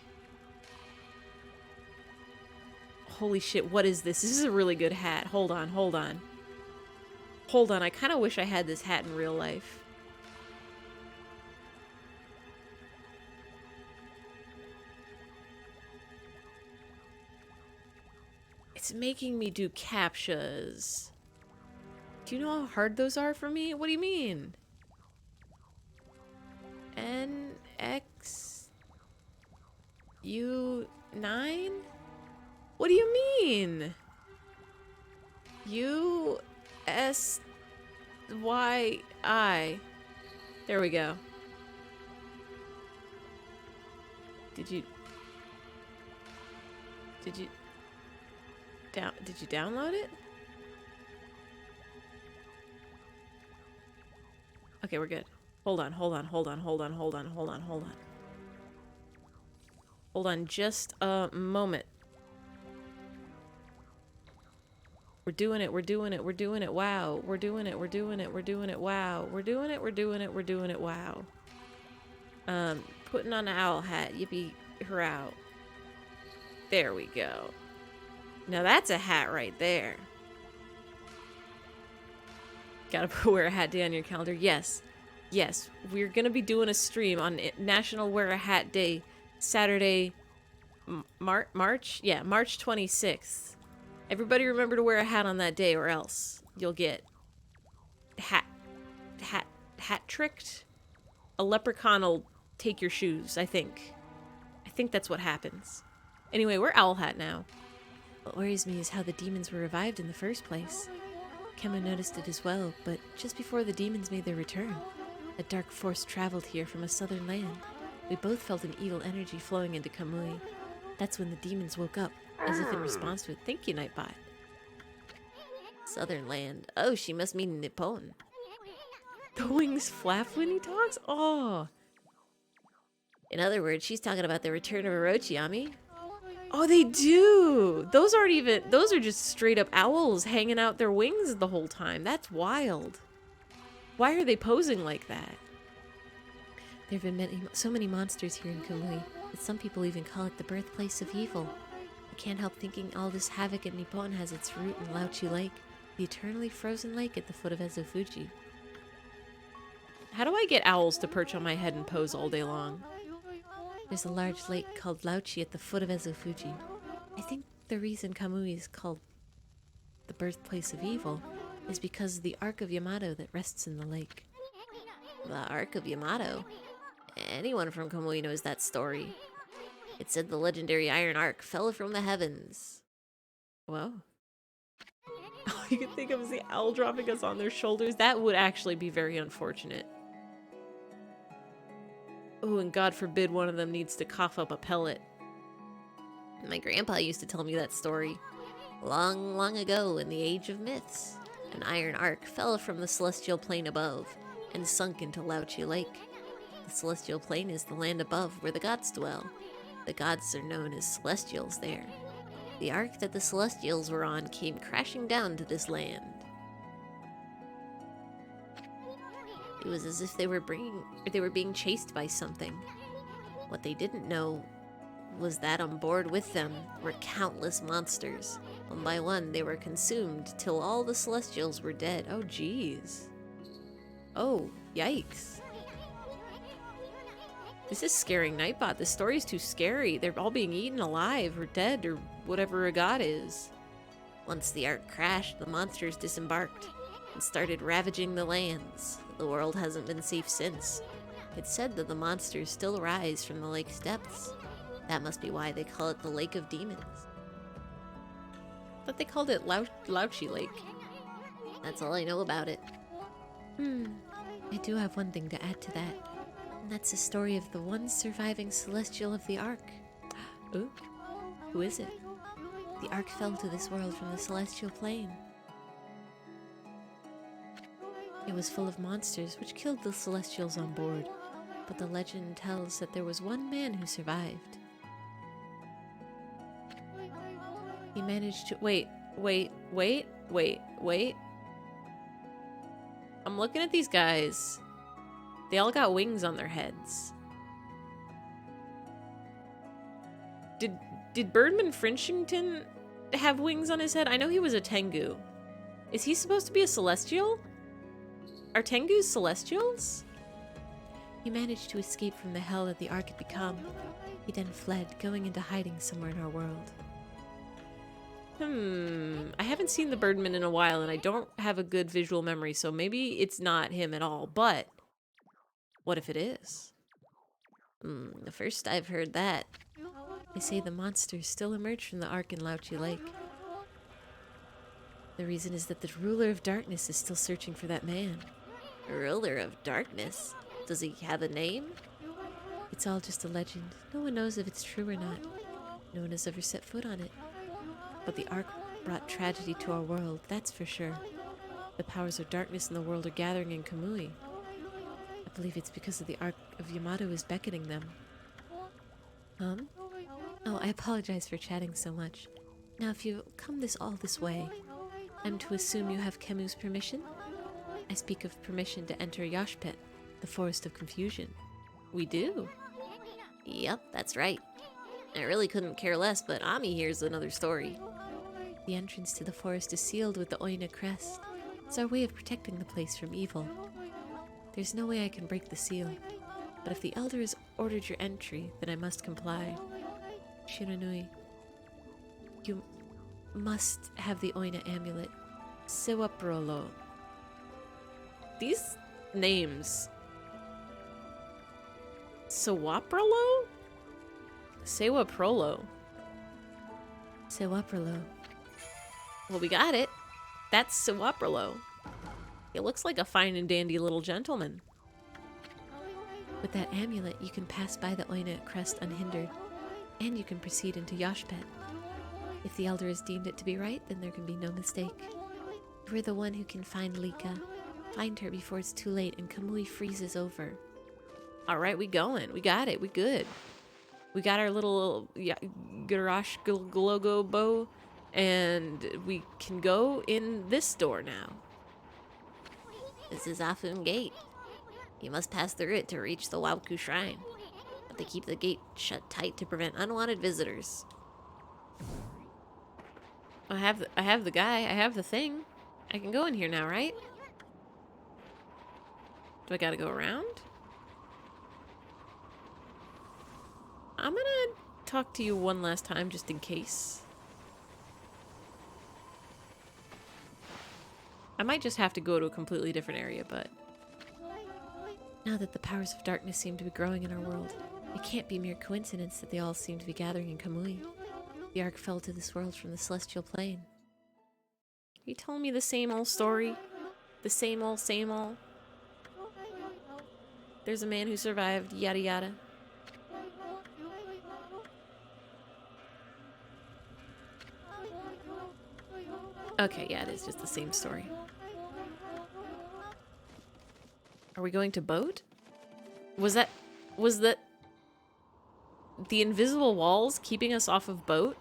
Holy shit, what is this? This is a really good hat. Hold on, hold on. Hold on, I kind of wish I had this hat in real life. It's making me do captchas. Do you know how hard those are for me? What do you mean? NXU9? What do you mean? U-S-Y-I. There we go. Did you download it? Okay, we're good. Hold on. Hold on just a moment. We're doing it. Wow. We're doing it. Wow. We're doing it. Wow. Putting on an owl hat. Yippee hurrah. There we go. Now that's a hat right there. Gotta wear a hat day on your calendar. Yes. Yes. We're gonna be doing a stream on National Wear a Hat Day, Saturday, March? Yeah, March 26th. Everybody remember to wear a hat on that day or else you'll get hat tricked. A leprechaun will take your shoes, I think. I think that's what happens. Anyway, we're Owl Hat now. What worries me is how the demons were revived in the first place. Kemma noticed it as well, but just before the demons made their return, a dark force traveled here from a southern land. We both felt an evil energy flowing into Kamui. That's when the demons woke up, as if in response to it. Thank you, Nightbot. Southern land. Oh, she must mean Nippon. The wings flap when he talks? Oh. In other words, she's talking about the return of Orochiami. Oh, they do. Those are just straight up owls hanging out their wings the whole time. That's wild. Why are they posing like that? There have been so many monsters here in Kamui that some people even call it the birthplace of evil. I can't help thinking all this havoc in Nippon has its root in Lauchi Lake, the eternally frozen lake at the foot of Ezofuji. How do I get owls to perch on my head and pose all day long? There's a large lake called Lauchi at the foot of Ezofuji. I think the reason Kamui is called the birthplace of evil is because of the Ark of Yamato that rests in the lake. The Ark of Yamato? Anyone from Kamui knows that story. It said the legendary Iron Ark fell from the heavens. Whoa. All you can think of is the owl dropping us on their shoulders. That would actually be very unfortunate. Oh, and God forbid one of them needs to cough up a pellet. My grandpa used to tell me that story. Long, long ago in the age of myths, an iron ark fell from the celestial plane above and sunk into Lauchi Lake. The celestial plane is the land above where the gods dwell. The gods are known as celestials there. The ark that the celestials were on came crashing down to this land. It was as if they were being chased by something. What they didn't know was that on board with them were countless monsters. One by one, they were consumed till all the celestials were dead. Oh, jeez. Oh, yikes. This is scaring Nightbot. This story's too scary. They're all being eaten alive or dead or whatever a god is. Once the ark crashed, the monsters disembarked and started ravaging the lands. The world hasn't been safe since. It's said that the monsters still rise from the lake's depths. That must be why they call it the Lake of Demons. I thought they called it Lauchi Lake. That's all I know about it. I do have one thing to add to that. And that's the story of the one surviving celestial of the Ark. Ooh, who is it? The Ark fell to this world from the celestial plane. It was full of monsters, which killed the celestials on board. But the legend tells that there was one man who survived. He managed to... Wait. I'm looking at these guys. They all got wings on their heads. Did Birdman Frinchington have wings on his head? I know he was a Tengu. Is he supposed to be a celestial? Are Tengus celestials? He managed to escape from the hell that the Ark had become. He then fled, going into hiding somewhere in our world. I haven't seen the Birdman in a while, and I don't have a good visual memory, so maybe it's not him at all, but what if it is? The first I've heard that. They say the monsters still emerge from the Ark in Lauchi Lake. The reason is that the ruler of darkness is still searching for that man. Ruler of darkness? Does he have a name? It's all just a legend. No one knows if it's true or not. No one has ever set foot on it. But the Ark brought tragedy to our world, that's for sure. The powers of darkness in the world are gathering in Kamui. I believe it's because of the Ark of Yamato is beckoning them. Oh, I apologize for chatting so much. Now, if you've come all this way, I'm to assume you have Kemu's permission? I speak of permission to enter Yashpet, the Forest of Confusion. We do. Yep, that's right. I really couldn't care less, but Ami here's another story. The entrance to the forest is sealed with the Oina crest. It's our way of protecting the place from evil. There's no way I can break the seal, but if the Elder has ordered your entry, then I must comply. Shiranui, you must have the Oina amulet. Sewaprolo. These names. Sewaprolo? Sewaprolo. Sewaprolo. Well, we got it. That's Sewaprolo. He looks like a fine and dandy little gentleman. With that amulet, you can pass by the Oina crest unhindered, and you can proceed into Yashpet. If the Elder has deemed it to be right, then there can be no mistake. We're the one who can find Lika. Find her before it's too late and Kamui freezes over. All right, we going. We got it. We good. We got our little garage logo bow, and we can go in this door now. This is Afun Gate. You must pass through it to reach the Wauku Shrine. But they keep the gate shut tight to prevent unwanted visitors. I have the guy. I have the thing. I can go in here now, right? Do I gotta go around? I'm gonna talk to you one last time just in case. I might just have to go to a completely different area, but... Now that the powers of darkness seem to be growing in our world, it can't be mere coincidence that they all seem to be gathering in Kamui. The Ark fell to this world from the celestial plane. You telling me the same old story? The same old, same old? There's a man who survived, yada yada. Okay, yeah, it is just the same story. Are we going to boat? Was the invisible walls keeping us off of boat?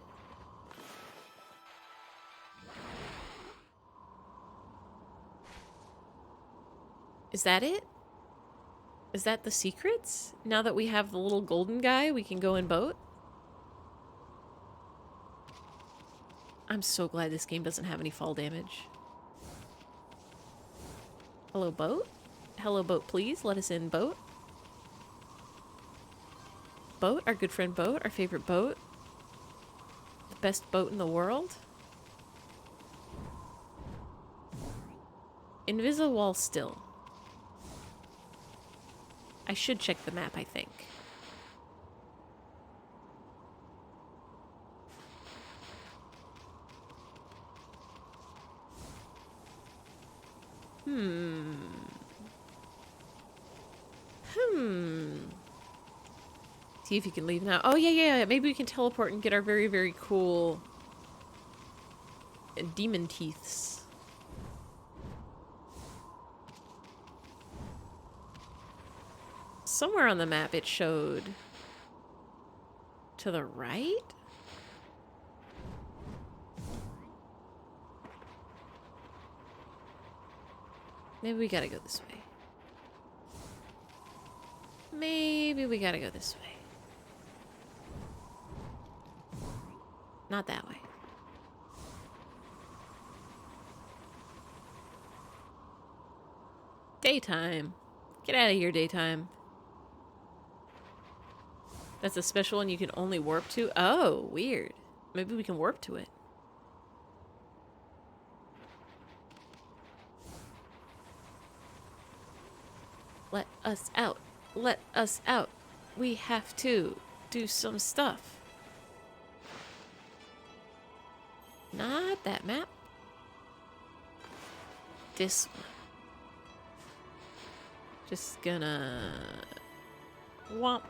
Is that it? Is that the secrets? Now that we have the little golden guy, we can go in boat? I'm so glad this game doesn't have any fall damage. Hello, boat? Hello, boat, please. Let us in, boat. Boat, our good friend Boat, our favorite boat. The best boat in the world. Invisible wall still. I should check the map, I think. See if you can leave now. Oh, yeah. Maybe we can teleport and get our very, very cool demon teeths. Somewhere on the map it showed to the right? Maybe we gotta go this way. Maybe we gotta go this way. Not that way. Daytime. Get out of here, daytime. That's a special one you can only warp to? Oh, weird. Maybe we can warp to it. Let us out. Let us out. We have to do some stuff. Not that map. this one. Just gonna... Womp.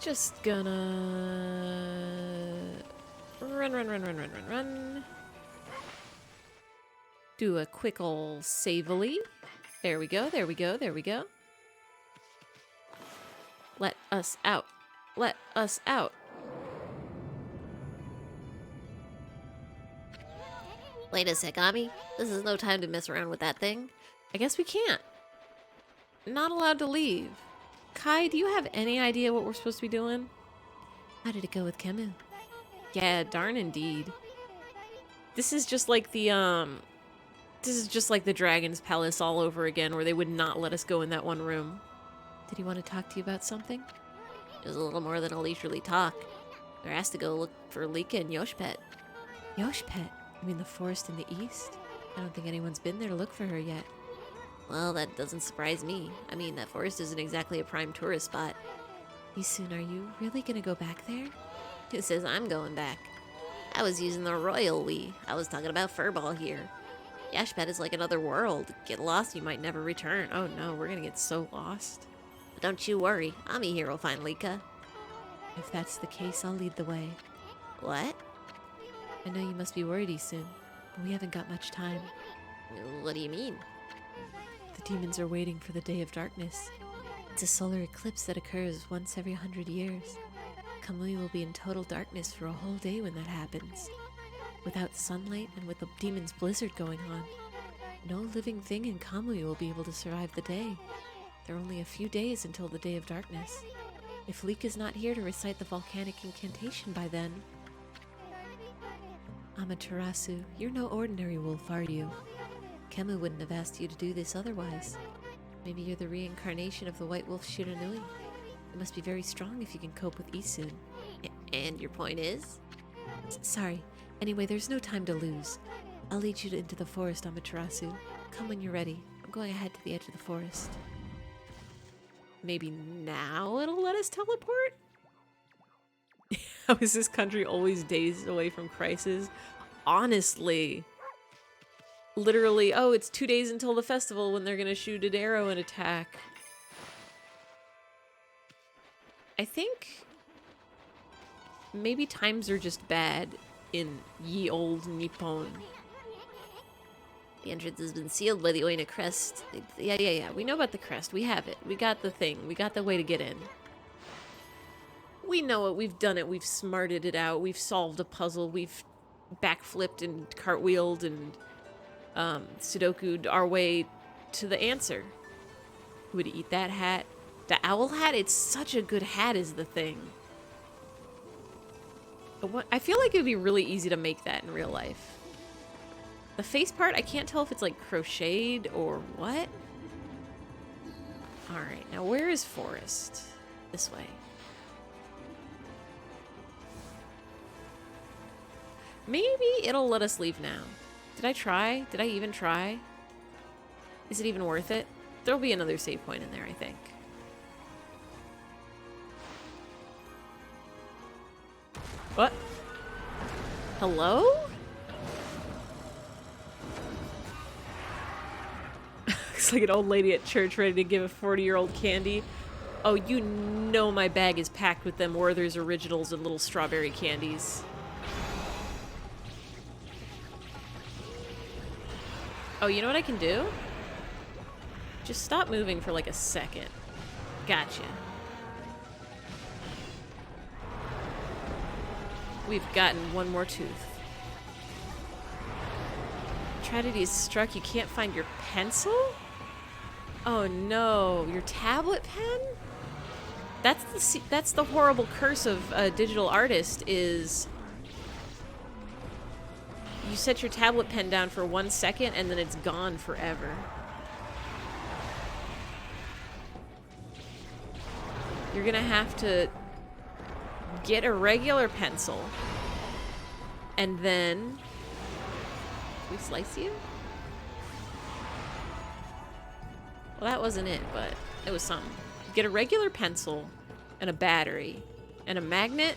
Just gonna... Run. Do a quick ol' savely. There we go. Let us out. Let us out. Wait a sec, Ami. This is no time to mess around with that thing. I guess we can't. Not allowed to leave. Kai, do you have any idea what we're supposed to be doing? How did it go with Kemu? Yeah, darn indeed. This is just like the Dragon's Palace all over again, where they would not let us go in that one room. Did he want to talk to you about something? It was a little more than a leisurely talk. They're asked to go look for Lika and Yoshpet. Yoshpet? You mean the forest in the east? I don't think anyone's been there to look for her yet. Well, that doesn't surprise me. I mean, that forest isn't exactly a prime tourist spot. Isun, are you really gonna go back there? Who says I'm going back? I was using the royal we. I was talking about Furball here. Yoshpet is like another world. Get lost, you might never return. Oh no, we're gonna get so lost. But don't you worry. Ami here will find Lika. If that's the case, I'll lead the way. What? I know you must be worried, Isun, but we haven't got much time. What do you mean? The demons are waiting for the Day of Darkness. It's a solar eclipse that occurs once every 100 years. Kamui will be in total darkness for a whole day when that happens. Without sunlight and with the demon's blizzard going on, no living thing in Kamui will be able to survive the day. There are only a few days until the Day of Darkness. If Lika's not here to recite the volcanic incantation by then... Amaterasu, you're no ordinary wolf, are you? Kemu wouldn't have asked you to do this otherwise. Maybe you're the reincarnation of the White Wolf Shiranui. You must be very strong if you can cope with Isun. And your point is? Sorry. Anyway, there's no time to lose. I'll lead you into the forest, Amaterasu. Come when you're ready. I'm going ahead to the edge of the forest. Maybe now it'll let us teleport? How is this country always days away from crisis? Honestly. Literally, oh, it's 2 days until the festival when they're gonna shoot an arrow and attack. I think maybe times are just bad in ye old Nippon. The entrance has been sealed by the Oina crest. Yeah. We know about the crest. We have it. We got the thing. We got the way to get in. We know it. We've done it. We've smarted it out. We've solved a puzzle. We've backflipped and cartwheeled and Sudoku'd our way to the answer. Who would eat that hat? The owl hat? It's such a good hat is the thing. I feel like it would be really easy to make that in real life. The face part, I can't tell if it's like crocheted or what. Alright, now where is Forest? This way. Maybe it'll let us leave now. Did I try? Did I even try? Is it even worth it? There'll be another save point in there, I think. What? Hello? Looks like an old lady at church ready to give a 40-year-old candy. Oh, you know my bag is packed with them Werther's Originals and little strawberry candies. Oh, you know what I can do? Just stop moving for like a second. Gotcha. We've gotten one more tooth. Tragedy is struck. You can't find your pencil? Oh no, your tablet pen? That's the horrible curse of a digital artist is you set your tablet pen down for 1 second and then it's gone forever. You're gonna have to get a regular pencil and then can we slice you? Well, that wasn't it, but it was something. Get a regular pencil and a battery and a magnet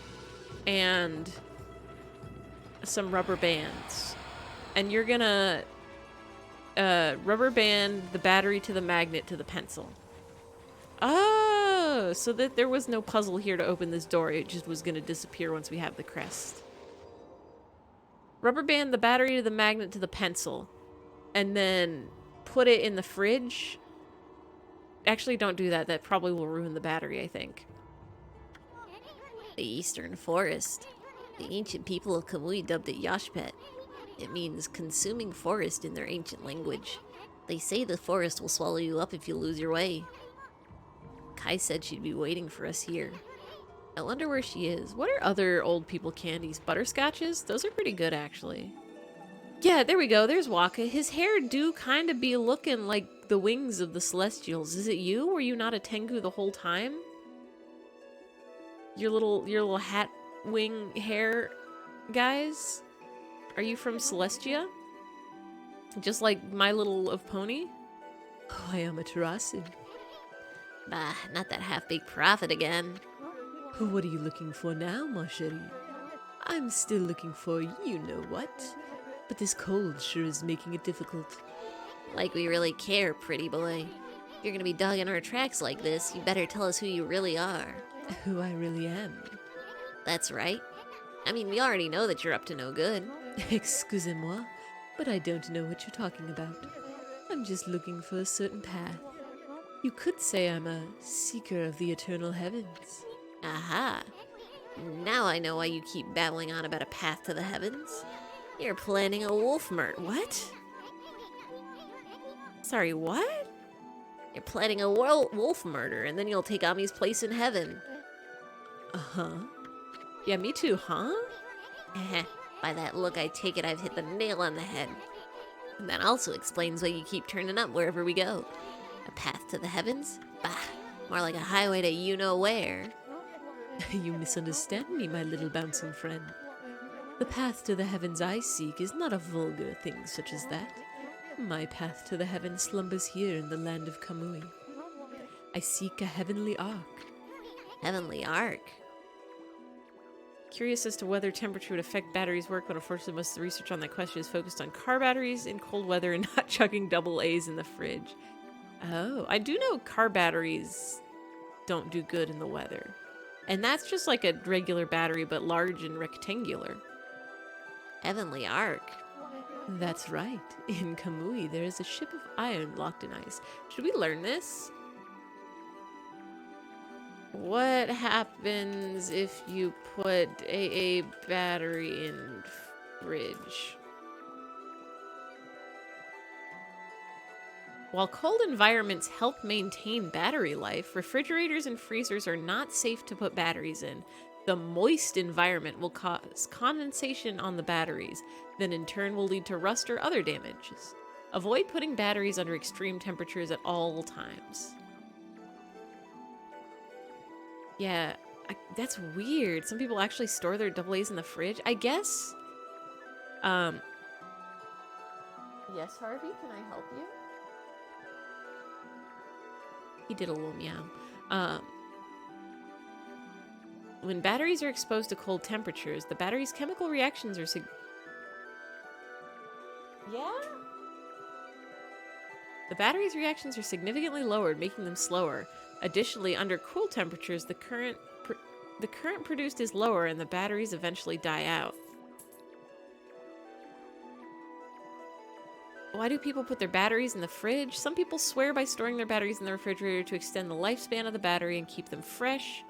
and some rubber bands. and you're gonna rubber band the battery to the magnet to the pencil. Oh, so that there was no puzzle here to open this door. It just was gonna disappear once we have the crest. Rubber band the battery to the magnet to the pencil, and then put it in the fridge. Actually, don't do that. That probably will ruin the battery, I think. The Eastern Forest. The ancient people of Kamui dubbed it Yashpet. It means consuming forest in their ancient language. They say the forest will swallow you up if you lose your way. Kai said she'd be waiting for us here. I wonder where she is. What are other old people candies? Butterscotches? Those are pretty good, actually. Yeah, there we go. There's Waka. His hair do kind of be looking like the wings of the Celestials. Is it you? Were you not a Tengu the whole time? Your little hat wing hair guys? Are you from Celestia? Just like My Little of Pony? Oh, I am a Tarasu. Bah, not that half-baked prophet again. What are you looking for now, ma chérie? I'm still looking for you-know-what. But this cold sure is making it difficult. Like we really care, pretty boy. If you're gonna be dogging our tracks like this, you better tell us who you really are. Who I really am. That's right. I mean, we already know that you're up to no good. Excusez-moi, but I don't know what you're talking about. I'm just looking for a certain path. You could say I'm a seeker of the eternal heavens. Aha. Now I know why you keep babbling on about a path to the heavens. You're planning a wolf murder. What? Sorry, what? You're planning a wolf murder, and then you'll take Ami's place in heaven. Uh-huh. Yeah, me too, huh? By that look, I take it I've hit the nail on the head. And that also explains why you keep turning up wherever we go. A path to the heavens? Bah, more like a highway to you-know-where. You misunderstand me, my little bouncing friend. The path to the heavens I seek is not a vulgar thing such as that. My path to the heavens slumbers here in the land of Kamui. I seek a heavenly ark. Heavenly ark? Curious as to whether temperature would affect batteries' work, but unfortunately most of the research on that question is focused on car batteries in cold weather and not chugging double A's in the fridge. Oh, I do know car batteries don't do good in the weather. And that's just like a regular battery, but large and rectangular. Heavenly ark? That's right. In Kamui, there is a ship of iron locked in ice. Should we learn this? What happens if you put a battery in fridge? While cold environments help maintain battery life, refrigerators and freezers are not safe to put batteries in. The moist environment will cause condensation on the batteries, then in turn will lead to rust or other damages. Avoid putting batteries under extreme temperatures at all times. Yeah, that's weird. Some people actually store their AA's in the fridge. I guess. Yes, Harvey, can I help you? He did a little meow. When batteries are exposed to cold temperatures, the battery's chemical reactions are The battery's reactions are significantly lowered, making them slower. Additionally, under cool temperatures, the current produced is lower and the batteries eventually die out. Why do people put their batteries in the fridge? Some people swear by storing their batteries in the refrigerator to extend the lifespan of the battery and keep them fresh.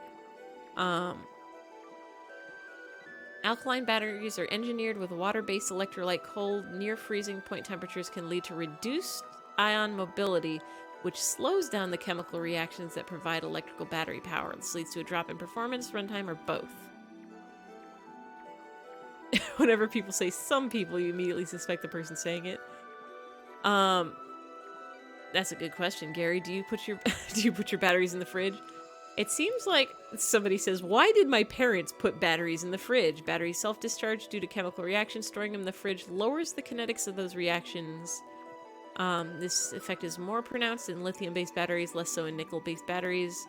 Alkaline batteries are engineered with water-based electrolyte. Cold, near freezing point temperatures can lead to reduced ion mobility, which slows down the chemical reactions that provide electrical battery power. This leads to a drop in performance, runtime, or both. Whenever people say some people, you immediately suspect the person saying it. That's a good question, Gary. Do you put your batteries in the fridge? It seems like somebody says, why did my parents put batteries in the fridge? Batteries self-discharge due to chemical reactions. Storing them in the fridge lowers the kinetics of those reactions. This effect is more pronounced in lithium-based batteries, less so in nickel-based batteries.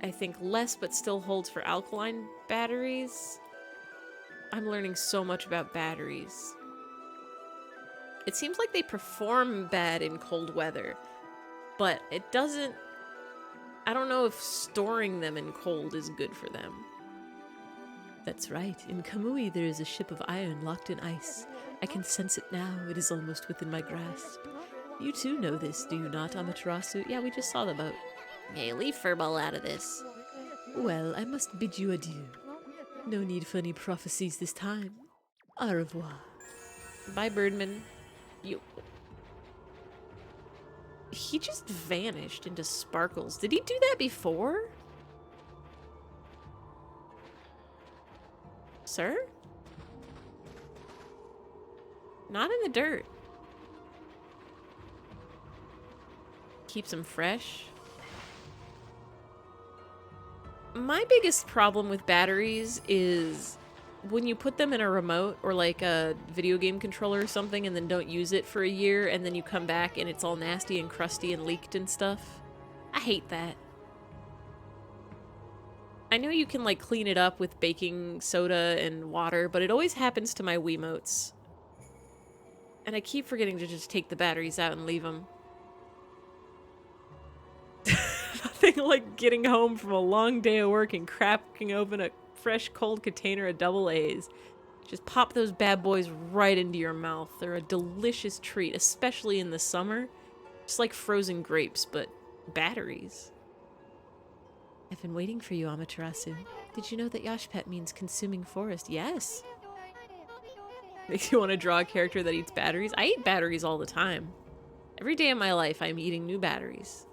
I think less, but still holds for alkaline batteries. I'm learning so much about batteries. It seems like they perform bad in cold weather, but it doesn't... I don't know if storing them in cold is good for them. That's right. In Kamui, there is a ship of iron locked in ice. I can sense it now. It is almost within my grasp. You too know this, do you not, Amaterasu? Yeah, we just saw the boat. Hey, leave Furball out of this. Well, I must bid you adieu. No need for any prophecies this time. Au revoir. Bye, Birdman. You... He just vanished into sparkles. Did he do that before? Sir? Not in the dirt. Keeps them fresh. My biggest problem with batteries is when you put them in a remote or like a video game controller or something and then don't use it for a year and then you come back and it's all nasty and crusty and leaked and stuff. I hate that. I know you can like clean it up with baking soda and water, but it always happens to my Wiimotes. And I keep forgetting to just take the batteries out and leave them. Nothing like getting home from a long day of work and cracking open a fresh cold container of double A's. Just pop those bad boys right into your mouth. They're a delicious treat, especially in the summer. Just like frozen grapes, but batteries. I've been waiting for you, Amaterasu. Did you know that Yashpet means consuming forest? Yes. Makes you want to draw a character that eats batteries? I eat batteries all the time. Every day of my life, I'm eating new batteries.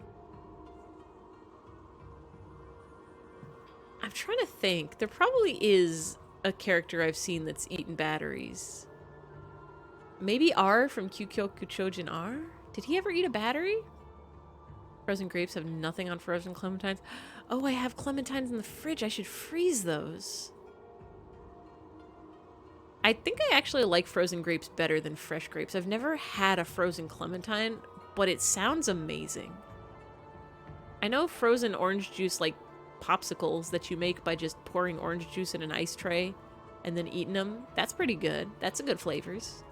I'm trying to think. There probably is a character I've seen that's eaten batteries. Maybe R from Kyukyo Kuchojin R? Did he ever eat a battery? Frozen grapes have nothing on frozen clementines. Oh, I have clementines in the fridge. I should freeze those. I think I actually like frozen grapes better than fresh grapes. I've never had a frozen clementine, but it sounds amazing. I know frozen orange juice, like popsicles that you make by just pouring orange juice in an ice tray and then eating them. That's pretty good. That's a good flavors.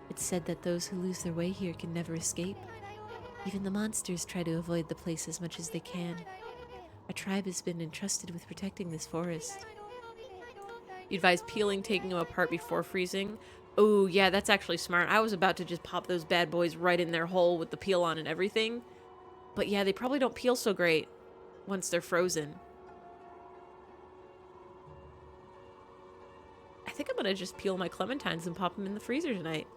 It's said that those who lose their way here can never escape. Even the monsters try to avoid the place as much as they can. Our tribe has been entrusted with protecting this forest. You advise peeling, taking them apart before freezing. Oh, yeah, that's actually smart. I was about to just pop those bad boys right in their hole with the peel on and everything. But yeah, they probably don't peel so great once they're frozen. I think I'm gonna just peel my clementines and pop them in the freezer tonight.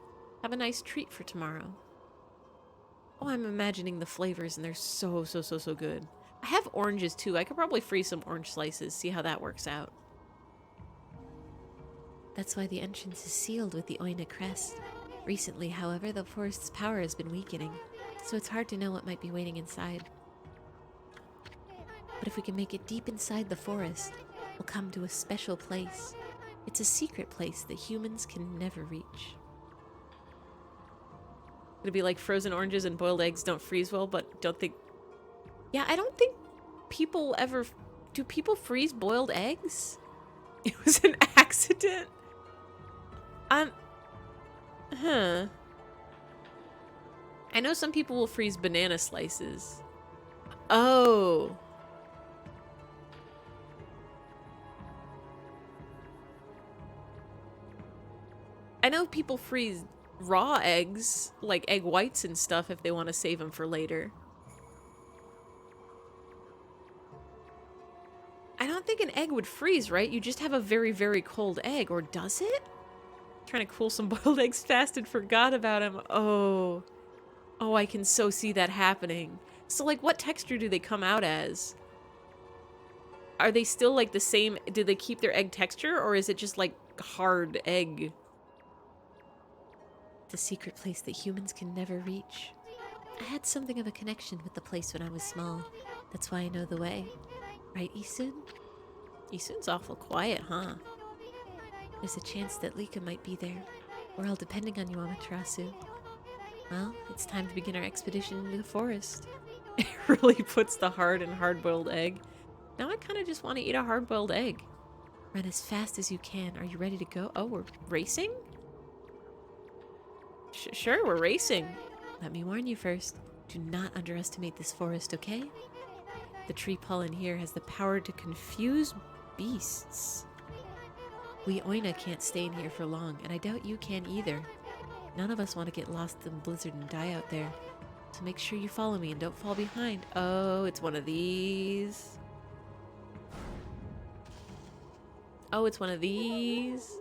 Have a nice treat for tomorrow. Oh, I'm imagining the flavors and they're so good. I have oranges too. I could probably freeze some orange slices, see how that works out. That's why the entrance is sealed with the Oina crest. Recently, however, the forest's power has been weakening, so it's hard to know what might be waiting inside. But if we can make it deep inside the forest, we'll come to a special place. It's a secret place that humans can never reach. It'd be like frozen oranges and boiled eggs don't freeze well, but don't think... Yeah, I don't think people ever... Do people freeze boiled eggs? It was an accident. Huh. I know some people will freeze banana slices. Oh. I know people freeze raw eggs, like egg whites and stuff, if they want to save them for later. I don't think an egg would freeze, right? You just have a very cold egg, or does it? Trying to cool some boiled eggs fast and forgot about them. Oh. Oh, I can so see that happening. So, like, what texture do they come out as? Are they still, like, the same? Do they keep their egg texture, or is it just, like, hard egg? The secret place that humans can never reach. I had something of a connection with the place when I was small. That's why I know the way. Right, Isun? Isun's awful quiet, huh? There's a chance that Lika might be there. We're all depending on you, Amaterasu. Well, it's time to begin our expedition into the forest. It really puts the hard and hard-boiled egg. Now I kind of just want to eat a hard-boiled egg. Run as fast as you can. Are you ready to go? Oh, we're racing? Sure, we're racing. Let me warn you first. Do not underestimate this forest, okay? The tree pollen here has the power to confuse beasts. We Oina can't stay in here for long, and I doubt you can either. None of us want to get lost in the blizzard and die out there. So make sure you follow me and don't fall behind. Oh, it's one of these. Oh, it's one of these.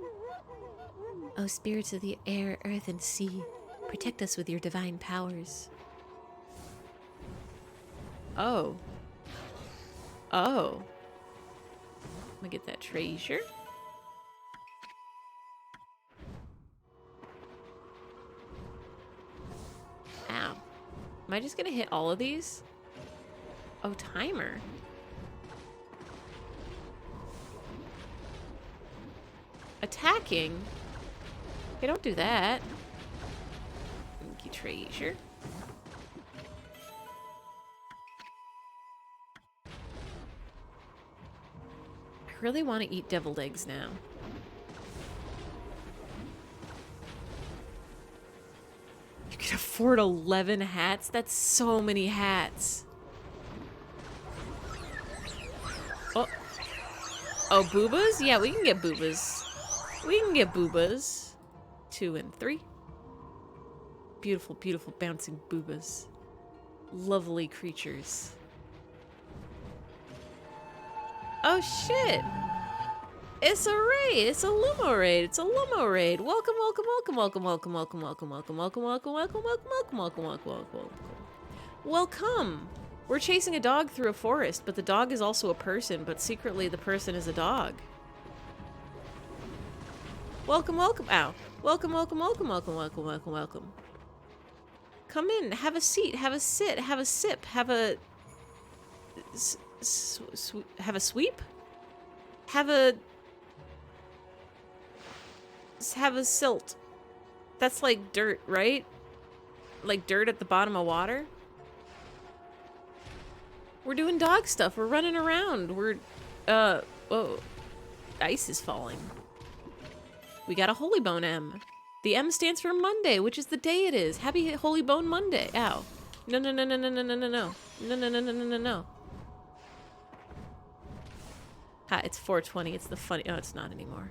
Oh, spirits of the air, earth, and sea, protect us with your divine powers. Oh. Oh. Let me get that treasure. Ow. Am I just gonna hit all of these? Oh, timer. Attacking? Okay, don't do that. Thank you, treasure. I really want to eat deviled eggs now. You can afford 11 hats? That's so many hats. Oh. Oh, boobas? Yeah, we can get boobas. We can get boobas. 2 and 3. Beautiful, beautiful bouncing boobas. Lovely creatures. Oh shit! It's a raid! It's a Lumo raid! It's a Lumo raid! Welcome, welcome, welcome, welcome, welcome, welcome, welcome, welcome, welcome, welcome, welcome, welcome, welcome, welcome, welcome, welcome. Welcome! We're chasing a dog through a forest, but the dog is also a person, but secretly the person is a dog. Welcome, welcome. Ow. Welcome, welcome, welcome, welcome, welcome, welcome, welcome. Come in, have a seat, have a sit, have a sip, have a... have a sweep? Have a silt. That's like dirt, right? Like dirt at the bottom of water? We're doing dog stuff. We're running around. We're, whoa. Ice is falling. We got a Holy Bone M. The M stands for Monday, which is the day it is. Happy Holy Bone Monday. Ow. No, no, no, no, no, no, no, no, no. No, no, no, no, no, no, no. Ha, it's 420. It's the funny... Oh, it's not anymore.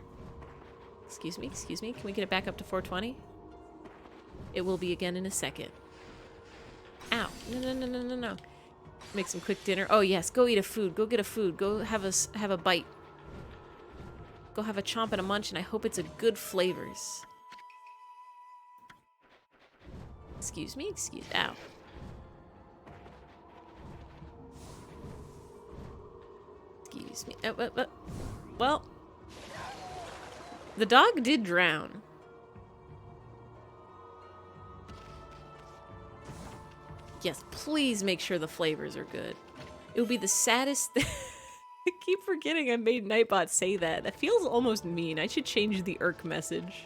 Excuse me, excuse me. Can we get it back up to 420? It will be again in a second. Ow. No, no, no, no, no, no. Make some quick dinner. Oh, yes. Go eat a food. Go get a food. Go have a bite. Go have a chomp and a munch, and I hope it's a good flavors. Excuse me? Excuse... Ow. Excuse me. Well... The dog did drown. Yes, please make sure the flavors are good. It would be the saddest thing... I keep forgetting I made Nightbot say that. That feels almost mean. I should change the irk message.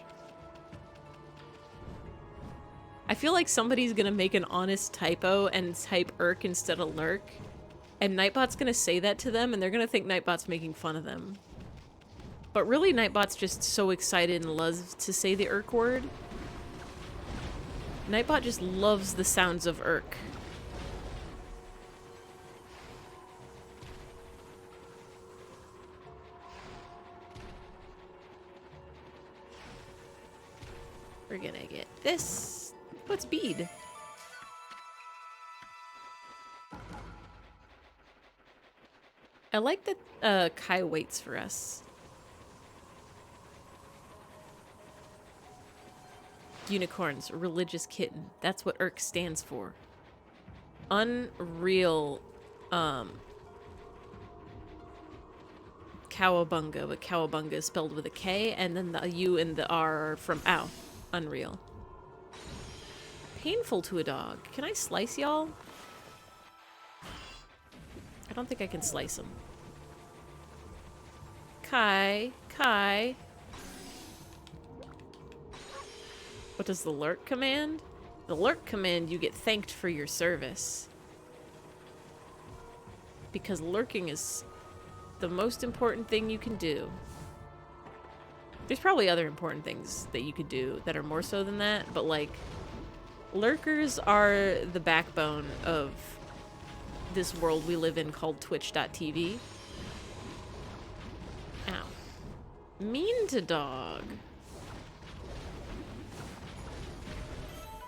I feel like somebody's gonna make an honest typo and type irk instead of lurk. And Nightbot's gonna say that to them and they're gonna think Nightbot's making fun of them. But really, Nightbot's just so excited and loves to say the irk word. Nightbot just loves the sounds of irk. We're gonna get this. What's bead? I like that Kai waits for us. Unicorns, religious kitten. That's what IRK stands for. Unreal, cowabunga, but cowabunga is spelled with a K, and then the U and the R are from, ow, unreal. Painful to a dog. Can I slice y'all? I don't think I can slice them. Kai. What does the lurk command? The lurk command, you get thanked for your service. Because lurking is the most important thing you can do. There's probably other important things that you could do that are more so than that, but like, lurkers are the backbone of this world we live in called twitch.tv. Ow. Mean to dog.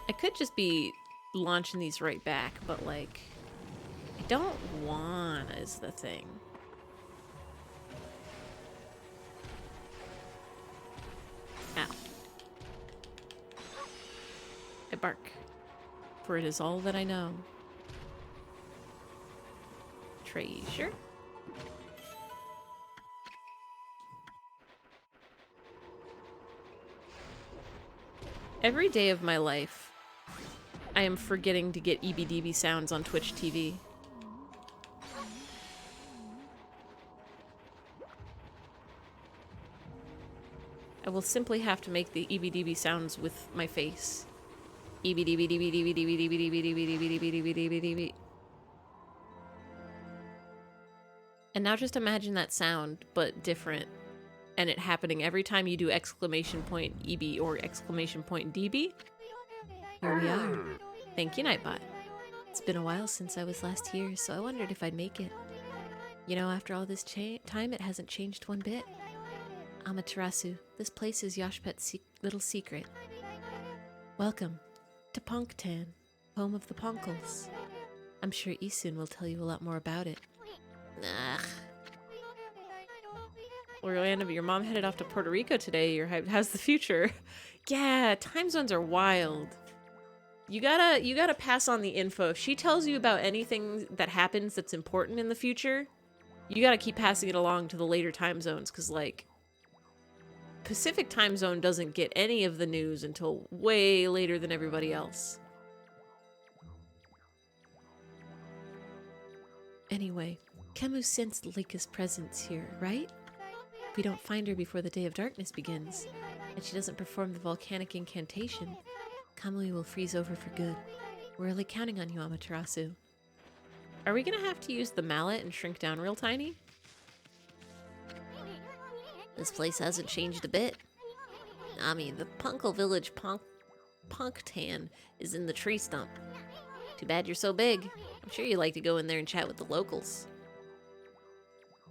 I could just be launching these right back, but like, I don't want is the thing. Ow. I bark, for it is all that I know. Treasure. Every day of my life, I am forgetting to get EBDB sounds on Twitch TV. I will simply have to make the EBDB sounds with my face. EBDB. And now just imagine that sound, but different. And it happening every time you do exclamation point EB or exclamation point DB. Here we are. Thank you, Nightbot. It's been a while since I was last here, so I wondered if I'd make it. You know, after all this time, it hasn't changed one bit. Amaterasu, this place is Yoshpet's little secret. Welcome to Punktan, home of the Ponkles. I'm sure Isun will tell you a lot more about it. Ugh. Orlando, your mom headed off to Puerto Rico today. How's the future? Yeah, time zones are wild. You gotta pass on the info. If she tells you about anything that happens that's important in the future, you gotta keep passing it along to the later time zones, because like Pacific time zone doesn't get any of the news until way later than everybody else. Anyway, Kemu sensed Lika's presence here, right? If we don't find her before the Day of Darkness begins, and she doesn't perform the volcanic incantation, Kamui will freeze over for good. We're really counting on you, Amaterasu. Are we gonna have to use the mallet and shrink down real tiny? This place hasn't changed a bit. Nami, the Punkle Village Punktan is in the tree stump. Too bad you're so big. I'm sure you'd like to go in there and chat with the locals.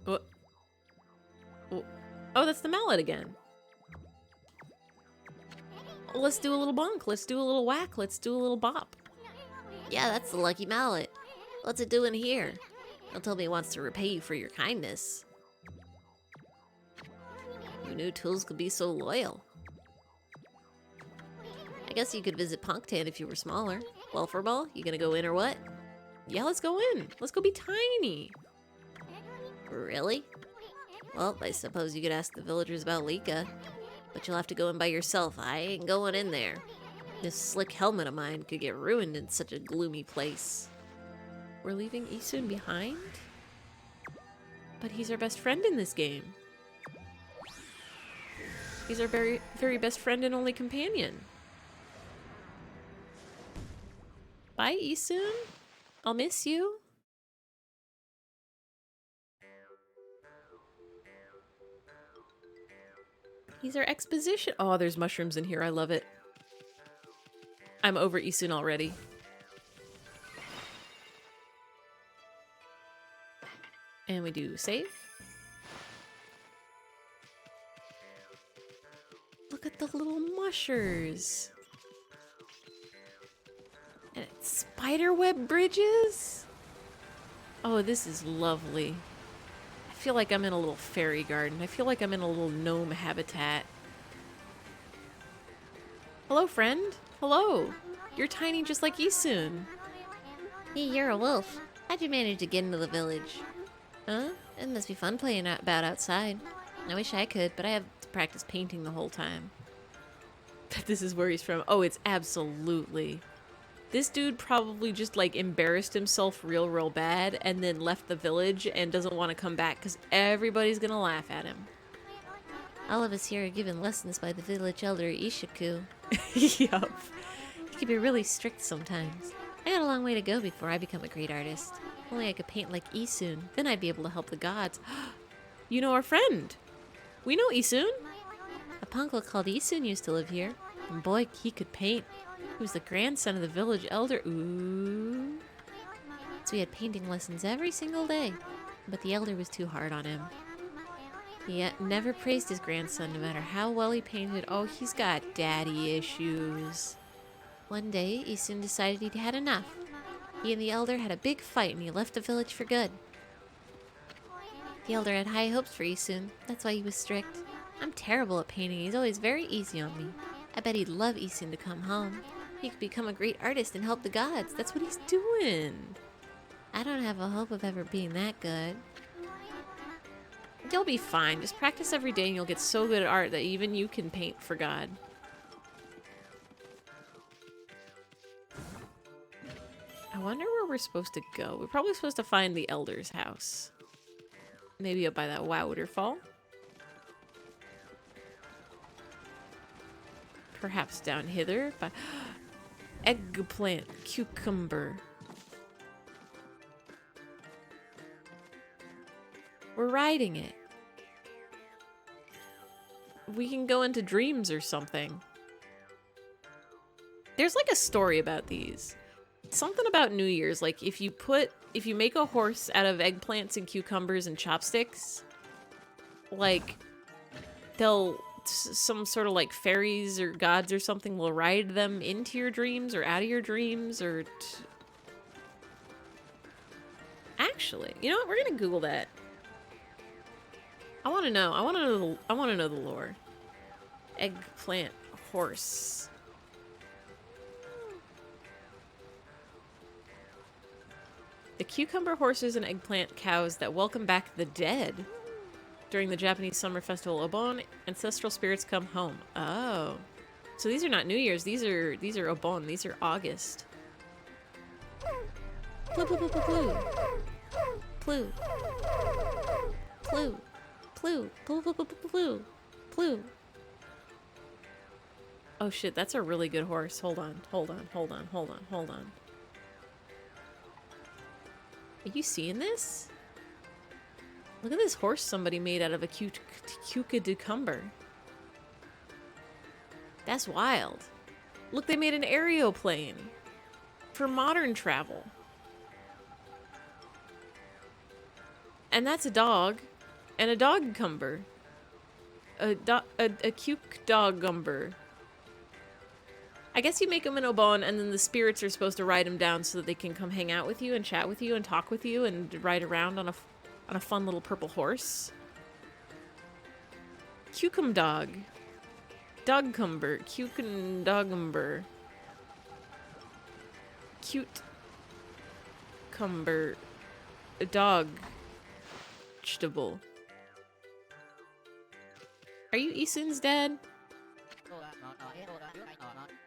What? Oh, that's the mallet again. Let's do a little bonk. Let's do a little whack. Let's do a little bop. Yeah, that's the lucky mallet. What's it doing here? Don't tell me it wants to repay you for your kindness. Who knew tools could be so loyal? I guess you could visit Punktan if you were smaller. Welfare Ball, you gonna go in or what? Yeah, let's go in. Let's go be tiny. Really? Well, I suppose you could ask the villagers about Lika. But you'll have to go in by yourself. I ain't going in there. This slick helmet of mine could get ruined in such a gloomy place. We're leaving Isun behind? But he's our best friend in this game. He's our very, very best friend and only companion. Bye, Isun. I'll miss you. He's our exposition. Oh, there's mushrooms in here. I love it. I'm over Isun already. And we do save. Look at the little mushers. And it's spiderweb bridges. Oh, this is lovely. I feel like I'm in a little fairy garden. I feel like I'm in a little gnome habitat. Hello, friend. Hello. You're tiny just like Isun. Hey, you're a wolf. How'd you manage to get into the village? Huh? It must be fun playing about outside. I wish I could, but I have To practice painting the whole time. This is where he's from. Oh, it's absolutely. This dude probably just like embarrassed himself real bad and then left the village and doesn't want to come back because everybody's gonna laugh at him. all of us here are given lessons by the village elder Ishiku. Yup. He can be really strict sometimes. I got a long way to go before I become a great artist. If only I could paint like Isun, then I'd be able to help the gods. You know our friend. We know Isun. A uncle called Isun used to live here. And boy, he could paint. He was the grandson of the village elder. Ooh. So he had painting lessons every single day. But the elder was too hard on him. He never praised his grandson, no matter how well he painted. Oh, he's got daddy issues. One day, Isun decided he'd had enough. He and the elder had a big fight, and he left the village for good. The elder had high hopes for Isun. That's why he was strict. I'm terrible at painting. He's always very easy on me. I bet he'd love Isun to come home. He could become a great artist and help the gods. That's what he's doing. I don't have a hope of ever being that good. You'll be fine. Just practice every day and you'll get so good at art that even you can paint for God. I wonder where we're supposed to go. We're probably supposed to find the elder's house. Maybe up by that waterfall. Perhaps down hither by eggplant, cucumber. We're riding it. We can go into dreams or something. There's like a story about these. Something about New Year's, like if you make a horse out of eggplants and cucumbers and chopsticks, like some sort of like fairies or gods or something will ride them into your dreams or out of your dreams or actually, you know what? We're gonna Google that. I want to know. I want to know the lore. Eggplant horse. The cucumber horses and eggplant cows that welcome back the dead. During the Japanese summer festival Obon, ancestral spirits come home. Oh. So these are not New Year's, these are Obon, these are August. Ploo, ploo, ploo, ploo, ploo. Ploo. Ploo. Ploo. Ploo, ploo, ploo, ploo, ploo. Ploo. Oh shit, that's a really good horse. Hold on. Are you seeing this? Look at this horse somebody made out of a cucumber. That's wild. Look, they made an aeroplane for modern travel. And that's a dog. And a dog-cumber. A cuke-dog-gumber. I guess you make them in Obon, and then the spirits are supposed to ride them down so that they can come hang out with you and chat with you and talk with you and ride around on a fun little purple horse. Cucumdog. Dogcumber. Cucumdogumber. Cute. Cumber. Dog. Vegetable. Are you Isun's dad?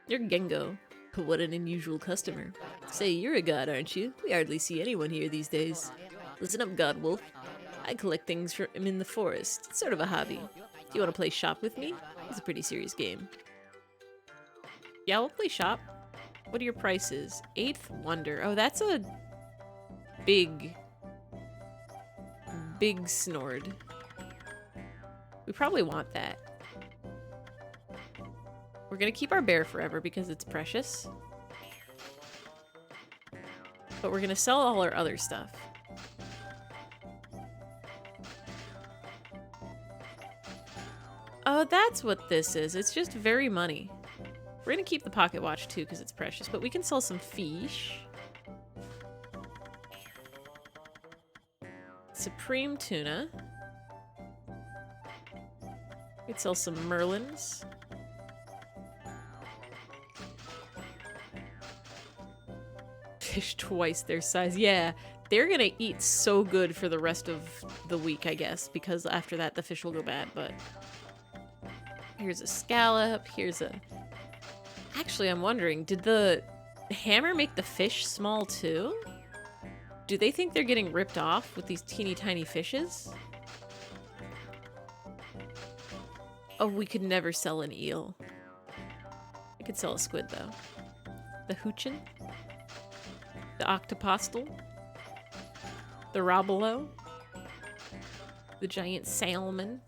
You're Gengo. What an unusual customer. Say, you're a god, aren't you? We hardly see anyone here these days. Listen up, God Wolf. I collect things from in the forest. It's sort of a hobby. Do you want to play shop with me? It's a pretty serious game. Yeah, we'll play shop. What are your prices? Eighth Wonder. Oh, that's a big snord. We probably want that. We're gonna keep our bear forever because it's precious. But we're gonna sell all our other stuff. Oh, that's what this is. It's just very money. We're gonna keep the pocket watch too because it's precious, but we can sell some fish. Supreme tuna. We could sell some merlins. Fish twice their size. Yeah, they're gonna eat so good for the rest of the week, I guess, because after that the fish will go bad, but... Here's a scallop, here's a... Actually, I'm wondering, did the hammer make the fish small too? Do they think they're getting ripped off with these teeny tiny fishes? Oh, we could never sell an eel. I could sell a squid, though. The hoochin? The octopostal? The robalo? The giant salmon?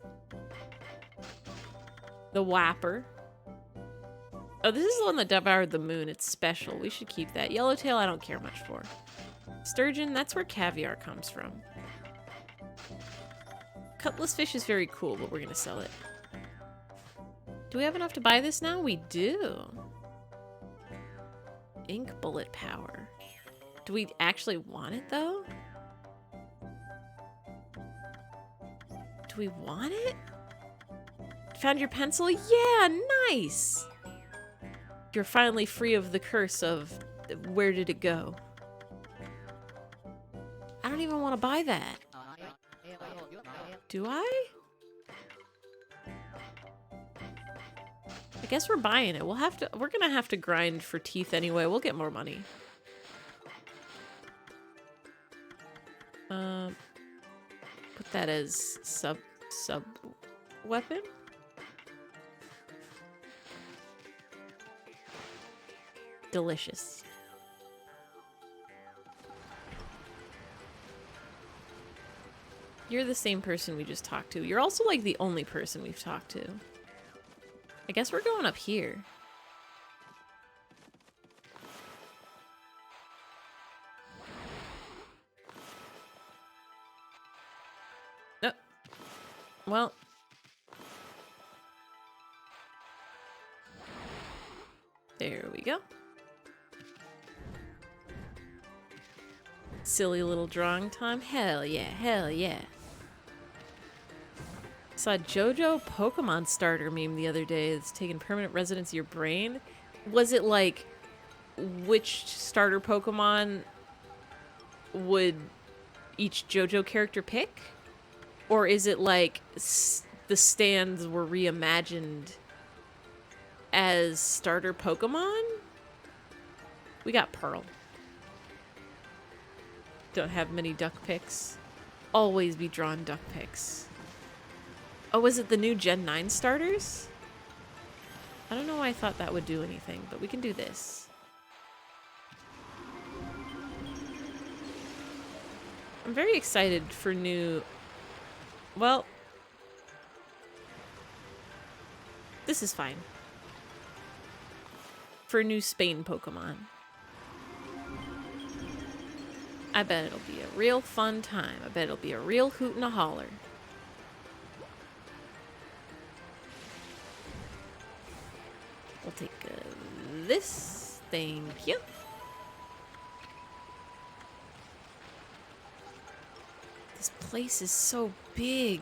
The Whapper. Oh, this is the one that devoured the moon. It's special. We should keep that. Yellowtail, I don't care much for. Sturgeon, that's where caviar comes from. Cutlass fish is very cool, but we're gonna sell it. Do we have enough to buy this now? We do. Ink bullet power. Do we actually want it, though? Do we want it? Found your pencil? Yeah, nice! You're finally free of the curse of where did it go? I don't even want to buy that. Do I? I guess we're buying it. We're gonna have to grind for teeth anyway. We'll get more money. Put that as sub weapon. Delicious. You're the same person we just talked to. You're also like the only person we've talked to. I guess we're going up here. No. Well. There we go. Silly little drawing time. Hell yeah, hell yeah. Saw a JoJo Pokemon starter meme the other day that's taken permanent residence in your brain. Was it like which starter Pokemon would each JoJo character pick? Or is it like the stands were reimagined as starter Pokemon? We got Pearl. Don't have many duck picks. Always be drawn duck picks. Oh, was it the new Gen 9 starters? I don't know why I thought that would do anything, but we can do this. I'm very excited for new... Well... This is fine. For new Spain Pokemon. I bet it'll be a real fun time. I bet it'll be a real hoot and a holler. We'll take this. Thank you. This place is so big.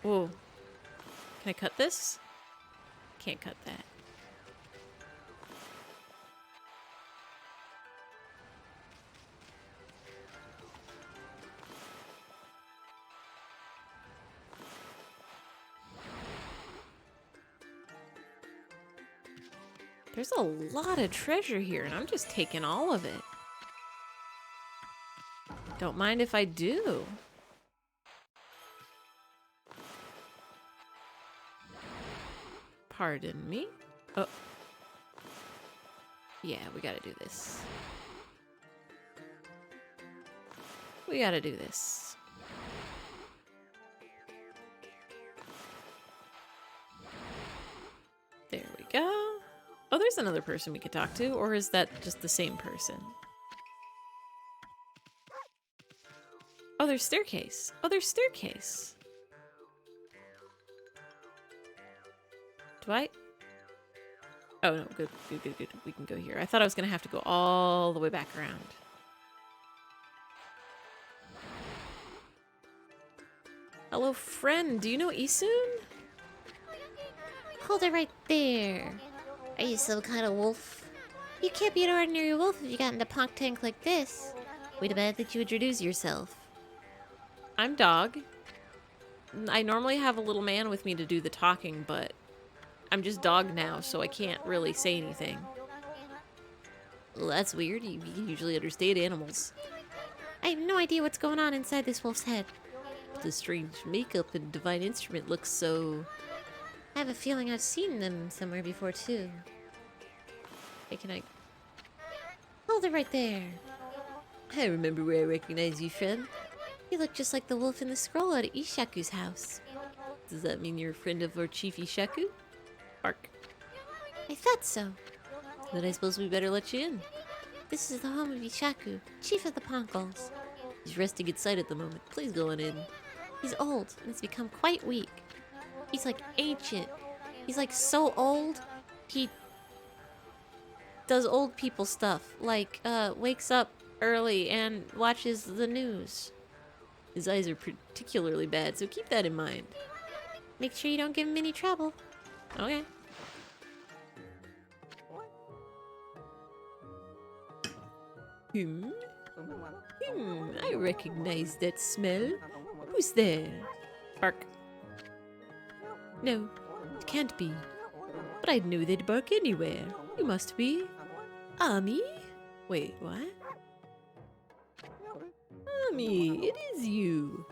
Whoa. Can I cut this? Can't cut that. There's a lot of treasure here, and I'm just taking all of it. Don't mind if I do. Pardon me. Oh. Yeah, we gotta do this. We gotta do this. There we go. Oh, there's another person we could talk to, or is that just the same person? Oh, there's staircase. Oh, there's staircase. Do I? Oh, no, good, good, good, good. We can go here. I thought I was gonna have to go all the way back around. Hello, friend. Do you know Isun? Hold it right there. Are you some kind of wolf? You can't be an ordinary wolf if you got in a punk tank like this. We demand that you introduce yourself. I'm Dog. I normally have a little man with me to do the talking, but I'm just Dog now, so I can't really say anything. Well, that's weird. You usually understand animals. I have no idea what's going on inside this wolf's head. The strange makeup and divine instrument looks so... I have a feeling I've seen them somewhere before, too. Hey, can I... Hold it right there. I remember where I recognize you from. You look just like the wolf in the scroll at Ishaku's house. Does that mean you're a friend of our Chief Ishaku? Bark. I thought so. Then I suppose we better let you in. This is the home of Ishaku, Chief of the Ponkals. He's resting at sight at the moment. Please go on in. He's old and has become quite weak. He's like ancient. He's like so old, he does old people stuff, like wakes up early and watches the news. His eyes are particularly bad, so keep that in mind. Make sure you don't give him any trouble. Okay. I recognize that smell. Who's there? Bark. No, it can't be. But I'd know they'd bark anywhere. You must be Ami? Wait, what? Ami, it is you.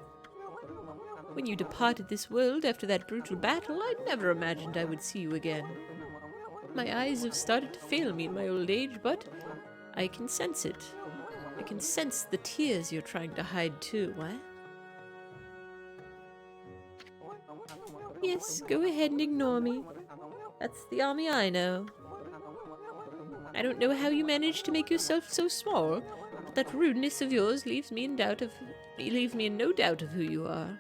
When you departed this world after that brutal battle, I never imagined I would see you again. My eyes have started to fail me in my old age, but I can sense it. I can sense the tears you're trying to hide too, what? Yes, go ahead and ignore me. That's the Ami I know. I don't know how you managed to make yourself so small, but that rudeness of yours leaves me in no doubt of who you are.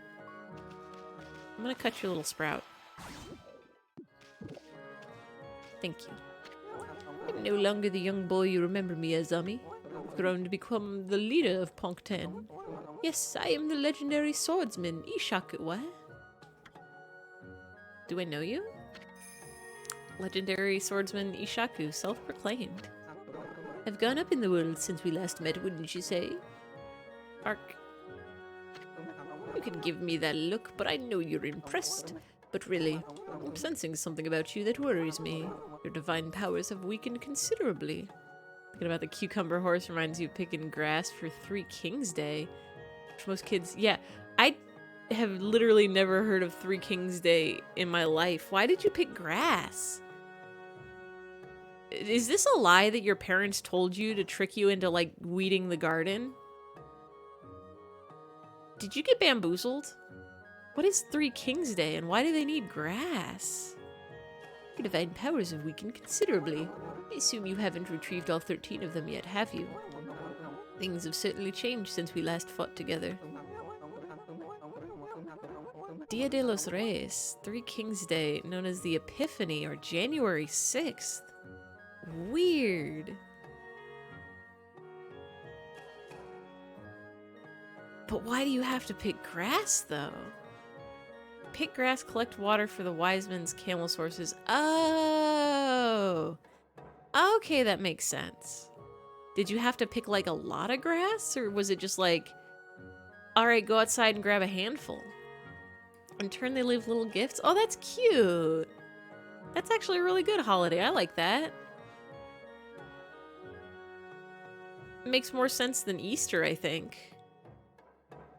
I'm gonna cut your little sprout. Thank you. I'm no longer the young boy you remember me as, Ami. I've grown to become the leader of Ponkten. Yes, I am the legendary swordsman, Ishaku, what? Do I know you? Legendary swordsman Ishaku, self-proclaimed. I've gone up in the world since we last met, wouldn't you say? Bark. You can give me that look, but I know you're impressed. But really, I'm sensing something about you that worries me. Your divine powers have weakened considerably. Thinking about the cucumber horse reminds you of picking grass for Three Kings Day. For most kids, yeah. I have literally never heard of Three Kings Day in my life. Why did you pick grass? Is this a lie that your parents told you to trick you into, like, weeding the garden? Did you get bamboozled? What is Three Kings Day and why do they need grass? Your divine powers have weakened considerably. I assume you haven't retrieved all 13 of them yet, have you? Things have certainly changed since we last fought together. Dia de los Reyes, Three Kings Day, known as the Epiphany or January 6th. Weird. But why do you have to pick grass, though? Pick grass, collect water for the wise men's camel sources. Oh! Okay, that makes sense. Did you have to pick, like, a lot of grass? Or was it just like, alright, go outside and grab a handful? In turn, they leave little gifts? Oh, that's cute! That's actually a really good holiday. I like that. It makes more sense than Easter, I think.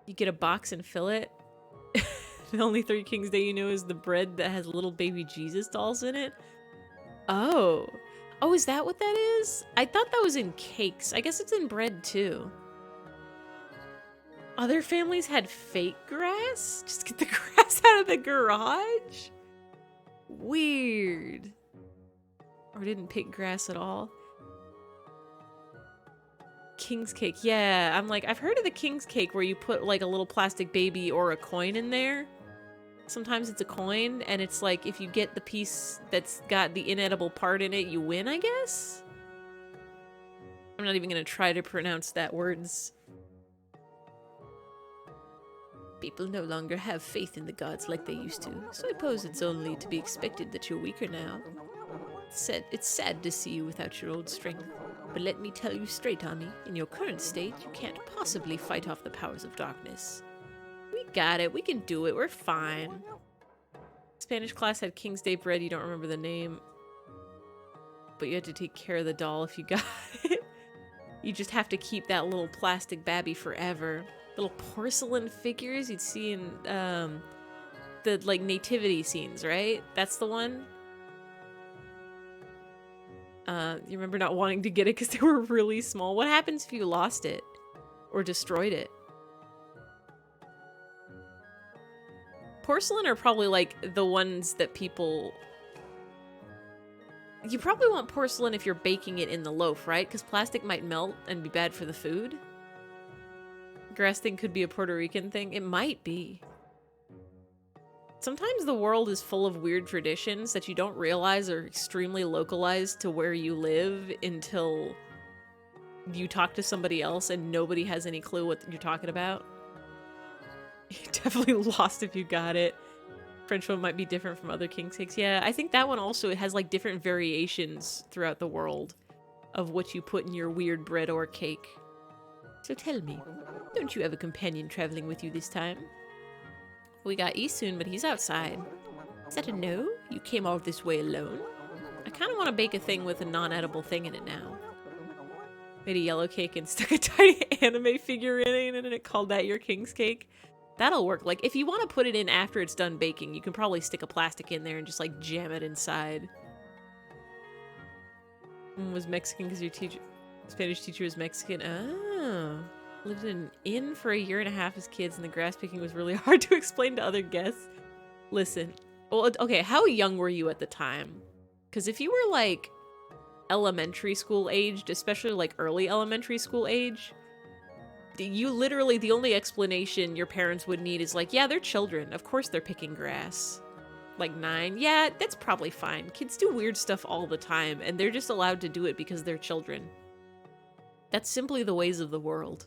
You get a box and fill it. The only Three Kings Day you know is the bread that has little baby Jesus dolls in it. Oh. Oh, is that what that is? I thought that was in cakes. I guess it's in bread too. Other families had fake grass? Just get the grass out of the garage? Weird. Or didn't pick grass at all. King's cake. Yeah, I'm like, I've heard of the king's cake where you put like a little plastic baby or a coin in there. Sometimes it's a coin, and it's like if you get the piece that's got the inedible part in it, you win, I guess? I'm not even gonna try to pronounce that words. People no longer have faith in the gods like they used to, so I suppose it's only to be expected that you're weaker now. It's sad to see you without your old strength, but let me tell you straight, Ami, in your current state, you can't possibly fight off the powers of darkness. We got it. We can do it. We're fine. Spanish class had King's Day bread. You don't remember the name. But you had to take care of the doll if you got it. You just have to keep that little plastic babby forever. Little porcelain figures you'd see in the like nativity scenes, right? That's the one. You remember not wanting to get it because they were really small. What happens if you lost it or destroyed it? Porcelain are probably like the ones that people... You probably want porcelain if you're baking it in the loaf, right? Because plastic might melt and be bad for the food. Grass thing could be a Puerto Rican thing. It might be. Sometimes the world is full of weird traditions that you don't realize are extremely localized to where you live until you talk to somebody else and nobody has any clue what you're talking about. You're definitely lost if you got it. French one might be different from other king cakes. Yeah, I think that one also has like different variations throughout the world of what you put in your weird bread or cake. So tell me, don't you have a companion traveling with you this time? We got Isun, but he's outside. Is that a no? You came all this way alone? I kind of want to bake a thing with a non-edible thing in it now. Made a yellow cake and stuck a tiny anime figure in it and called that your king's cake. That'll work. Like, if you want to put it in after it's done baking, you can probably stick a plastic in there and just, like, jam it inside. Was Mexican because your Spanish teacher was Mexican. Oh. Lived in an inn for a year and a half as kids, and the grass picking was really hard to explain to other guests. Listen. Well, okay, how young were you at the time? Because if you were, like, elementary school aged, especially, like, early elementary school age... You literally, the only explanation your parents would need is like, yeah, they're children. Of course they're picking grass. Like 9. Yeah, that's probably fine. Kids do weird stuff all the time, and they're just allowed to do it because they're children. That's simply the ways of the world.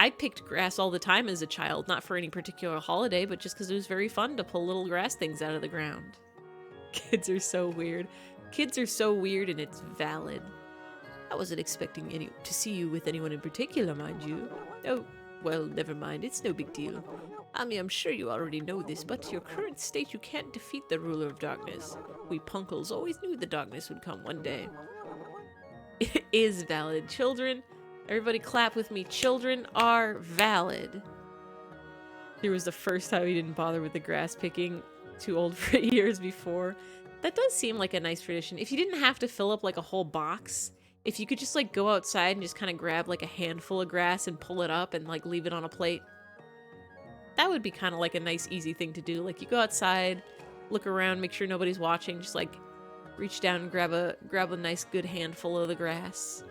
I picked grass all the time as a child, not for any particular holiday, but just because it was very fun to pull little grass things out of the ground. Kids are so weird. Kids are so weird, and it's valid. I wasn't expecting to see you with anyone in particular, mind you. Oh, well, never mind. It's no big deal. I mean, I'm sure you already know this, but to your current state, you can't defeat the ruler of darkness. We punkles always knew the darkness would come one day. It is valid. Children, everybody clap with me. Children are valid. Here was the first time he didn't bother with the grass picking. Too old for it years before. That does seem like a nice tradition. If you didn't have to fill up like a whole box... If you could just, like, go outside and just kind of grab, like, a handful of grass and pull it up and, like, leave it on a plate. That would be kind of like a nice, easy thing to do. Like, you go outside, look around, make sure nobody's watching, just, like, reach down and grab a nice, good handful of the grass.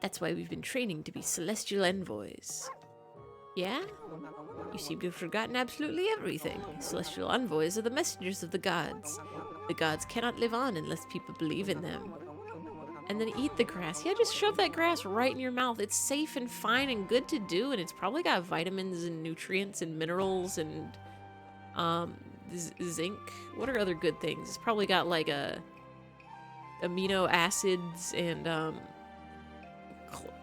That's why we've been training to be celestial envoys. Yeah? You seem to have forgotten absolutely everything. Celestial envoys are the messengers of the gods. The gods cannot live on unless people believe in them. And then eat the grass. Yeah, just shove that grass right in your mouth. It's safe and fine and good to do, and it's probably got vitamins and nutrients and minerals and zinc. What are other good things? It's probably got like amino acids and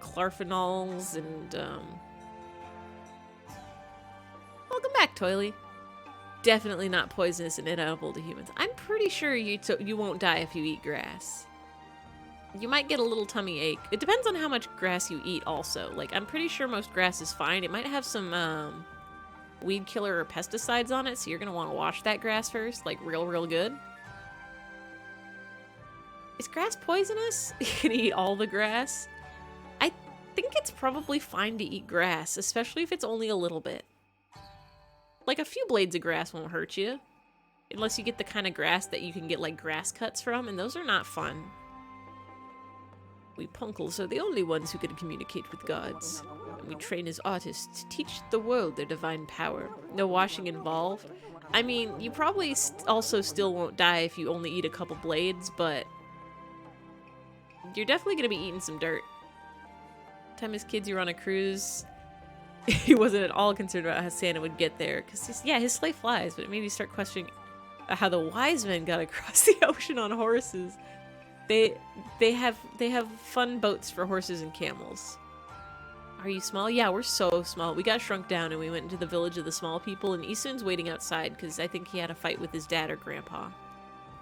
clarphenols and welcome back, Toily. Definitely not poisonous and inedible to humans. I'm pretty sure you won't die if you eat grass. You might get a little tummy ache. It depends on how much grass you eat also. Like, I'm pretty sure most grass is fine. It might have some weed killer or pesticides on it, so you're going to want to wash that grass first, like real good. Is grass poisonous? You can eat all the grass. I think it's probably fine to eat grass, especially if it's only a little bit. Like, a few blades of grass won't hurt you. Unless you get the kind of grass that you can get, like, grass cuts from, and those are not fun. We punkles are the only ones who can communicate with gods. And we train as artists to teach the world their divine power. No washing involved. I mean, you probably also still won't die if you only eat a couple blades, but... You're definitely gonna be eating some dirt. Time as kids you were on a cruise... He wasn't at all concerned about how Santa would get there, because yeah, his sleigh flies, but it made me start questioning how the wise men got across the ocean on horses. They have fun boats for horses and camels. Are you small? Yeah, we're so small. We got shrunk down and we went into the village of the small people, and Isun's waiting outside because I think he had a fight with his dad or grandpa.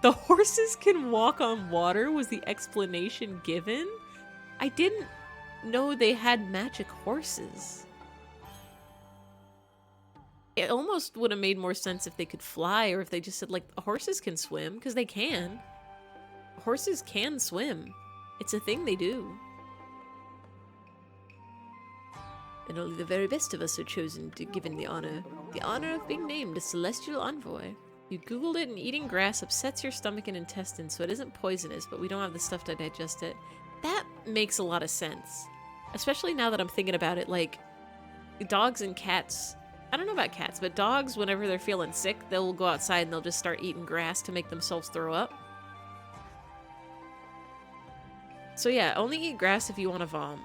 The horses can walk on water was the explanation given? I didn't know they had magic horses. It almost would have made more sense if they could fly, or if they just said, like, horses can swim, because they can. Horses can swim. It's a thing they do. And only the very best of us are chosen to given the honor of being named a celestial envoy. You googled it, and eating grass upsets your stomach and intestines, so it isn't poisonous, but we don't have the stuff to digest it. That makes a lot of sense. Especially now that I'm thinking about it, like, dogs and cats, I don't know about cats, but dogs, whenever they're feeling sick, they'll go outside and they'll just start eating grass to make themselves throw up. So yeah, only eat grass if you want to vom.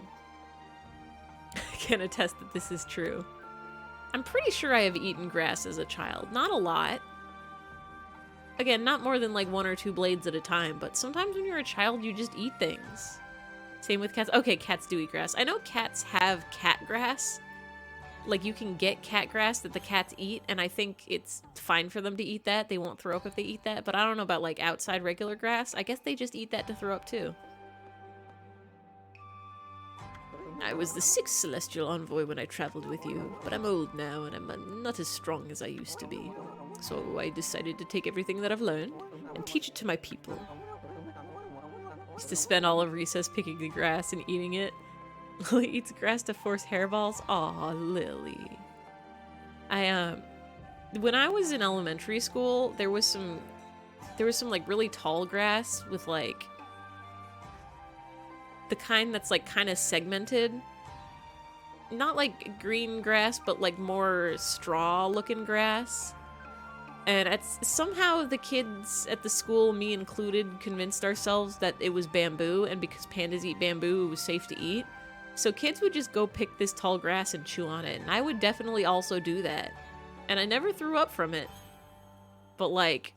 I can attest that this is true. I'm pretty sure I have eaten grass as a child. Not a lot. Again, not more than like 1 or 2 blades at a time, but sometimes when you're a child, you just eat things. Same with cats. Okay, cats do eat grass. I know cats have cat grass. Like, you can get cat grass that the cats eat, and I think it's fine for them to eat that. They won't throw up if they eat that, but I don't know about, like, outside regular grass. I guess they just eat that to throw up, too. I was the 6th celestial envoy when I traveled with you, but I'm old now and I'm not as strong as I used to be. So I decided to take everything that I've learned and teach it to my people. Used to spend all of recess picking the grass and eating it. Lily eats grass to force hairballs. Aw, Lily. When I was in elementary school, there was some like really tall grass with like the kind that's like kind of segmented. Not like green grass, but like more straw looking grass. And somehow the kids at the school, me included, convinced ourselves that it was bamboo, and because pandas eat bamboo, it was safe to eat. So kids would just go pick this tall grass and chew on it, and I would definitely also do that. And I never threw up from it. But like,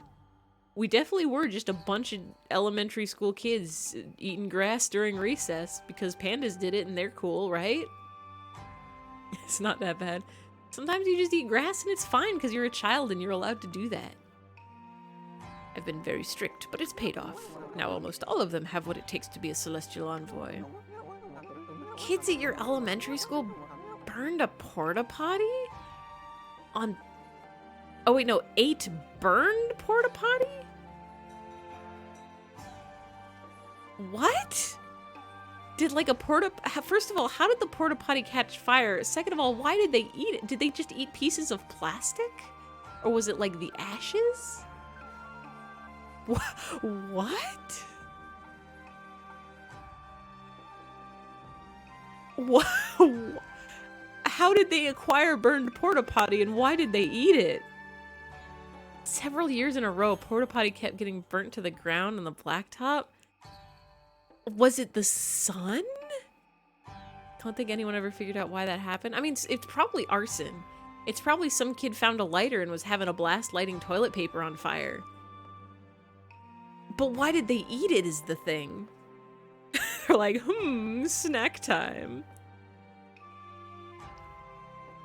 we definitely were just a bunch of elementary school kids eating grass during recess because pandas did it and they're cool, right? It's not that bad. Sometimes you just eat grass and it's fine because you're a child and you're allowed to do that. I've been very strict, but it's paid off. Now almost all of them have what it takes to be a celestial envoy. Kids at your elementary school burned a porta potty? Oh wait, no, 8 burned porta potty? What? Did like a first of all, how did the porta potty catch fire? Second of all, why did they eat it? Did they just eat pieces of plastic? Or was it like the ashes? What? What? How did they acquire burned porta potty and why did they eat it? Several years in a row, porta potty kept getting burnt to the ground on the blacktop. Was it the sun? Don't think anyone ever figured out why that happened. I mean, it's probably arson. It's probably some kid found a lighter and was having a blast lighting toilet paper on fire. But why did they eat it is the thing. They're like, snack time.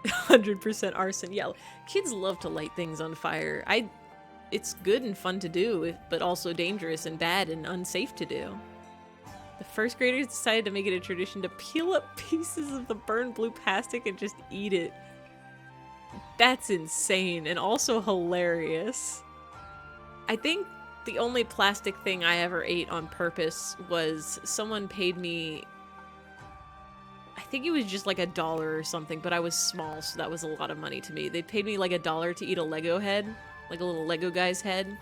100% arson. Yeah, kids love to light things on fire. It's good and fun to do, but also dangerous and bad and unsafe to do. The first graders decided to make it a tradition to peel up pieces of the burned blue plastic and just eat it. That's insane and also hilarious. I think the only plastic thing I ever ate on purpose was someone paid me, I think it was just like $1 or something, but I was small, so that was a lot of money to me. They paid me like $1 to eat a Lego head, like a little Lego guy's head.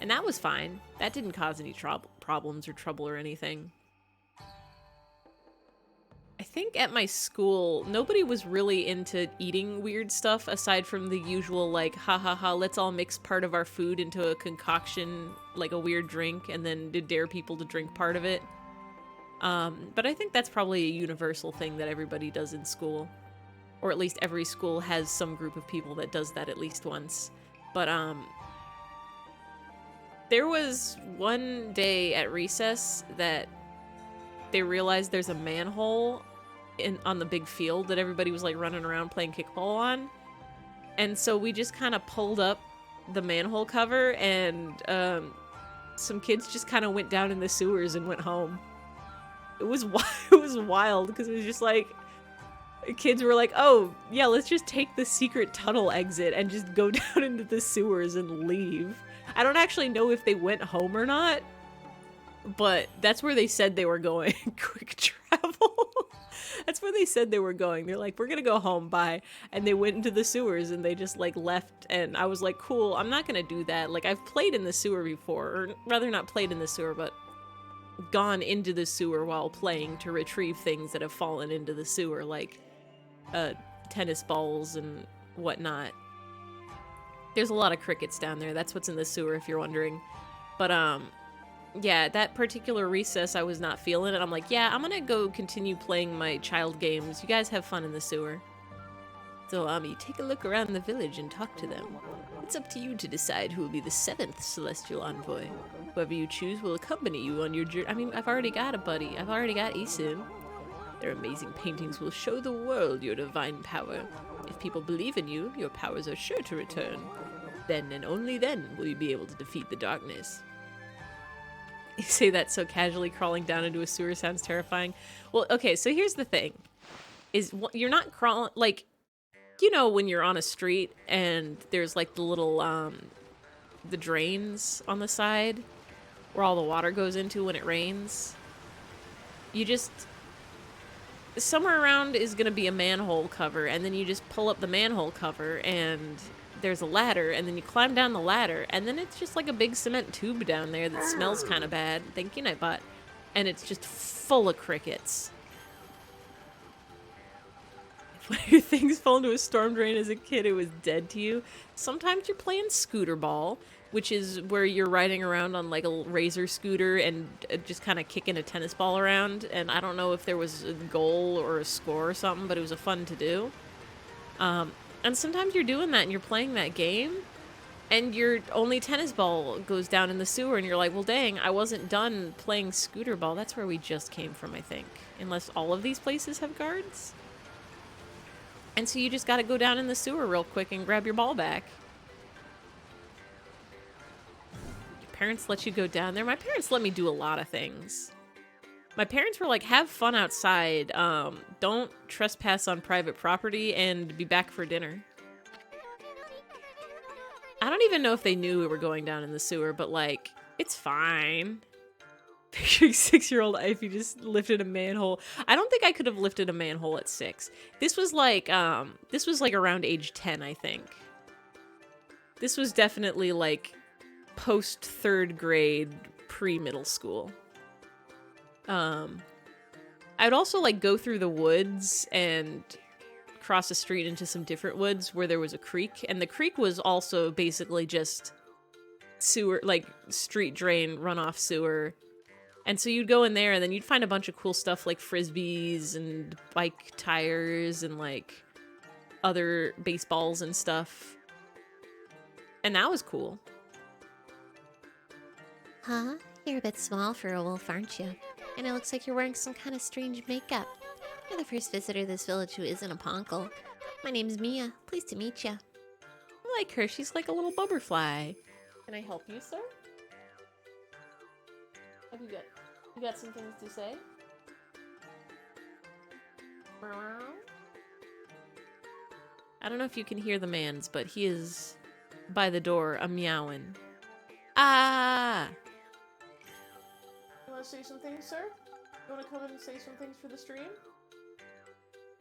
And that was fine. That didn't cause any problems or trouble or anything. I think at my school, nobody was really into eating weird stuff aside from the usual, like, ha ha ha, let's all mix part of our food into a concoction, like a weird drink, and then to dare people to drink part of it. But I think that's probably a universal thing that everybody does in school. Or at least every school has some group of people that does that at least once. But, there was one day at recess that they realized there's a manhole on the big field that everybody was like running around playing kickball on. And so we just kind of pulled up the manhole cover and some kids just kind of went down in the sewers and went home. It was wild because it was just like kids were like, oh yeah, let's just take the secret tunnel exit and just go down into the sewers and leave. I don't actually know if they went home or not, but that's where they said they were going. Quick travel. That's where they said they were going. They're like, we're gonna go home, bye. And they went into the sewers and they just like left. And I was like, cool, I'm not gonna do that. Like, I've played in the sewer before, or rather not played in the sewer, but gone into the sewer while playing to retrieve things that have fallen into the sewer, like tennis balls and whatnot. There's a lot of crickets down there. That's what's in the sewer, if you're wondering. But yeah, that particular recess, I was not feeling it. I'm like, yeah, I'm gonna go continue playing my child games. You guys have fun in the sewer. So, Ami, take a look around the village and talk to them. It's up to you to decide who will be the 7th celestial envoy. Whoever you choose will accompany you on your journey. I mean, I've already got a buddy. I've already got Isun. Their amazing paintings will show the world your divine power. If people believe in you, your powers are sure to return. Then and only then will you be able to defeat the darkness. You say that so casually, crawling down into a sewer sounds terrifying. Well, okay, so here's the thing. You're not crawling, like, you know when you're on a street and there's like the little, the drains on the side where all the water goes into when it rains? You just, somewhere around is gonna be a manhole cover, and then you just pull up the manhole cover and there's a ladder, and then you climb down the ladder, and then it's just like a big cement tube down there that smells kind of bad. Thank you, Nightbot. And it's just full of crickets. If your things fell into a storm drain as a kid, it was dead to you. Sometimes you're playing scooter ball, which is where you're riding around on like a razor scooter and just kind of kicking a tennis ball around. And I don't know if there was a goal or a score or something, but it was a fun to do. And sometimes you're doing that and you're playing that game and your only tennis ball goes down in the sewer and you're like, well, dang, I wasn't done playing scooter ball. That's where we just came from, I think. Unless all of these places have guards. And so you just gotta go down in the sewer real quick and grab your ball back. Your parents let you go down there? My parents let me do a lot of things. My parents were like, have fun outside, don't trespass on private property, and be back for dinner. I don't even know if they knew we were going down in the sewer, but like, it's fine. Picturing 6-year-old eyfey just lifted a manhole. I don't think I could have lifted a manhole at 6. This was like around age 10, I think. This was definitely like post 3rd grade, pre-middle school. I'd also like go through the woods and cross a street into some different woods where there was a creek, and the creek was also basically just sewer, like street drain, runoff sewer. And so you'd go in there and then you'd find a bunch of cool stuff like frisbees and bike tires and like other baseballs and stuff. And that was cool. Huh? You're a bit small for a wolf, aren't you? And it looks like you're wearing some kind of strange makeup. You're the first visitor to this village who isn't a ponkle. My name's Mia. Pleased to meet you. I like her. She's like a little butterfly. Can I help you, sir? Have you got some things to say? I don't know if you can hear the man's, but he is by the door, a meowing. Ah! You want to say some things, sir? You want to come in and say some things for the stream?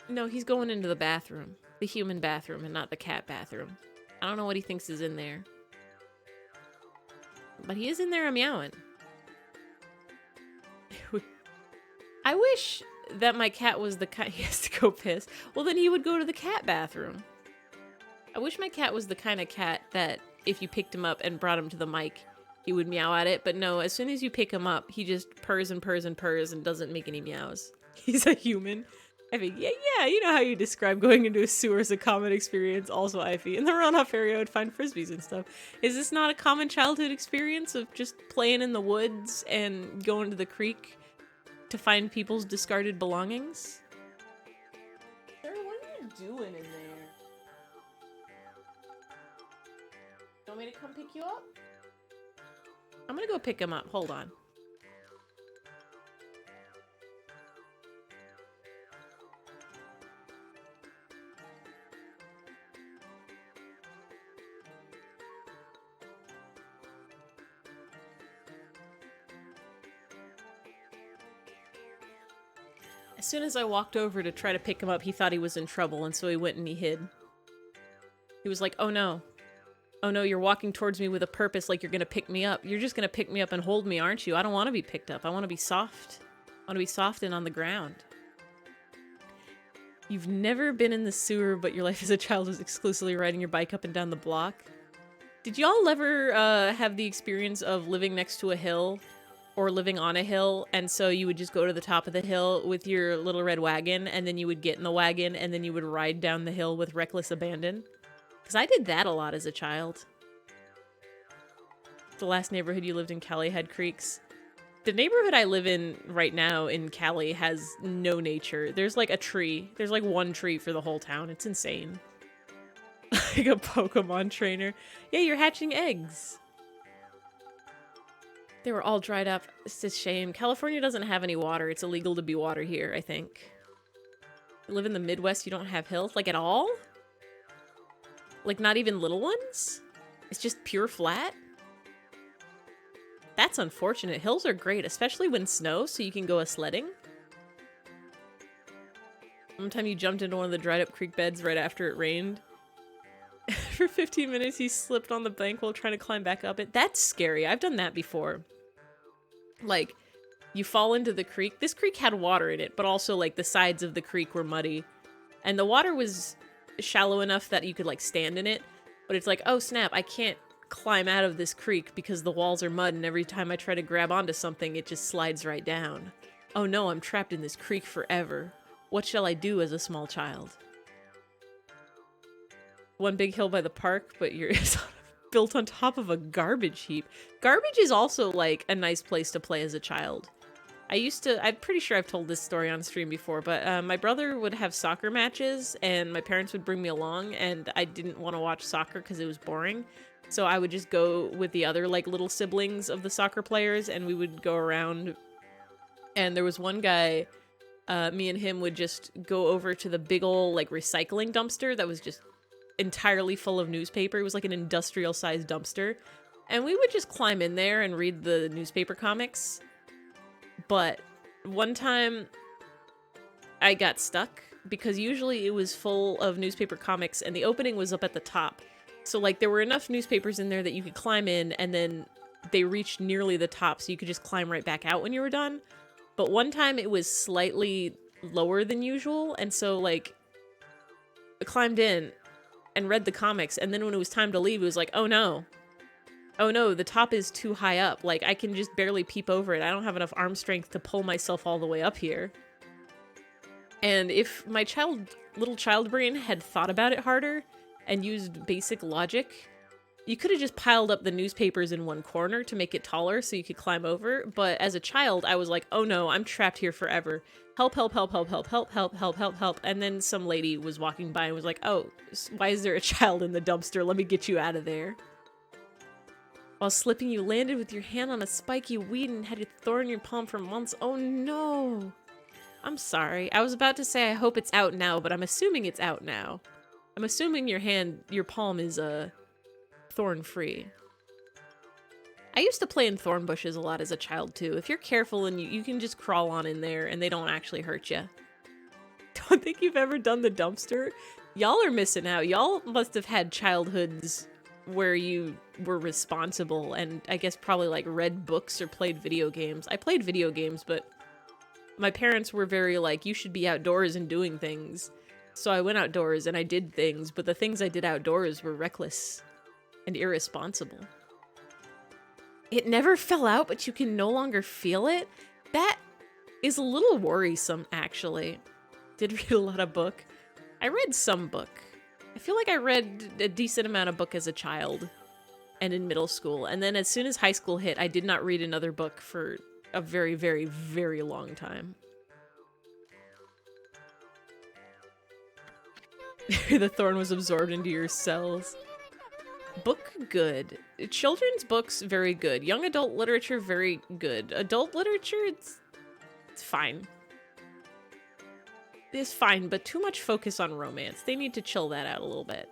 No, he's going into the bathroom. The human bathroom and not the cat bathroom. I don't know what he thinks is in there. But he is in there a meowing. I wish that my cat was the kind... He has to go piss. Well, then he would go to the cat bathroom. I wish my cat was the kind of cat that if you picked him up and brought him to the mic, he would meow at it. But no, as soon as you pick him up, he just purrs and purrs and purrs and doesn't make any meows. He's a human. I mean, yeah, you know how you describe going into a sewer as a common experience. Also, Ivy, in the runoff area, I would find frisbees and stuff. Is this not a common childhood experience of just playing in the woods and going to the creek to find people's discarded belongings? Sir, what are you doing in there? You want me to come pick you up? I'm gonna go pick him up. Hold on. As soon as I walked over to try to pick him up, he thought he was in trouble, and so he went and he hid. He was like, oh no. Oh no, you're walking towards me with a purpose like you're gonna pick me up. You're just gonna pick me up and hold me, aren't you? I don't want to be picked up. I want to be soft. I want to be soft and on the ground. You've never been in the sewer, but your life as a child was exclusively riding your bike up and down the block. Did y'all ever have the experience of living next to a hill or living on a hill, and so you would just go to the top of the hill with your little red wagon, and then you would get in the wagon, and then you would ride down the hill with reckless abandon? Because I did that a lot as a child. The last neighborhood you lived in, Cali, had creeks. The neighborhood I live in right now in Cali has no nature. There's like a tree. There's like one tree for the whole town. It's insane. Like a Pokemon trainer. Yeah, you're hatching eggs. They were all dried up. It's a shame. California doesn't have any water. It's illegal to be water here, I think. You live in the Midwest, you don't have hills? Like at all? Like not even little ones? It's just pure flat? That's unfortunate. Hills are great, especially when snow, so you can go a-sledding. One time you jumped into one of the dried up creek beds right after it rained. For 15 minutes he slipped on the bank while trying to climb back up it. That's scary. I've done that before. Like, you fall into the creek. This creek had water in it, but also like the sides of the creek were muddy. And the water was shallow enough that you could like stand in it. But it's like, oh snap, I can't climb out of this creek because the walls are mud and every time I try to grab onto something it just slides right down. Oh no, I'm trapped in this creek forever. What shall I do as a small child? One big hill by the park, but you're built on top of a garbage heap. Garbage is also like a nice place to play as a child. I'm pretty sure I've told this story on stream before, but my brother would have soccer matches and my parents would bring me along and I didn't want to watch soccer because it was boring. So I would just go with the other like little siblings of the soccer players and we would go around. And there was one guy, me and him would just go over to the big ol' like recycling dumpster that was just entirely full of newspaper. It was like an industrial sized dumpster. And we would just climb in there and read the newspaper comics. But one time I got stuck because usually it was full of newspaper comics and the opening was up at the top. So like there were enough newspapers in there that you could climb in and then they reached nearly the top so you could just climb right back out when you were done. But one time it was slightly lower than usual and so like I climbed in and read the comics and then when it was time to leave it was like, oh no, the top is too high up. Like, I can just barely peep over it. I don't have enough arm strength to pull myself all the way up here. And if my little child brain had thought about it harder and used basic logic, you could have just piled up the newspapers in one corner to make it taller so you could climb over. But as a child, I was like, oh no, I'm trapped here forever. Help, help, help, help, help, help, help, help, help, help. And then some lady was walking by and was like, oh, why is there a child in the dumpster? Let me get you out of there. While slipping, you landed with your hand on a spiky weed and had your thorn in your palm for months. Oh no. I'm sorry. I was about to say I hope it's out now, but I'm assuming it's out now. I'm assuming your palm is thorn-free. I used to play in thorn bushes a lot as a child too. If you're careful and you can just crawl on in there and they don't actually hurt you. Don't think you've ever done the dumpster? Y'all are missing out. Y'all must have had childhoods where you were responsible and I guess probably like read books or played video games. I played video games, but my parents were very like, you should be outdoors and doing things. So I went outdoors and I did things, but the things I did outdoors were reckless and irresponsible. It never fell out, but you can no longer feel it? That is a little worrisome, actually. Did read a lot of book. I read some book. I feel like I read a decent amount of book as a child and in middle school. And then as soon as high school hit, I did not read another book for a very, very, very long time. The thorn was absorbed into your cells. Book, good. Children's books, very good. Young adult literature, very good. Adult literature, it's fine. It's fine, but too much focus on romance. They need to chill that out a little bit.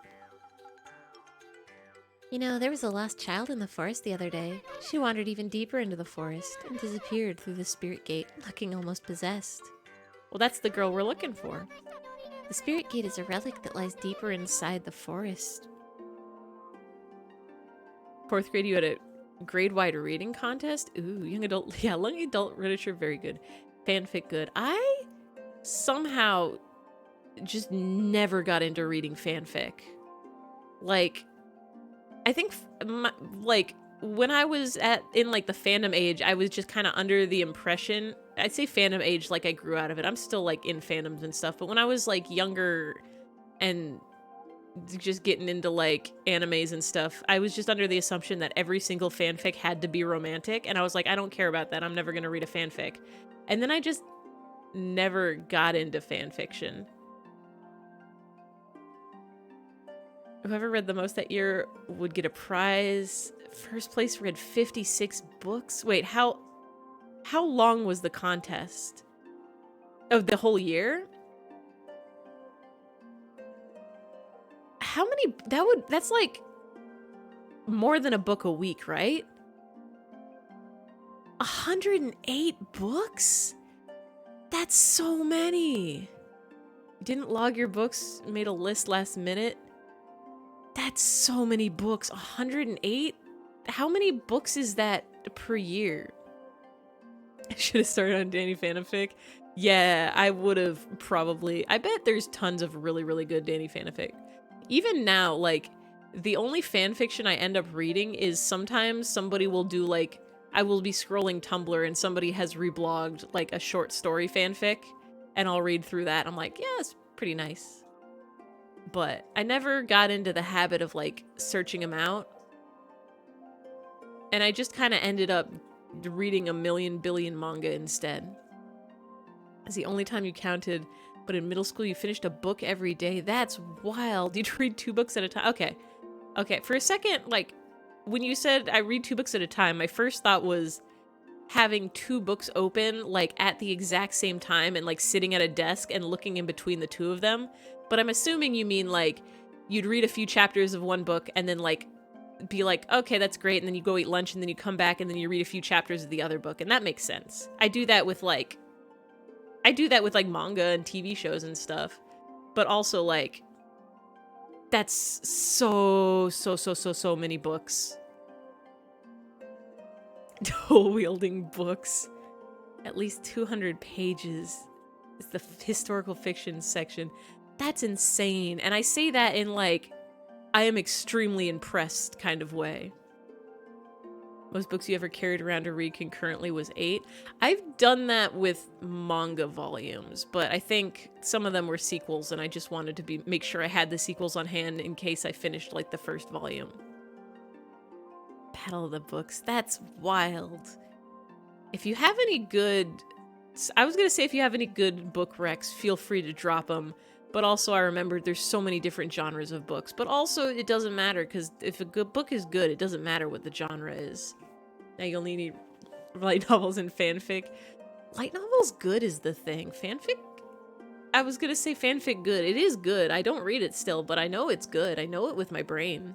You know, there was a lost child in the forest the other day. She wandered even deeper into the forest and disappeared through the spirit gate, looking almost possessed. Well, that's the girl we're looking for. The spirit gate is a relic that lies deep. Deeper inside the forest. 4th grade, you had a grade-wide reading contest? Ooh, young adult. Yeah, young adult literature, very good. Fanfic, good. I somehow just never got into reading fanfic. Like, I think, like, when I was in, like, the fandom age, I was just kind of under the impression, I'd say fandom age, like, I grew out of it. I'm still, like, in fandoms and stuff, but when I was, like, younger and just getting into, like, animes and stuff, I was just under the assumption that every single fanfic had to be romantic, and I was like, I don't care about that. I'm never gonna read a fanfic. And then I just never got into fanfiction. Whoever read the most that year would get a prize. First place read 56 books. Wait, how long was the contest? Oh, the whole year? How many? That's like more than a book a week, right? 108 books? That's so many. You didn't log your books, made a list last minute. That's so many books. 108? How many books is that per year? I should have started on Danny Fanfic. Yeah, I would have probably. I bet there's tons of really, really good Danny Fanfic. Even now, like, the only fanfiction I end up reading is sometimes somebody will do, like, I will be scrolling Tumblr and somebody has reblogged, like, a short story fanfic, and I'll read through that. I'm like, yeah, it's pretty nice. But I never got into the habit of, like, searching them out. And I just kind of ended up reading a million billion manga instead. It's the only time you counted, but in middle school you finished a book every day. That's wild. You'd read 2 books at a time. Okay. Okay, for a second, like, when you said I read 2 books at a time, my first thought was having 2 books open, like, at the exact same time and, like, sitting at a desk and looking in between the 2 of them. But I'm assuming you mean, like, you'd read a few chapters of one book and then, like, be like, okay, that's great, and then you go eat lunch and then you come back and then you read a few chapters of the other book, and that makes sense. I do that with manga and TV shows and stuff. But also, like, that's so many books. Dual-wielding books. At least 200 pages is the historical fiction section. That's insane. And I say that in, like, I am extremely impressed kind of way. Most books you ever carried around to read concurrently was 8. I've done that with manga volumes, but I think some of them were sequels, and I just wanted to make sure I had the sequels on hand in case I finished, like, the first volume. Battle of the Books. That's wild. If you have any good... I was gonna say if you have any good book recs, feel free to drop them. But also I remembered there's so many different genres of books. But also it doesn't matter, because if a good book is good, it doesn't matter what the genre is. Now you only need light novels and fanfic. Light novels good is the thing. Fanfic? I was gonna say fanfic good. It is good. I don't read it still, but I know it's good. I know it with my brain.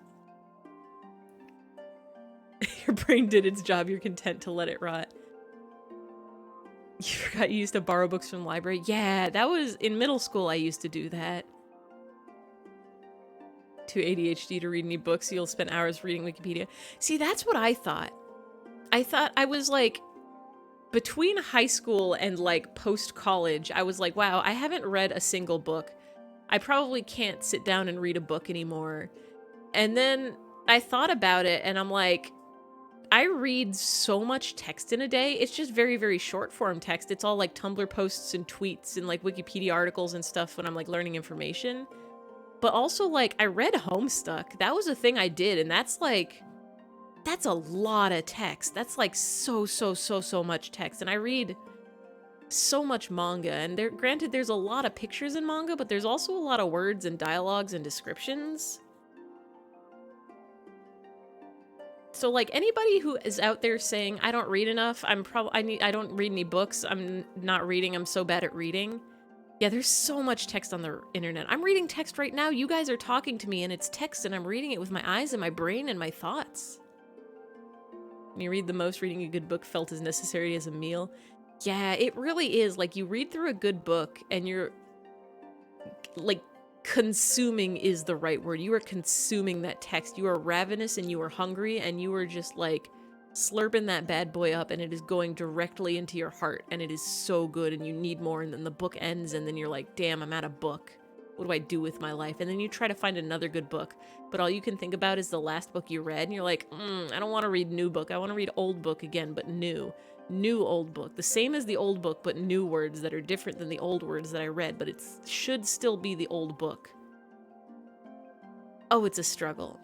Your brain did its job. You're content to let it rot. You forgot you used to borrow books from the library? Yeah, that was... In middle school, I used to do that. Too ADHD to read any books, you'll spend hours reading Wikipedia. See, that's what I thought. I thought I was, like... Between high school and, like, post-college, I was like, wow, I haven't read a single book. I probably can't sit down and read a book anymore. And then I thought about it, and I'm like... I read so much text in a day. It's just very, very short form text. It's all like Tumblr posts and tweets and like Wikipedia articles and stuff when I'm like learning information. But also like I read Homestuck. That was a thing I did. And that's like, that's a lot of text. That's like so much text. And I read so much manga. And granted, there's a lot of pictures in manga, but there's also a lot of words and dialogues and descriptions. So, like, anybody who is out there saying, I don't read enough, I don't read any books, I'm not reading, I'm so bad at reading. Yeah, there's so much text on the internet. I'm reading text right now, you guys are talking to me, and it's text, and I'm reading it with my eyes and my brain and my thoughts. When you read the most, reading a good book felt as necessary as a meal. Yeah, it really is. Like, you read through a good book and you're, like, consuming is the right word. You are consuming that text. You are ravenous and you are hungry and you are just, like, slurping that bad boy up and it is going directly into your heart and it is so good and you need more, and then the book ends and then you're like, damn, I'm out of book. What do I do with my life? And then you try to find another good book, but all you can think about is the last book you read and you're like, I don't want to read new book. I want to read old book again, but new. New old book. The same as the old book, but new words that are different than the old words that I read, but it should still be the old book. Oh, it's a struggle.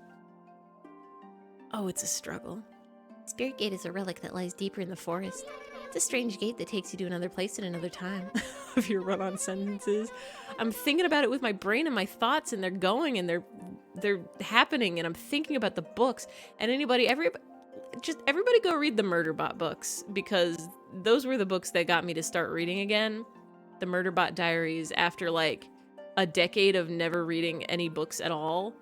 Oh, it's a struggle. Spirit Gate is a relic that lies deeper in the forest. It's a strange gate that takes you to another place at another time. Of your run-on sentences. I'm thinking about it with my brain and my thoughts, and they're going and they're happening, and I'm thinking about the books. And everybody go read the Murderbot books, because those were the books that got me to start reading again. The Murderbot Diaries, after like a decade of never reading any books at all.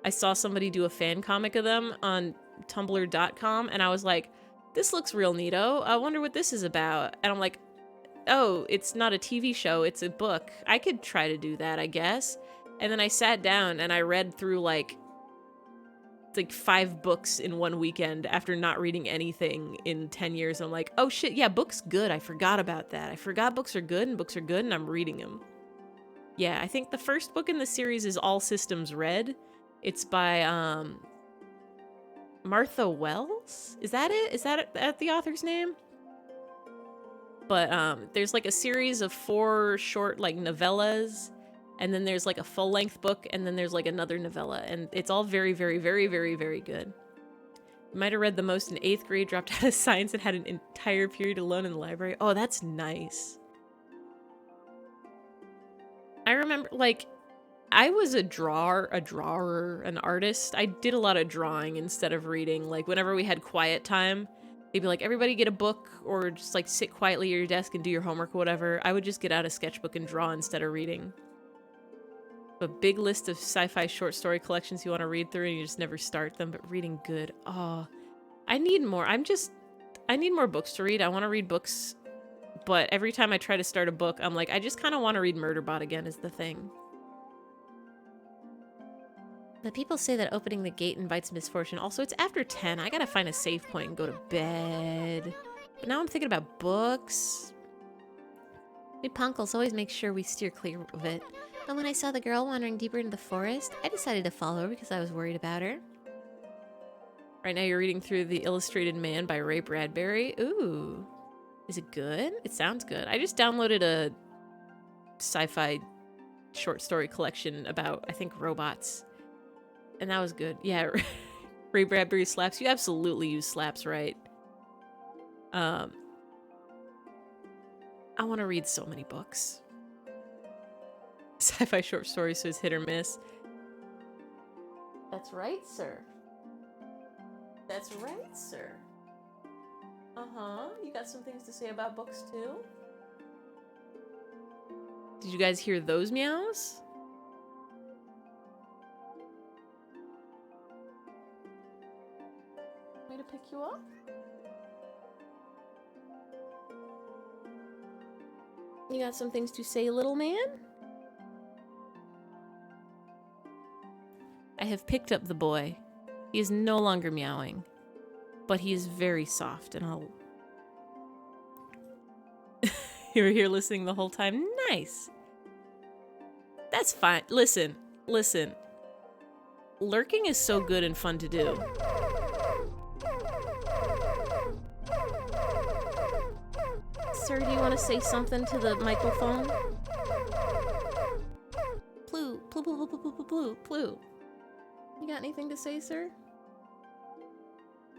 I saw somebody do a fan comic of them on tumblr.com, and I was like, this looks real neato. I wonder what this is about. And I'm like, oh, it's not a TV show, it's a book. I could try to do that, I guess. And then I sat down and I read through like 5 books in one weekend after not reading anything in 10 years. I'm like, oh shit, yeah, books good. I forgot about that. I forgot books are good and I'm reading them. Yeah, I think the first book in the series is All Systems Red. It's by Martha Wells? Is that it? Is that the author's name? But there's like a series of 4 short like novellas, and then there's like a full-length book, and then there's like another novella, and it's all very, very, very, very, very good. Might have read the most in 8th grade, dropped out of science, and had an entire period alone in the library. Oh, that's nice. I remember, like, I was an artist. I did a lot of drawing instead of reading. Like, whenever we had quiet time, they'd be like, everybody get a book, or just, like, sit quietly at your desk and do your homework or whatever. I would just get out a sketchbook and draw instead of reading. A big list of sci-fi short story collections you want to read through, and you just never start them, but reading good. Oh, I need more. I need more books to read. I want to read books, but every time I try to start a book, I'm like, I just kind of want to read Murderbot again is the thing. But people say that opening the gate invites misfortune. Also, it's after 10. I gotta find a save point and go to bed. But now I'm thinking about books. My Punkles always makes sure we steer clear of it. But when I saw the girl wandering deeper into the forest, I decided to follow her because I was worried about her. Right now you're reading through The Illustrated Man by Ray Bradbury. Ooh. Is it good? It sounds good. I just downloaded a sci-fi short story collection about, I think, robots. And that was good. Yeah, Ray Bradbury slaps. You absolutely use slaps right. I want to read so many books. Sci-fi short stories, so it's hit or miss. That's right, sir. That's right, sir. Uh-huh. You got some things to say about books, too? Did you guys hear those meows? Me to pick you up? You got some things to say, little man? I have picked up the boy. He is no longer meowing, but he is very soft, and I'll... You were here listening the whole time? Nice. That's fine. Listen. Lurking is so good and fun to do. Sir, do you want to say something to the microphone? Ploo, ploo, ploo, ploo, ploo, ploo, ploo, ploo. You got anything to say, sir?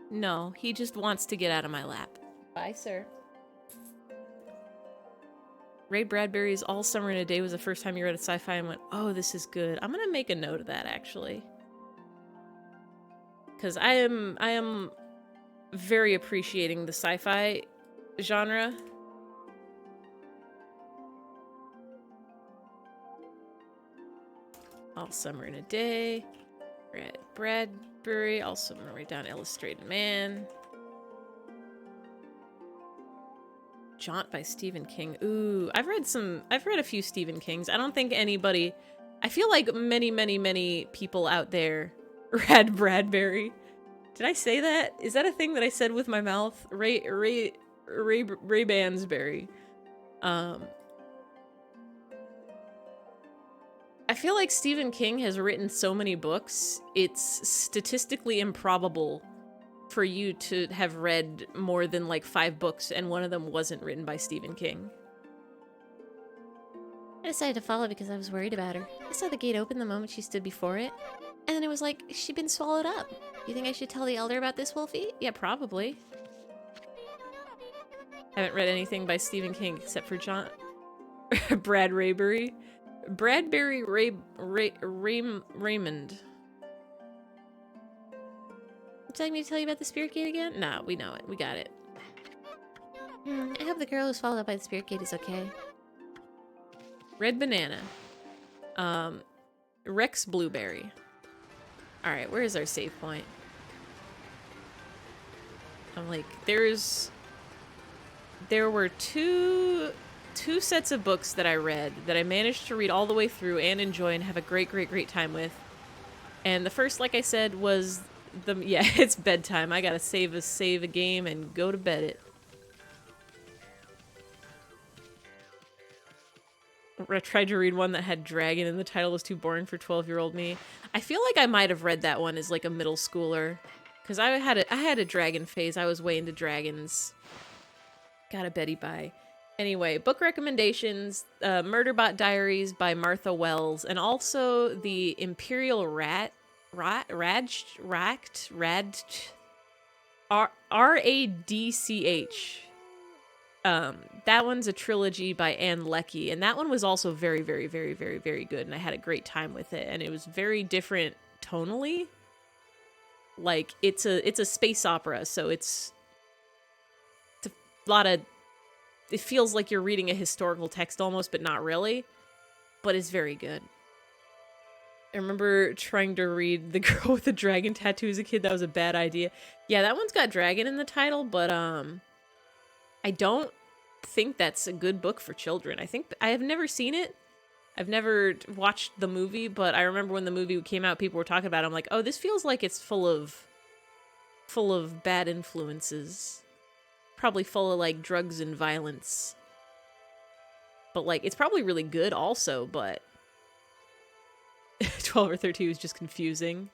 No, he just wants to get out of my lap. Bye, sir. Ray Bradbury's All Summer in a Day was the first time you read a sci-fi and went, oh, this is good. I'm gonna make a note of that, actually. Because I am very appreciating the sci-fi genre. All Summer in a Day. Bradbury. Also, I'm gonna write down Illustrated Man. Jaunt by Stephen King. Ooh, I've read a few Stephen Kings. I don't think anybody, I feel like many people out there read Bradbury. Did I say that? Is that a thing that I said with my mouth? Ray Bansberry. I feel like Stephen King has written so many books, it's statistically improbable for you to have read more than like 5 books and one of them wasn't written by Stephen King. I decided to follow because I was worried about her. I saw the gate open the moment she stood before it, and then it was like she'd been swallowed up. You think I should tell the elder about this, Wolfie? Yeah, probably. Haven't read anything by Stephen King except for Brad Raybury. Bradbury Raymond. Would you like me to tell you about the spirit gate again? Nah, we know it. We got it. I hope the girl who's swallowed up by the spirit gate is okay. Red banana. Rex blueberry. Alright, where is our save point? I'm like, there were two sets of books that I read that I managed to read all the way through and enjoy and have a great time with. And the first, like I said, was yeah, it's bedtime. I gotta save a game and go to bed it. I tried to read one that had dragon and the title was too boring for 12-year-old me. I feel like I might have read that one as like a middle schooler. Because I had a dragon phase. I was way into dragons. Got a Betty Bye. Anyway, book recommendations, Murderbot Diaries by Martha Wells, and also the Imperial Radch. That one's a trilogy by Anne Leckie, and that one was also very good, and I had a great time with it, and it was very different tonally. Like, it's a space opera, so it's a lot of, it feels like you're reading a historical text almost, but not really, but it's very good. I remember trying to read The Girl with the Dragon Tattoo as a kid. That was a bad idea. Yeah, that one's got dragon in the title, but I don't think that's a good book for children. I have never seen it. I've never watched the movie, but I remember when the movie came out, people were talking about it. I'm like, oh, this feels like it's full of bad influences. Probably full of like drugs and violence. But like, it's probably really good also, but 12 or 13 was just confusing.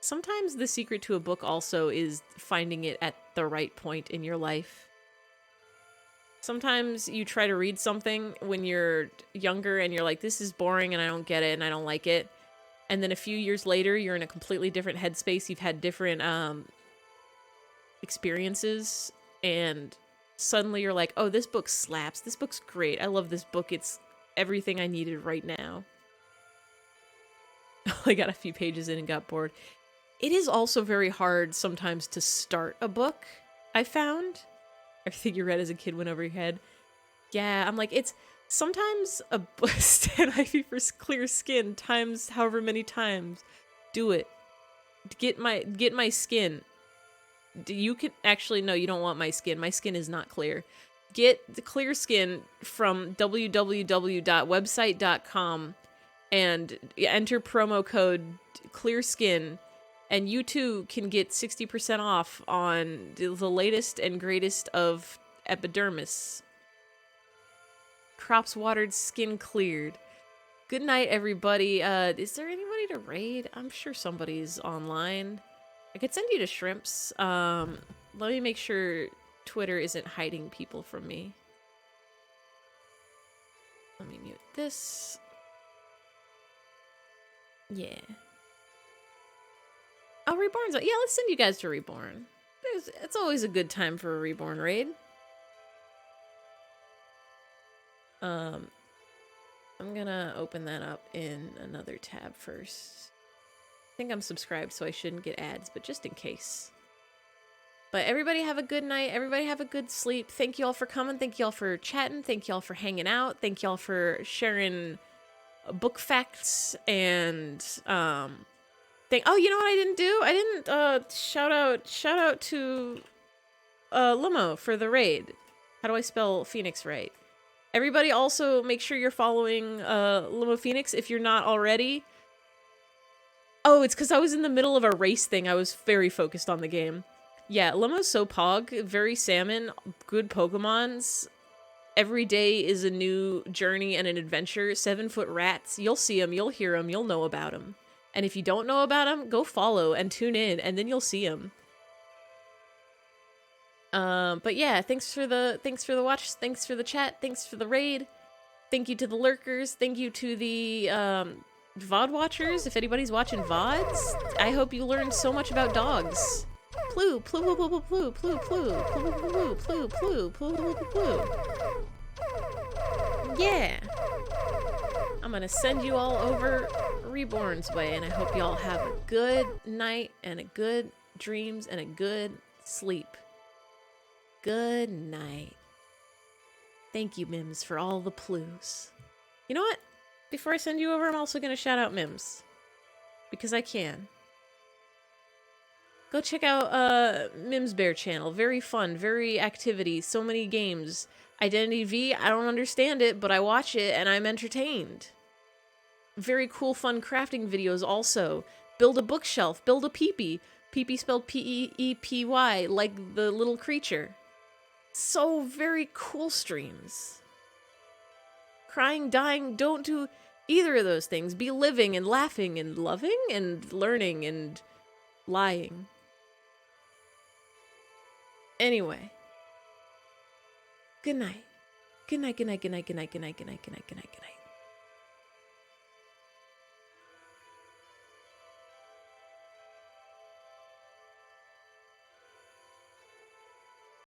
Sometimes the secret to a book also is finding it at the right point in your life. Sometimes you try to read something when you're younger and you're like, this is boring and I don't get it and I don't like it. And then a few years later, you're in a completely different headspace. You've had different experiences and suddenly you're like, oh, this book slaps. This book's great. I love this book. It's everything I needed right now. I got a few pages in and got bored. It is also very hard sometimes to start a book, I found. Everything you read as a kid went over your head. Yeah, I'm like, it's sometimes a Stan Ivy for clear skin times however many times. Do it. Get my skin. You can actually, no, you don't want my skin. My skin is not clear. Get the clear skin from www.website.com and enter promo code clearskin, and you too can get 60% off on the latest and greatest of epidermis. Crops watered, skin cleared. Good night, everybody. Is there anybody to raid? I'm sure somebody's online. I could send you to Shrimps. Let me make sure Twitter isn't hiding people from me. Let me mute this. Yeah. Oh, Reborn's... Yeah, let's send you guys to Reborn. It's always a good time for a Reborn raid. I'm gonna open that up in another tab first. I think I'm subscribed, so I shouldn't get ads, but just in case. But everybody have a good night. Everybody have a good sleep. Thank you all for coming. Thank you all for chatting. Thank you all for hanging out. Thank you all for sharing book facts and oh, you know what I didn't do? I didn't shout out to Limo for the raid. How do I spell Phoenix right? Everybody also make sure you're following Limo Phoenix if you're not already. Oh, it's because I was in the middle of a race thing. I was very focused on the game. Yeah, Limo's so pog, very salmon, good Pokemons. Every day is a new journey and an adventure. 7-foot rats, you'll see them, you'll hear them, you'll know about them. And if you don't know about them, go follow and tune in, and then you'll see them. But yeah, thanks for the watch, thanks for the chat, thanks for the raid. Thank you to the lurkers, thank you to the VOD watchers. If anybody's watching VODs, I hope you learned so much about dogs. Plu, plu, plu, plu, plu, plu, plu, plu, plu, plu, plu, plu, plu, plu. Yeah. I'm gonna send you all over Reborn's way, and I hope y'all have a good night and a good dreams and a good sleep. Good night. Thank you, Mims, for all the plues. You know what? Before I send you over, I'm also gonna shout out Mims. Because I can. Go check out Mims Bear channel. Very fun, very activity, so many games. Identity V, I don't understand it, but I watch it and I'm entertained. Very cool, fun crafting videos also. Build a bookshelf, build a peepee. Peepee spelled P-E-E-P-Y, like the little creature. So very cool streams. Crying, dying, don't do either of those things. Be living and laughing and loving and learning and lying. Anyway. Good night. Good night, good night, good night, good night, good night, good night, good night, good night, good night.